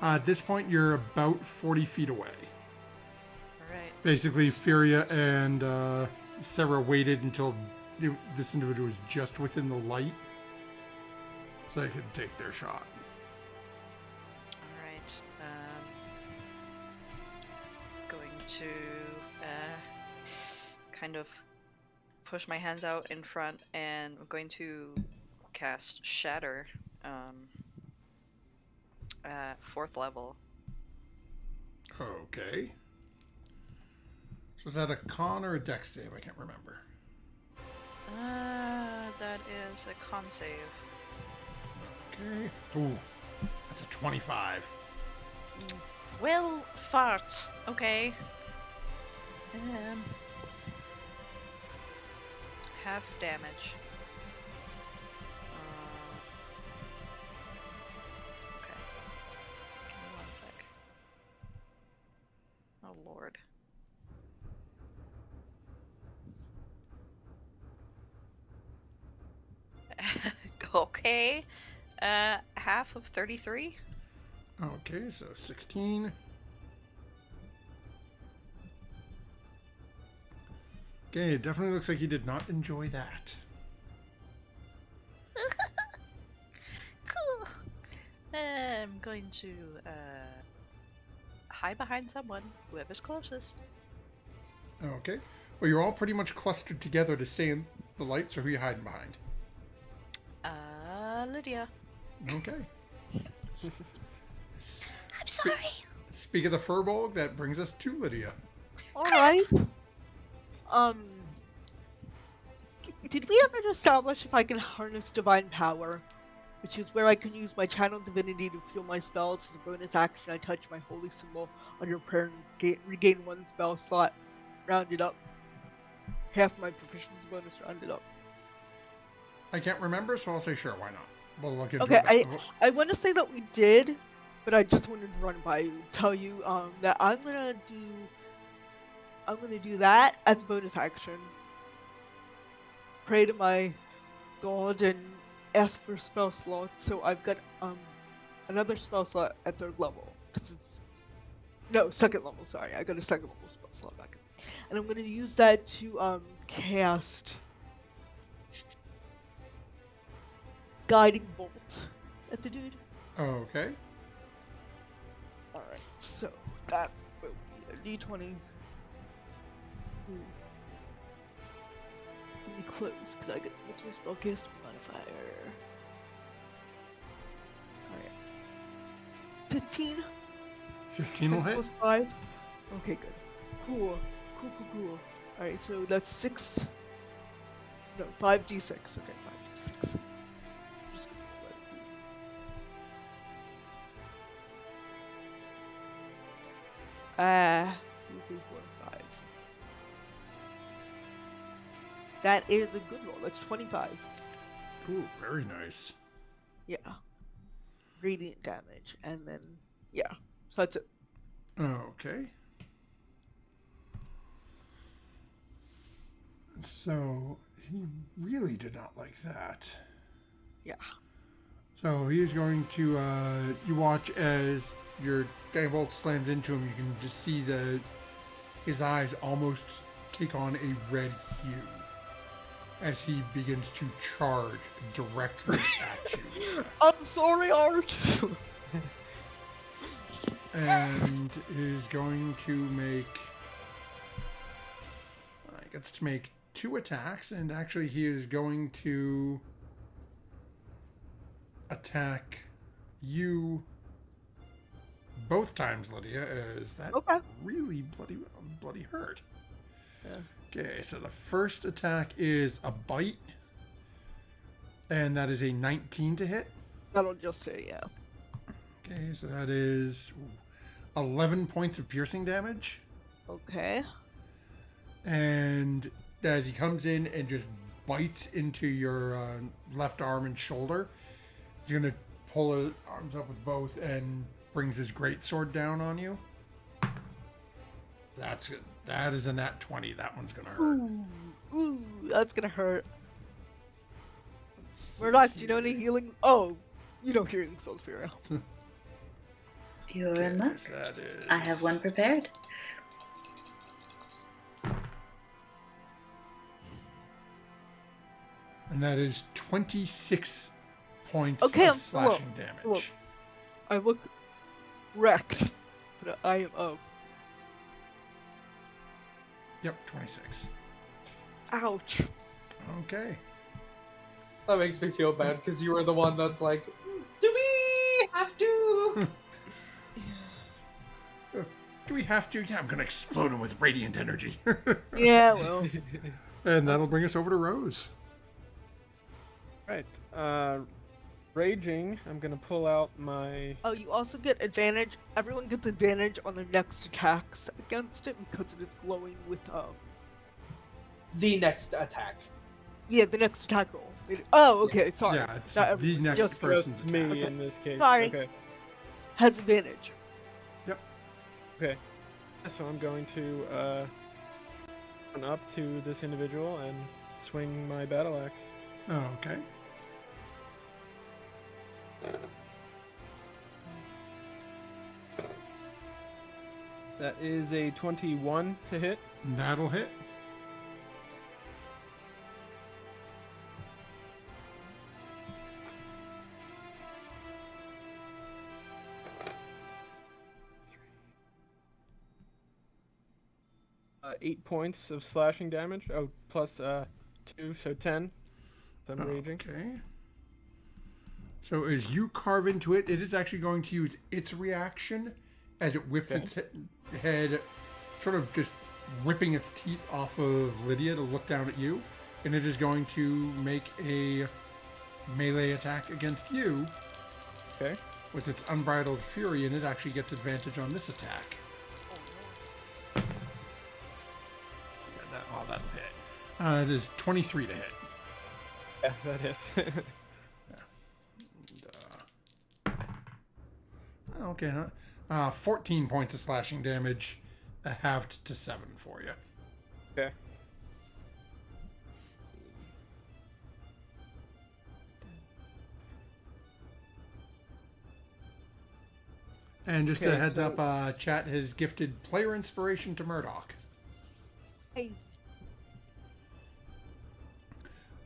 At this point, you're about 40 feet away. Alright. Basically, Furia and Sarah waited until this individual was just within the light so they could take their shot. Alright. to kind of push my hands out in front, and I'm going to cast Shatter, 4th level. Okay. So is that a con or a dex save? I can't remember. That is a con save. Okay. Ooh, that's a 25. Well, farts. Okay. Half damage. Okay. Give me 1 sec. Oh lord. Okay. Half of 33. Okay, so 16. Okay, it definitely looks like you did not enjoy that. Cool. I'm going to hide behind someone, whoever's closest. Okay. Well, you're all pretty much clustered together to stay in the light, so who are you hiding behind? Lydia. Okay. I'm sorry. Speak of the Furbolg, that brings us to Lydia. Alright. Did we ever establish if I can harness divine power? Which is where I can use my channel divinity to fuel my spells. As a bonus action, I touch my holy symbol on your prayer and regain 1 spell slot. Rounded up. Half my proficiency bonus rounded up. I can't remember, so I'll say sure, why not? We'll look into Okay, it. I want to say that we did, but I just wanted to run by you, tell you that I'm gonna do that as a bonus action. Pray to my god and ask for spell slots, so I've got another spell slot at 3rd level. 'Cause it's no 2nd level. Sorry, I got a 2nd level spell slot back, and I'm gonna use that to cast Guiding Bolt at the dude. Okay. Alright, so that will be a d20. Let me close, because I get multiple spellcasting modifier. Alright. 15? 15 will hit. Plus 5? Okay, good. Cool. Cool. Alright, so that's 6. No, 5d6. Okay, 5d6. Just gonna let it be. Two, 3, 4, 5. That is a good roll. That's 25. Ooh, very nice. Yeah. Radiant damage. And then, yeah. So that's it. Okay. So, he really did not like that. Yeah. So, he is going to, you watch as your guiding bolt slams into him. You can just see his eyes almost take on a red hue as he begins to charge directly at you. I'm sorry, Art. And is going to make... He gets to make 2 attacks, and actually he is going to attack you both times, Lydia, as that Okay. really bloody hurt. Yeah. Okay, so the first attack is a bite, and that is a 19 to hit. That'll just say, yeah. Okay, so that is 11 points of piercing damage. Okay. And as he comes in and just bites into your left arm and shoulder, he's going to pull his arms up with both and brings his greatsword down on you. That's good. That is a nat 20. That one's going to hurt. Ooh, that's gonna hurt. Murdoch, do you know any healing? Oh, you know healing spells for your health. You're a monk. so that is... I have one prepared. And that is 26 points Okay, of slashing damage. look. I look wrecked, but I am up. Yep, 26. Ouch. Okay. That makes me feel bad because you were the one that's like, do we have to? Do we have to? Yeah, I'm gonna explode him with radiant energy. Yeah, well. And that'll bring us over to Rose. Right. Raging, I'm gonna pull out my... Oh, you also get advantage. Everyone gets advantage on their next attacks against it because it is glowing with The next attack. Yeah, the next attack roll. Oh, okay. Sorry. Yeah, it's Not the everyone, next just person's me attack. Okay. in this case. Sorry. Okay. has advantage. Yep. Okay. So I'm going to run up to this individual and swing my battle axe. Oh, okay. That is a 21 to hit. That'll hit. Uh, 8 points of slashing damage. Oh, plus 2, so 10. I'm raging. Okay. So as you carve into it, it is actually going to use its reaction as it whips its head, sort of just ripping its teeth off of Lydia to look down at you. And it is going to make a melee attack against you Okay. with its unbridled fury, and it actually gets advantage on this attack. Yeah, that'll hit. It is 23 to hit. Yeah, that is. Okay, 14 points of slashing damage, halved to 7 for you. Okay. And just Okay, a heads so- up, chat has gifted player inspiration to Murdoch. Hey.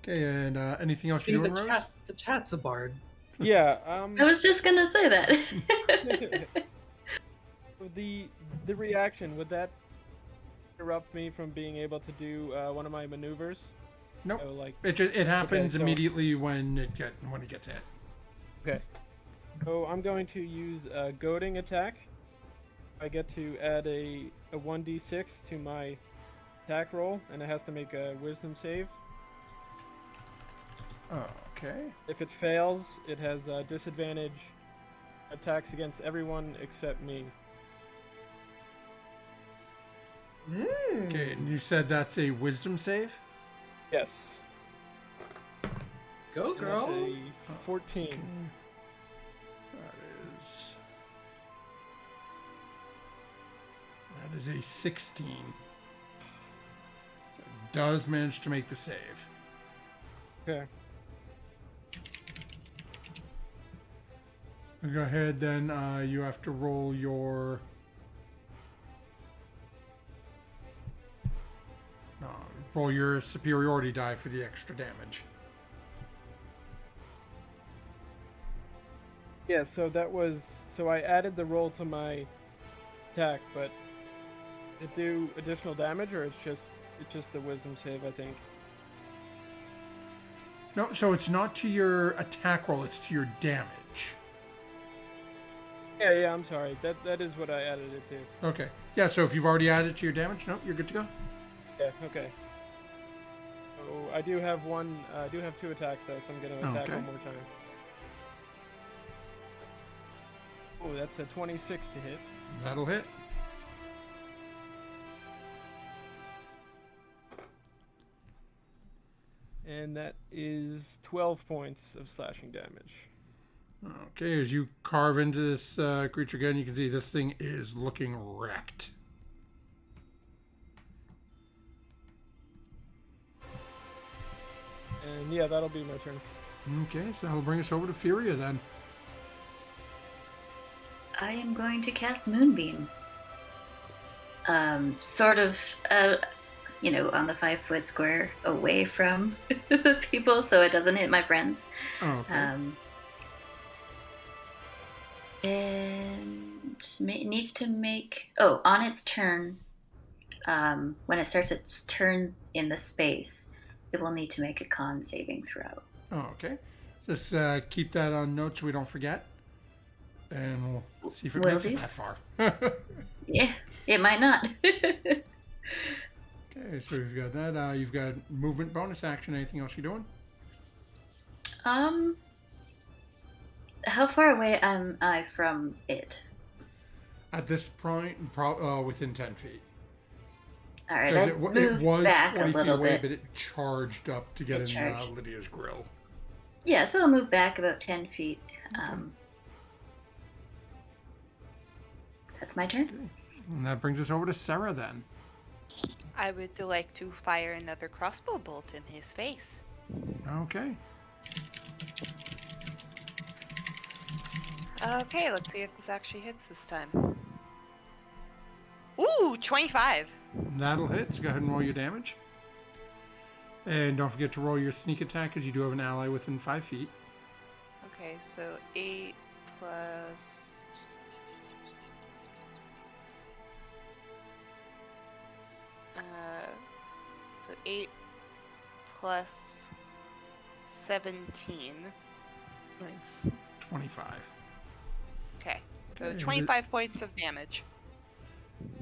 Okay, and anything else See, you're the doing, Rose? chat's a bard. Yeah, I was just gonna say that. the reaction, would that interrupt me from being able to do one of my maneuvers? Nope. So, like, It happens so- immediately when it gets hit. okay. So I'm going to use a goading attack. I get to add a 1d6 to my attack roll, and it has to make a wisdom save. Okay. If it fails, it has disadvantage attacks against everyone except me. Okay, and you said that's a wisdom save? Yes. Go, And girl. that's a 14. That is a 16. So it does manage to make the save. Okay. Go ahead, then you have to roll your superiority die for the extra damage. Yeah, so I added the roll to my attack, but it do additional damage, or it's just the wisdom save, I think. No, so it's not to your attack roll, it's to your damage. Yeah, I'm sorry. That is what I added it to. Okay. Yeah, so if you've already added to your damage, no, you're good to go. Yeah, okay. So I do have two attacks though, so I'm gonna attack Okay. one more time. Oh, that's a 26 to hit. That'll hit. And that is 12 points of slashing damage. Okay, as you carve into this creature again, you can see this thing is looking wrecked. And yeah, that'll be my turn. Okay, so that'll bring us over to Furia then. I am going to cast Moonbeam. Sort of, on the 5-foot square away from people so it doesn't hit my friends. Oh, okay. And it needs to make... Oh, on its turn, when it starts its turn in the space, it will need to make a con saving throw. Oh, okay. Just keep that on note so we don't forget. And we'll see if it Will makes it do. that far. Yeah, it might not. Okay, so we've got that. You've got movement bonus action. Anything else you're doing? How far away am I from it? At this point, within 10 feet. All right, Because I it moved was back 40 a feet little away, bit. but it charged up to get It in charged. Lydia's grill. Yeah, so I'll move back about 10 feet. That's my turn. And that brings us over to Sarah then. I would like to fire another crossbow bolt in his face. Okay. Okay, let's see if this actually hits this time. Ooh, 25. That'll hit. So go ahead and roll your damage. And don't forget to roll your sneak attack because you do have an ally within 5 feet. Okay, so 8 plus... so 8 plus 17. Nice. 25. Okay, so Okay, 25 points of damage.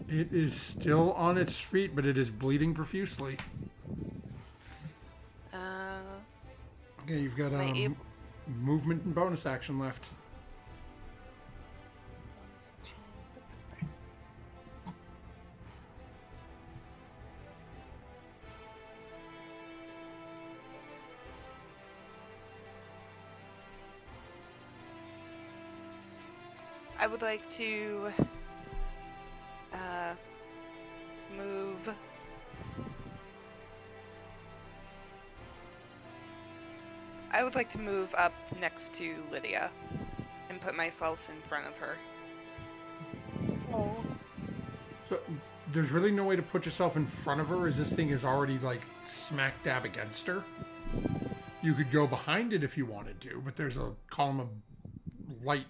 It is still on its feet, but it is bleeding profusely. Okay, you've got Am I able- movement and bonus action left. I would like to move. I would like to move up next to Lydia and put myself in front of her. Oh. So there's really no way to put yourself in front of her as this thing is already like smack dab against her. You could go behind it if you wanted to, but there's a column of light.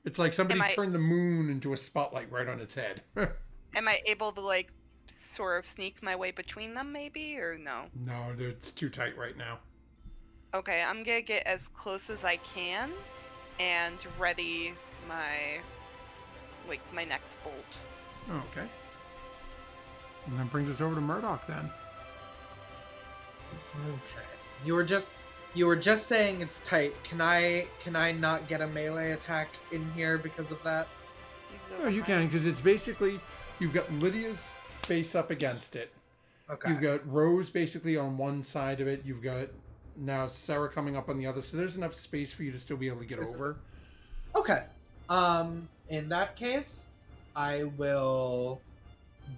It's like somebody turned the moon into a spotlight right on its head. Am I able to like sort of sneak my way between them maybe, or no? No, it's too tight right now. Okay, I'm gonna get as close as I can and ready my next bolt. Okay. And that brings us over to Murdoch then. Okay. You were just saying it's tight. Can I not get a melee attack in here because of that? No, you can, because it's basically you've got Lydia's face up against it. Okay. You've got Rose basically on one side of it. You've got now Sarah coming up on the other. So there's enough space for you to still be able to get over. Okay. In that case, I will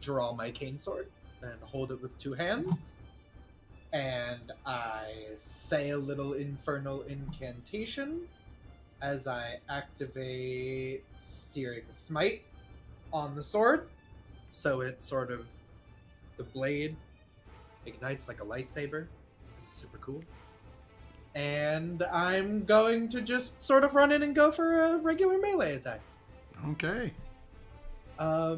draw my cane sword and hold it with two hands. And I say a little infernal incantation as I activate Searing Smite on the sword. So it's sort of the blade ignites like a lightsaber. This is super cool. And I'm going to just sort of run in and go for a regular melee attack. Okay. I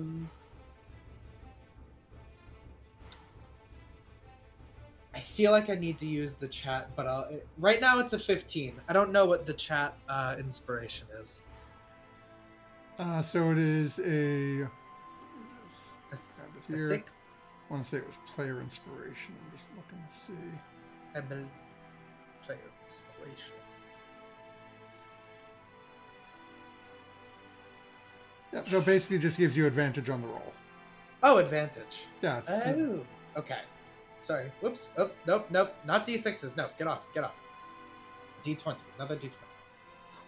feel like I need to use the chat, but right now it's a 15. I don't know what the chat inspiration is. So it is a A 6? I want to say it was player inspiration. I'm just looking to see. I believe player inspiration. Yeah, so it basically just gives you advantage on the roll. Oh, advantage. Yeah. It's, Oh, okay. Sorry. Whoops. Oh, nope. Not D6s. No, get off. D20. Another D20.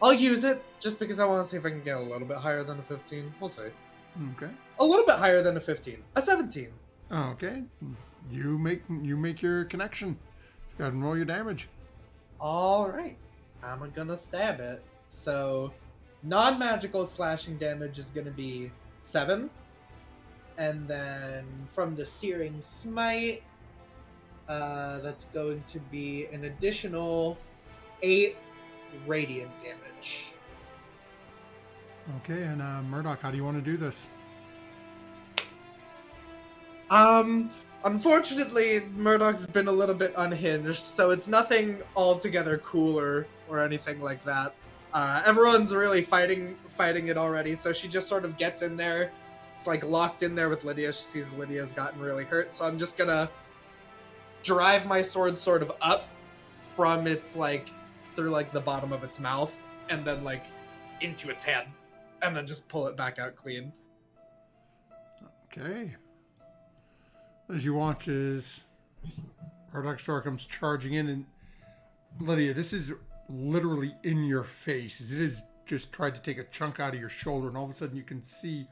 I'll use it just because I want to see if I can get a little bit higher than a 15. We'll see. Okay. A little bit higher than a 15. A 17. Okay. You make your connection. So go ahead and roll your damage. All right. I'm gonna stab it. So, non-magical slashing damage is gonna be 7. And then from the Searing Smite, that's going to be an additional 8 radiant damage. Okay, and Murdoch, how do you want to do this? Unfortunately, Murdoch's been a little bit unhinged, so it's nothing altogether cooler or anything like that. Everyone's really fighting it already, so she just sort of gets in there. It's like locked in there with Lydia. She sees Lydia's gotten really hurt, so I'm just gonna drive my sword sort of up from its like through like the bottom of its mouth and then like into its head and then just pull it back out clean. Okay. As you watch as Murdoch Star comes charging in, and Lydia, this is literally in your face. As it is just tried to take a chunk out of your shoulder, and all of a sudden you can see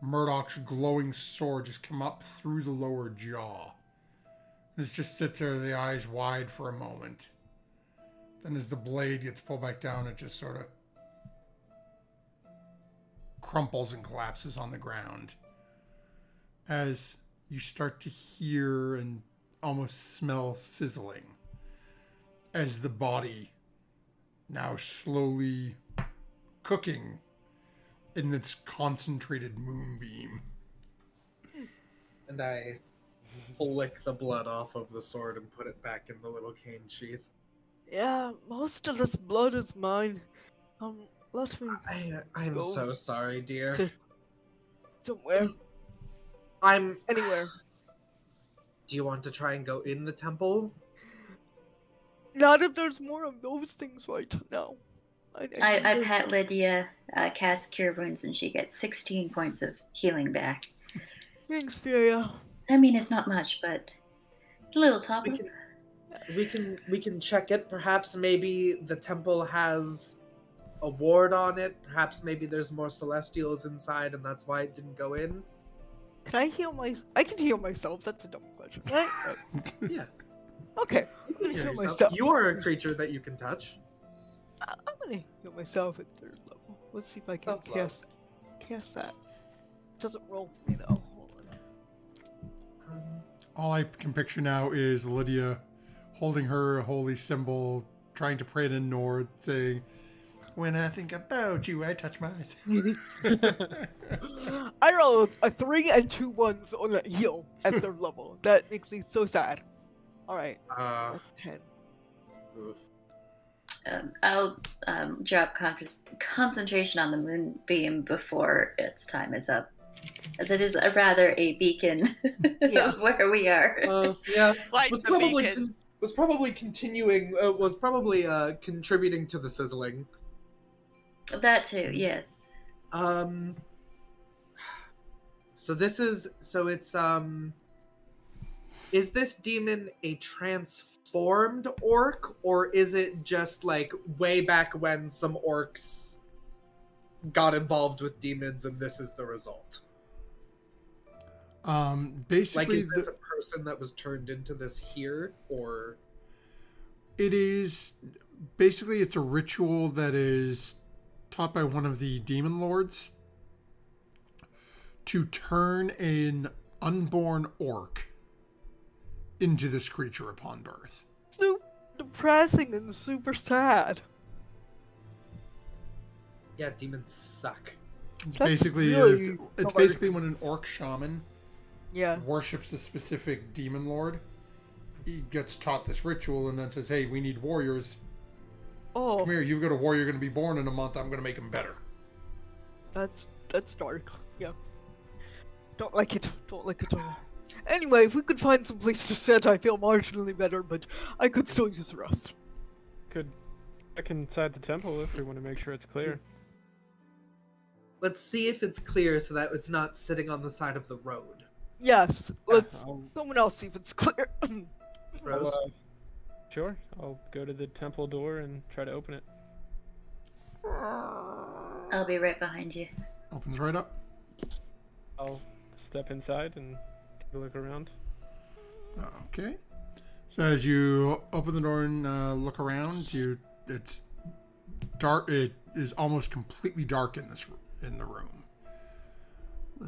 Murdoch's glowing sword just come up through the lower jaw. And it just sits there, the eyes wide for a moment. Then as the blade gets pulled back down, it just sort of crumples and collapses on the ground. As you start to hear and almost smell sizzling as the body now slowly cooking in its concentrated moonbeam. And I flick the blood off of the sword and put it back in the little cane sheath. Yeah, most of this blood is mine. Let me I'm go so sorry, dear. to somewhere, I'm... anywhere. Do you want to try and go in the temple? Not if there's more of those things right now. I need to- pat Lydia, cast Cure Wounds, and she gets 16 points of healing back. Thanks, Furia. I mean, it's not much, but a little top up. We can check it. Perhaps maybe the temple has a ward on it. Perhaps maybe there's more celestials inside, and that's why it didn't go in. Can I heal I can heal myself. That's a dumb question, right? Yeah, Okay. you I'm can gonna heal heal yourself. myself. You are a creature that you can touch. I'm gonna heal myself at 3rd level. Let's see if I can Self-love. cast that. Doesn't roll for me though. Hold on. All I can picture now is Lydia holding her holy symbol, trying to pray to Nord, saying, "When I think about you, I touch my eyes." I rolled a 3 and 2 1s on that heal at 3rd level. That makes me so sad. Alright, that's 10. Oof. I'll drop concentration on the moonbeam before its time is up, as it is rather a beacon Yeah. of where we are. Yeah, Like was the probably beacon. was probably continuing. Was probably contributing to the sizzling. That too, yes. So it's is this demon a transformed orc, or is it just like way back when some orcs got involved with demons and this is the result? Basically, Like, is this a person that was turned into this here, or? it is basically it's a ritual that is taught by one of the demon lords to turn an unborn orc into this creature upon birth. Super depressing and super sad. Yeah, demons suck. It's That's basically really it's hard. basically when an orc shaman Yeah. worships a specific demon lord, he gets taught this ritual and then says, "Hey, we need warriors. Oh, Come here, you've got a warrior going to be born in a month. I'm going to make him better." that's dark. Yeah. Don't like it. Don't like it at all. Anyway, if we could find some place to sit, I feel marginally better, but I could still use rest. Could check inside the temple if we want to make sure it's clear. Let's see if it's clear so that it's not sitting on the side of the road. Yes, let's. I'll, Someone else see if it's clear. Rose? sure, I'll go to the temple door and try to open it. I'll be right behind you. Opens right up. I'll step inside and take a look around. Okay. So as you open the door and look around, it's dark. It is almost completely dark in the room.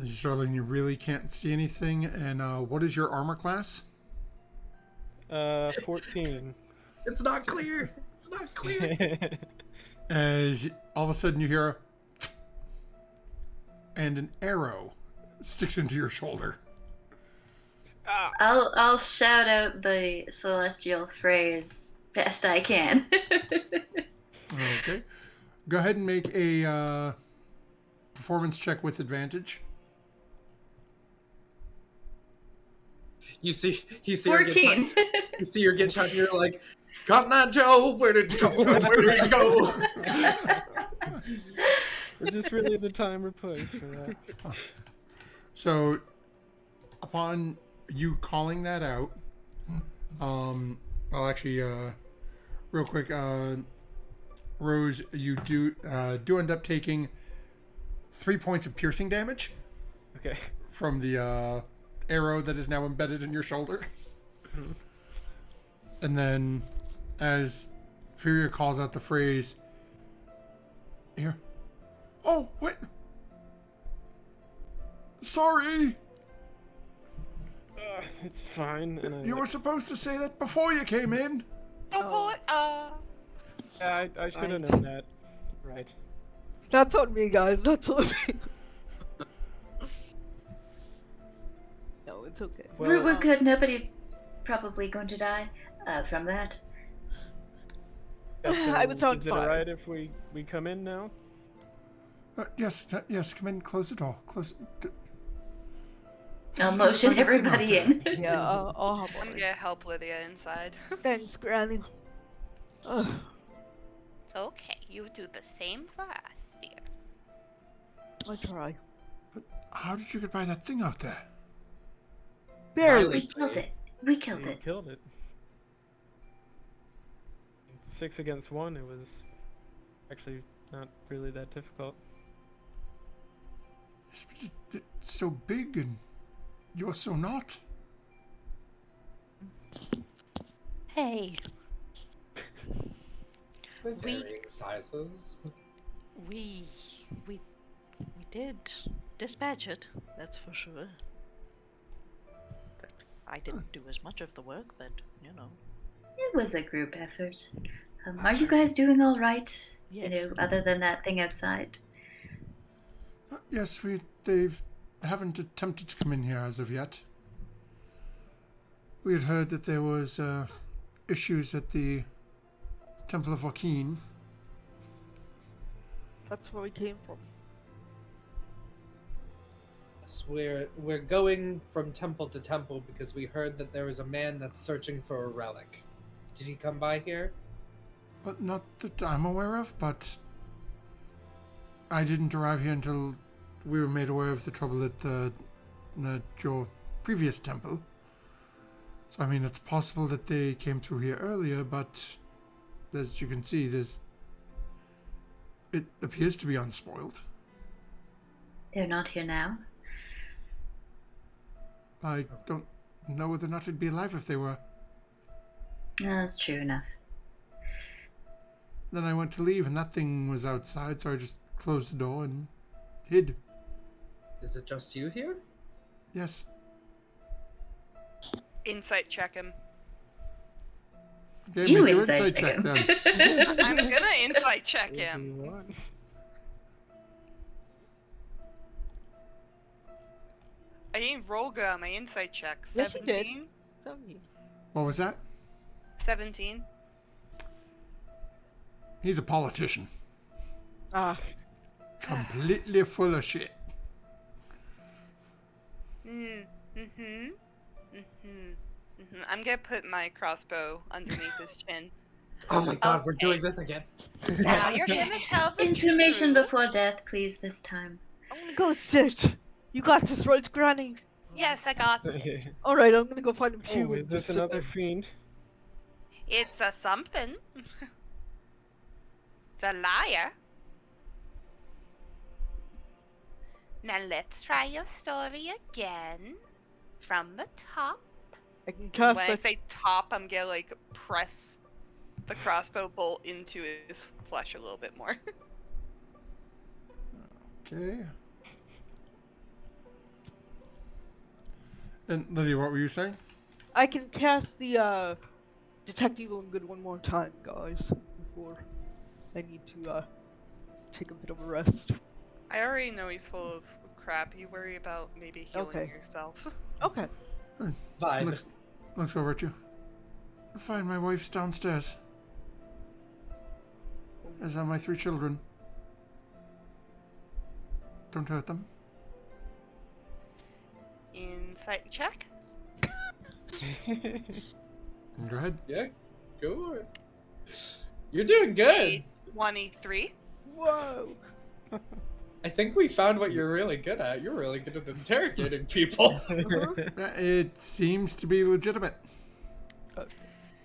As you start looking, you really can't see anything. And what is your armor class? 14. It's not clear. It's not clear. As all of a sudden you hear and an arrow sticks into your shoulder. I'll shout out the celestial phrase best I can. Okay. Go ahead and make a performance check with advantage. You see her get 14. shot. You see her get shot. And you're like, Cotton Eye Joe, where did you go? Where did you go? Is this really the time or place for that? So, upon you calling that out, well, actually, real quick, Rose, you do end up taking 3 points of piercing damage Okay. from the arrow that is now embedded in your shoulder. And then, as Furia calls out the phrase, here. Oh, wait. Sorry. It's fine. And You were supposed to say that before you came in. Oh, Yeah, I should have Right. known that. Right. That's on me, guys. That's on me. No, it's okay. We're good. Nobody's probably going to die from that. I was on Is it fire. alright if we come in now? Yes, come in, close the door. Close. I'll motion everybody in. Yeah, I'll hop I'm on. gonna help Lydia inside. Thanks, Granny. Ugh. It's okay. You do the same for us, dear. I try. How did you get by that thing out there? Barely. We killed it. We killed We it. killed it. 6 against 1, it was actually not really that difficult. Yes, but it's so big and you're so not. Hey, We're We- varying sizes. we did dispatch it, that's for sure. I didn't do as much of the work, but you know. It was a group effort. Are you guys doing all right? Yes. You know, other than that thing outside. Yes, they haven't attempted to come in here as of yet. We had heard that there was issues at the Temple of Joaquin. That's where we came from. Yes, we're going from temple to temple because we heard that there was a man that's searching for a relic. Did he come by here? But not that I'm aware of, but I didn't arrive here until we were made aware of the trouble at your previous temple. So, I mean, it's possible that they came through here earlier, but as you can see, it appears to be unspoiled. They're not here now. I don't know whether or not it'd be alive if they were. No, that's true enough. Then I went to leave and that thing was outside, so I just closed the door and hid. Is it just you here? Yes. Insight check him. Okay, You make your inside check him. then. I'm gonna insight check If you him. want. I didn't roll good on my insight check. Yes, you did. 17? 17. What was that? 17. He's a politician. Ah, Completely full of shit. I'm gonna put my crossbow underneath his chin. Oh my god, we're Okay. doing this again. Now you're gonna tell the Information truth. before death, please, this time. I'm gonna go sit. You got this, right, Granny? Yes, I got it. Alright, I'm gonna go find a pew Oh, and is this just sit another there. fiend? It's a something. It's a liar. Now let's try your story again. From the top. I can When cast I that. say top, I'm gonna like press the crossbow bolt into his flesh a little bit more. Okay. And Lydia, what were you saying? I can cast the detect evil and good one more time, guys, before I need to take a bit of a rest. I already know he's full of crap. You worry about maybe healing Okay. yourself. Okay. Vibe. Looks over at you. I find my wife's downstairs. As are my 3 children. Don't hurt them. Insight check. Go ahead. Yeah, go on. You're doing good. 23. Whoa. I think we found what you're really good at. You're really good at interrogating people. It seems to be legitimate. Okay.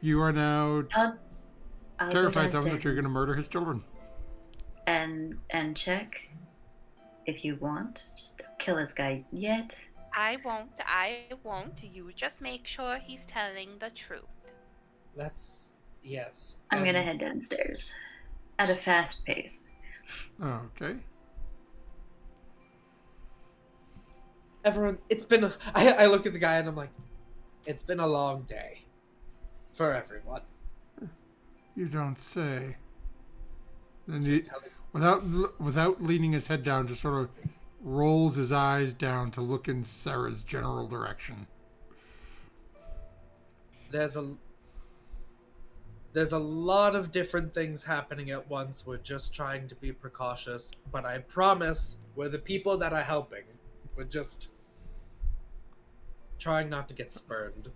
You are now I'll go terrified someone downstairs that you're going to murder his children. and check if you want. Just don't kill this guy yet. I won't. You just make sure he's telling the truth. That's yes. I'm gonna head downstairs at a fast pace. Okay. Everyone, it's been. I look at the guy and I'm like, it's been a long day for everyone. You don't say. Then he, without leaning his head down, just sort of rolls his eyes down to look in Sarah's general direction. There's a lot of different things happening at once. We're just trying to be precautious, but I promise we're the people that are helping. We're just trying not to get spurned.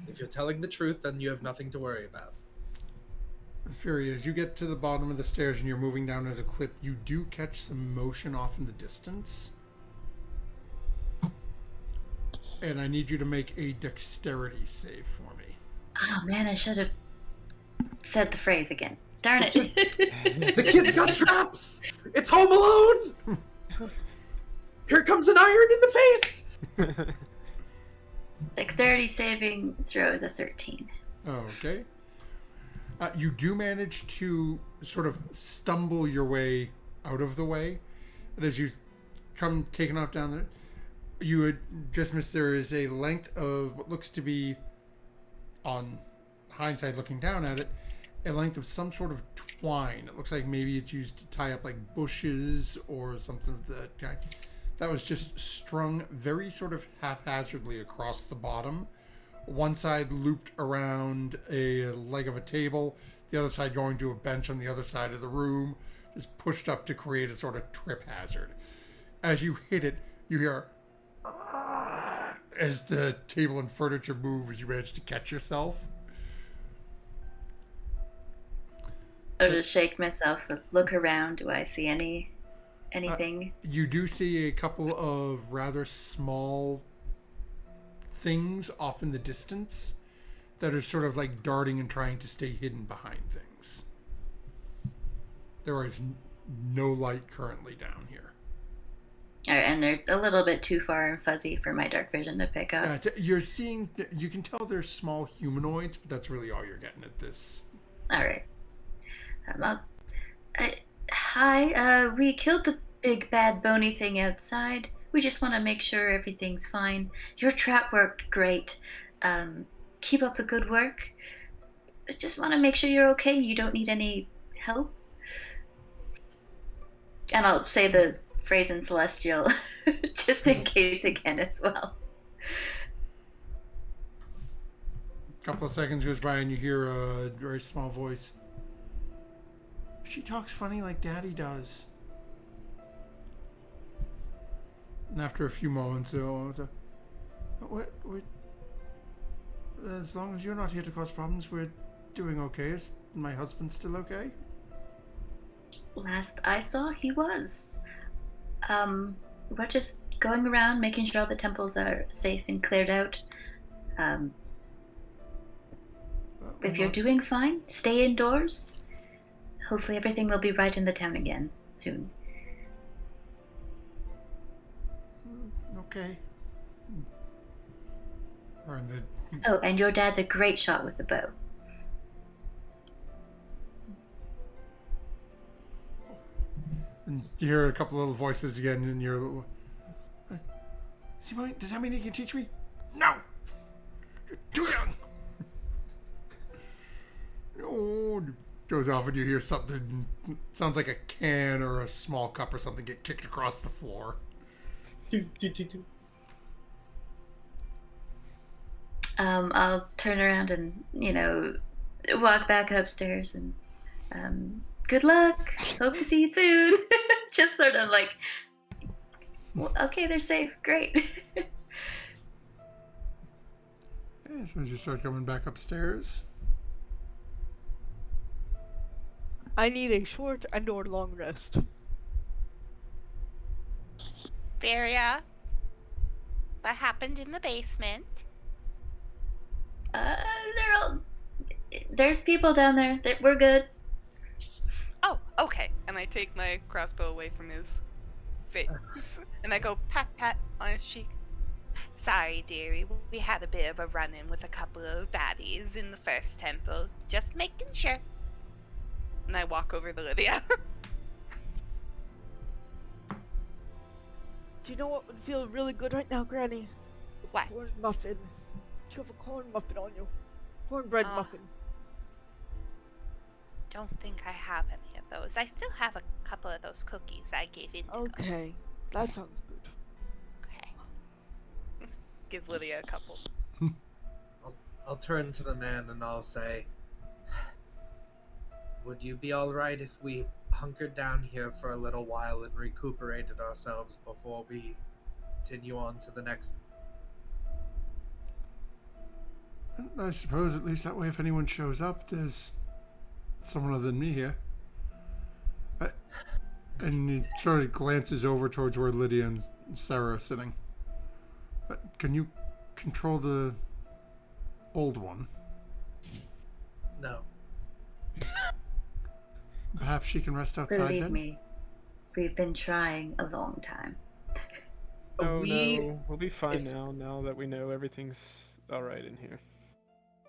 If you're telling the truth, then you have nothing to worry about. Fury, as you get to the bottom of the stairs and you're moving down at a clip, you do catch some motion off in the distance. And I need you to make a dexterity save for me. Oh man, I should have said the phrase again. Darn it. The kid's got traps! It's Home Alone! Here comes an iron in the face! Dexterity saving throw is a 13. Okay. You do manage to sort of stumble your way out of the way. And as you come taking off down there, you would just miss there is a length of what looks to be, on hindsight looking down at it, a length of some sort of twine. It looks like maybe it's used to tie up like bushes or something of that kind. That was just strung very sort of haphazardly across the bottom. One side looped around a leg of a table, the other side going to a bench on the other side of the room, just pushed up to create a sort of trip hazard. As you hit it, you hear as the table and furniture move as you manage to catch yourself. I'll just shake myself, look around. Do I see anything? You do see a couple of rather small things off in the distance that are sort of like darting and trying to stay hidden behind things. There is no light currently down here. All right, and they're a little bit too far and fuzzy for my dark vision to pick up. You're seeing, you can tell they're small humanoids, but that's really all you're getting at this. All right. Hi, we killed the big bad bony thing outside. We just want to make sure everything's fine. Your trap worked great. Keep up the good work. Just want to make sure you're okay and you don't need any help. And I'll say the phrase in Celestial just in case again as well. A couple of seconds goes by and you hear a very small voice. She talks funny like Daddy does. And after a few moments, what, as long as you're not here to cause problems, we're doing okay. Is my husband still okay? Last I saw, he was. We're just going around making sure all the temples are safe and cleared out. If you're doing fine, stay indoors. Hopefully everything will be right in the town again soon. Okay. Oh, and your dad's a great shot with the bow. And you hear a couple little voices again in your little... Does that mean he can teach me? No! You're too young! Oh, goes off and you hear something, sounds like a can or a small cup or something get kicked across the floor. I'll turn around and, walk back upstairs and, good luck. Hope to see you soon. Just sort of like, well, okay, they're safe. Great. Okay, so as you start coming back upstairs, I need a short and or long rest. Varia, what happened in the basement? There's people down there. We're good. Oh, okay. And I take my crossbow away from his face. And I go pat pat on his cheek. Sorry, dearie. We had a bit of a run-in with a couple of baddies in the first temple. Just making sure. And I walk over to Lydia. Do you know what would feel really good right now, Granny? What? Corn muffin. Do you have a corn muffin on you? Cornbread muffin. Don't think I have any of those. I still have a couple of those cookies I gave Indigo. Okay, that sounds good. Okay. Give Lydia a couple. I'll turn to the man and I'll say, would you be alright if we hunkered down here for a little while and recuperated ourselves before we continue on to the next? I suppose at least that way if anyone shows up, there's someone other than me here. And he sort of glances over towards where Lydia and Sarah are sitting. Can you control the old one? No. Perhaps she can rest outside Believe then? me, we've been trying a long time. Oh no, we'll be fine now that we know everything's alright in here.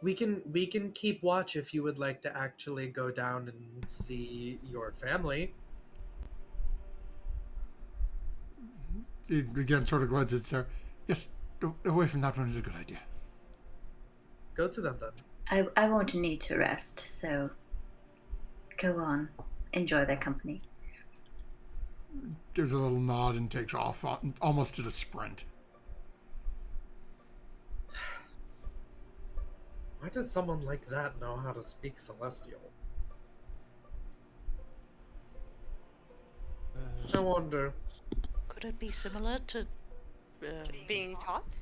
We can keep watch if you would like to actually go down and see your family. He again sort of glances at Sarah. Yes, away from that one is a good idea. Go to them then. I won't need to rest, so go on. Enjoy their company. Gives a little nod and takes off almost at a sprint. Why does someone like that know how to speak Celestial? I wonder. Could it be similar to Just being taught?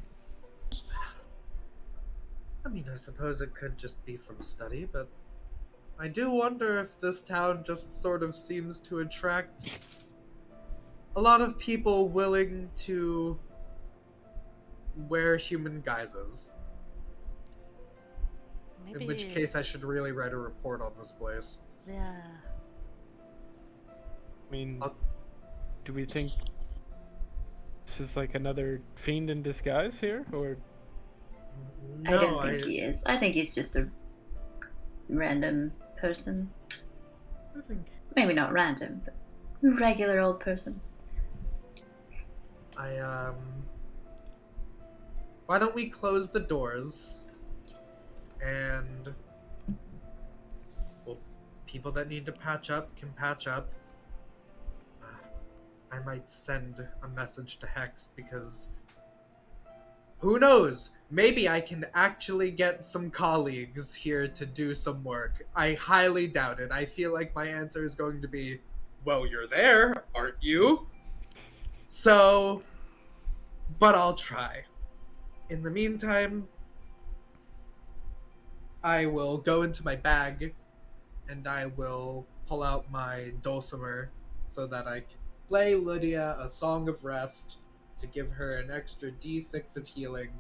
I mean, I suppose it could just be from study, but I do wonder if this town just sort of seems to attract a lot of people willing to wear human guises. maybe? In which case, I should really write a report on this place. Yeah. I mean, do we think this is like another fiend in disguise here, or? I don't think he is. I think he's just a random person. I think Maybe not random, but regular old person. Why don't we close the doors and, well, people that need to patch up can patch up. I might send a message to Hex because who knows? Maybe I can actually get some colleagues here to do some work. I highly doubt it. I feel like my answer is going to be, well, you're there, aren't you? So, but I'll try. In the meantime, I will go into my bag and I will pull out my dulcimer so that I can play Lydia a song of rest to give her an extra d6 of healing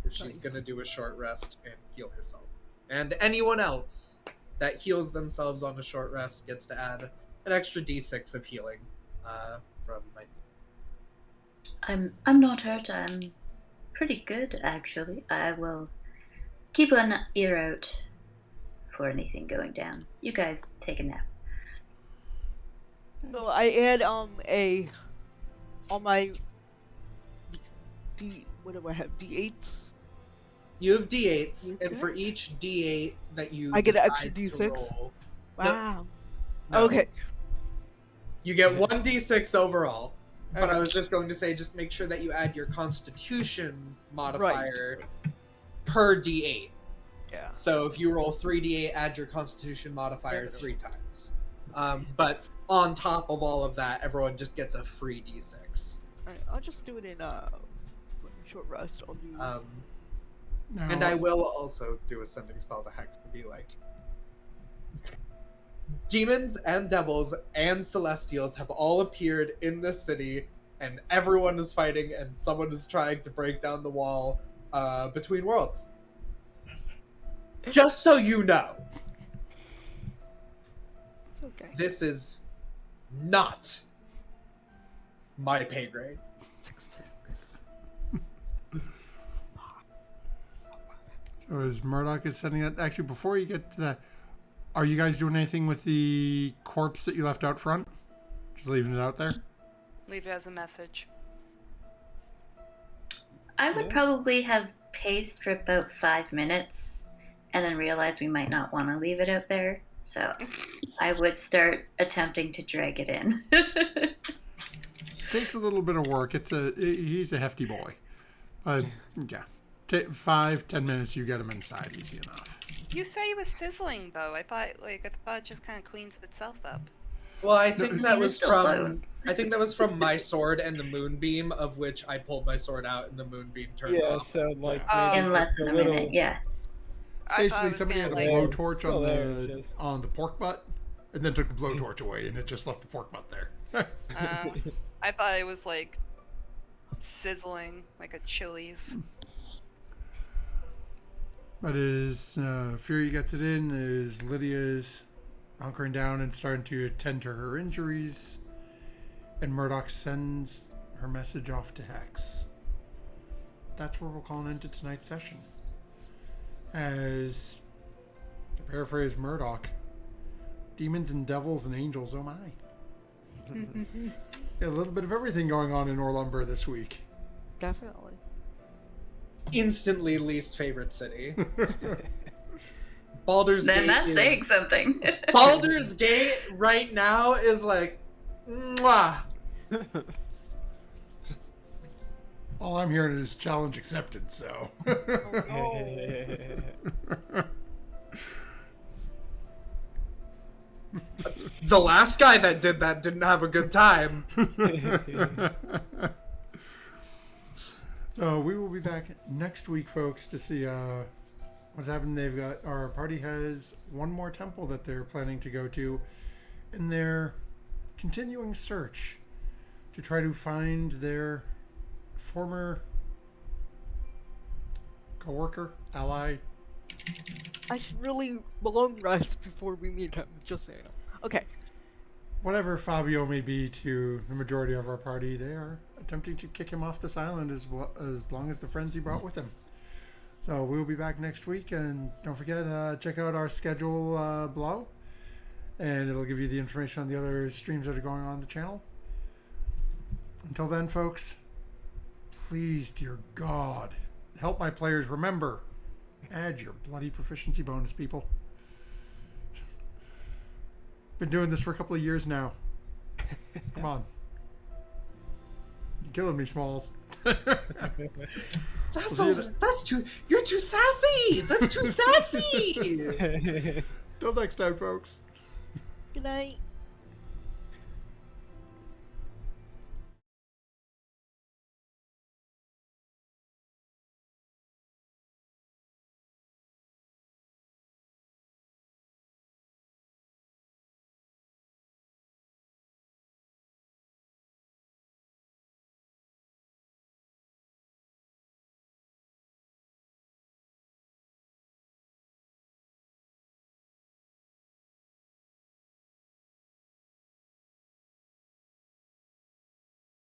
if she's gonna do a short rest and heal herself. And anyone else that heals themselves on a short rest gets to add an extra d6 of healing from my... I'm not hurt. I'm pretty good, actually. I will keep an ear out for anything going down. You guys take a nap. So I add on my what do I have? D8s? You have d8s, Okay. and for each d8 that you I get an extra decide to d6? roll, Wow. no, Okay. you get 1d6 overall. But Okay. I was just going to say, just make sure that you add your Constitution modifier, per D8. Yeah. So if you roll 3d8, add your Constitution modifier Damage. 3 times. But on top of all of that, everyone just gets a free d6. Alright, I'll just do it in short rest. I'll do. Now, And I will also do a sending spell to Hex to be like, demons and devils and celestials have all appeared in this city, and everyone is fighting, and someone is trying to break down the wall between worlds. Just so you know, Okay. this is not my pay grade. So as Murdoch is setting that, actually, before you get to that, are you guys doing anything with the corpse that you left out front? Just leaving it out there? Leave it as a message. I would Yeah. probably have paced for about 5 minutes and then realize we might not want to leave it out there. So I would start attempting to drag it in. Takes a little bit of work. He's a hefty boy. But, yeah. 5-10 minutes, you get him inside easy enough. You say he was sizzling though. I thought it just kind of cleans itself up. Well, I think that He was was still from bones. I think that was from my sword and the moonbeam, of which I pulled my sword out and the moonbeam turned Yeah, off. so like Oh. maybe In less just than a little- minute, yeah. I thought Basically, it was somebody gonna, had a like, blowtorch Oh, there it is. on the pork butt, and then took the blowtorch away, and it just left the pork butt there. I thought it was like sizzling like a Chili's. But as Fury gets it in, as Lydia's hunkering down and starting to attend to her injuries, and Murdoch sends her message off to Hex. That's where we'll call an end to tonight's session. As, to paraphrase Murdoch, demons and devils and angels, oh my. A little bit of everything going on in Orlumber this week. Definitely. Instantly least favorite city. Baldur's Then Gate that's is, saying something. Baldur's Gate right now is like, mwah. All I'm hearing is challenge accepted, so. The last guy that did that didn't have a good time. So we will be back next week, folks, to see what's happening. Our party has one more temple that they're planning to go to in their continuing search to try to find their former co-worker, ally. I should really long rest before we meet him. Just saying. Okay. Whatever Fabio may be to the majority of our party, they are attempting to kick him off this island as long as the friends he brought with him. So we will be back next week, and don't forget, check out our schedule below, and it'll give you the information on the other streams that are going on the channel. Until then, folks, please, dear God, help my players. Remember, add your bloody proficiency bonus, people. Been doing this for a couple of years now. Come on. You're killing me, Smalls. That's too. You're too sassy. That's too sassy. Till next time, folks. Good night.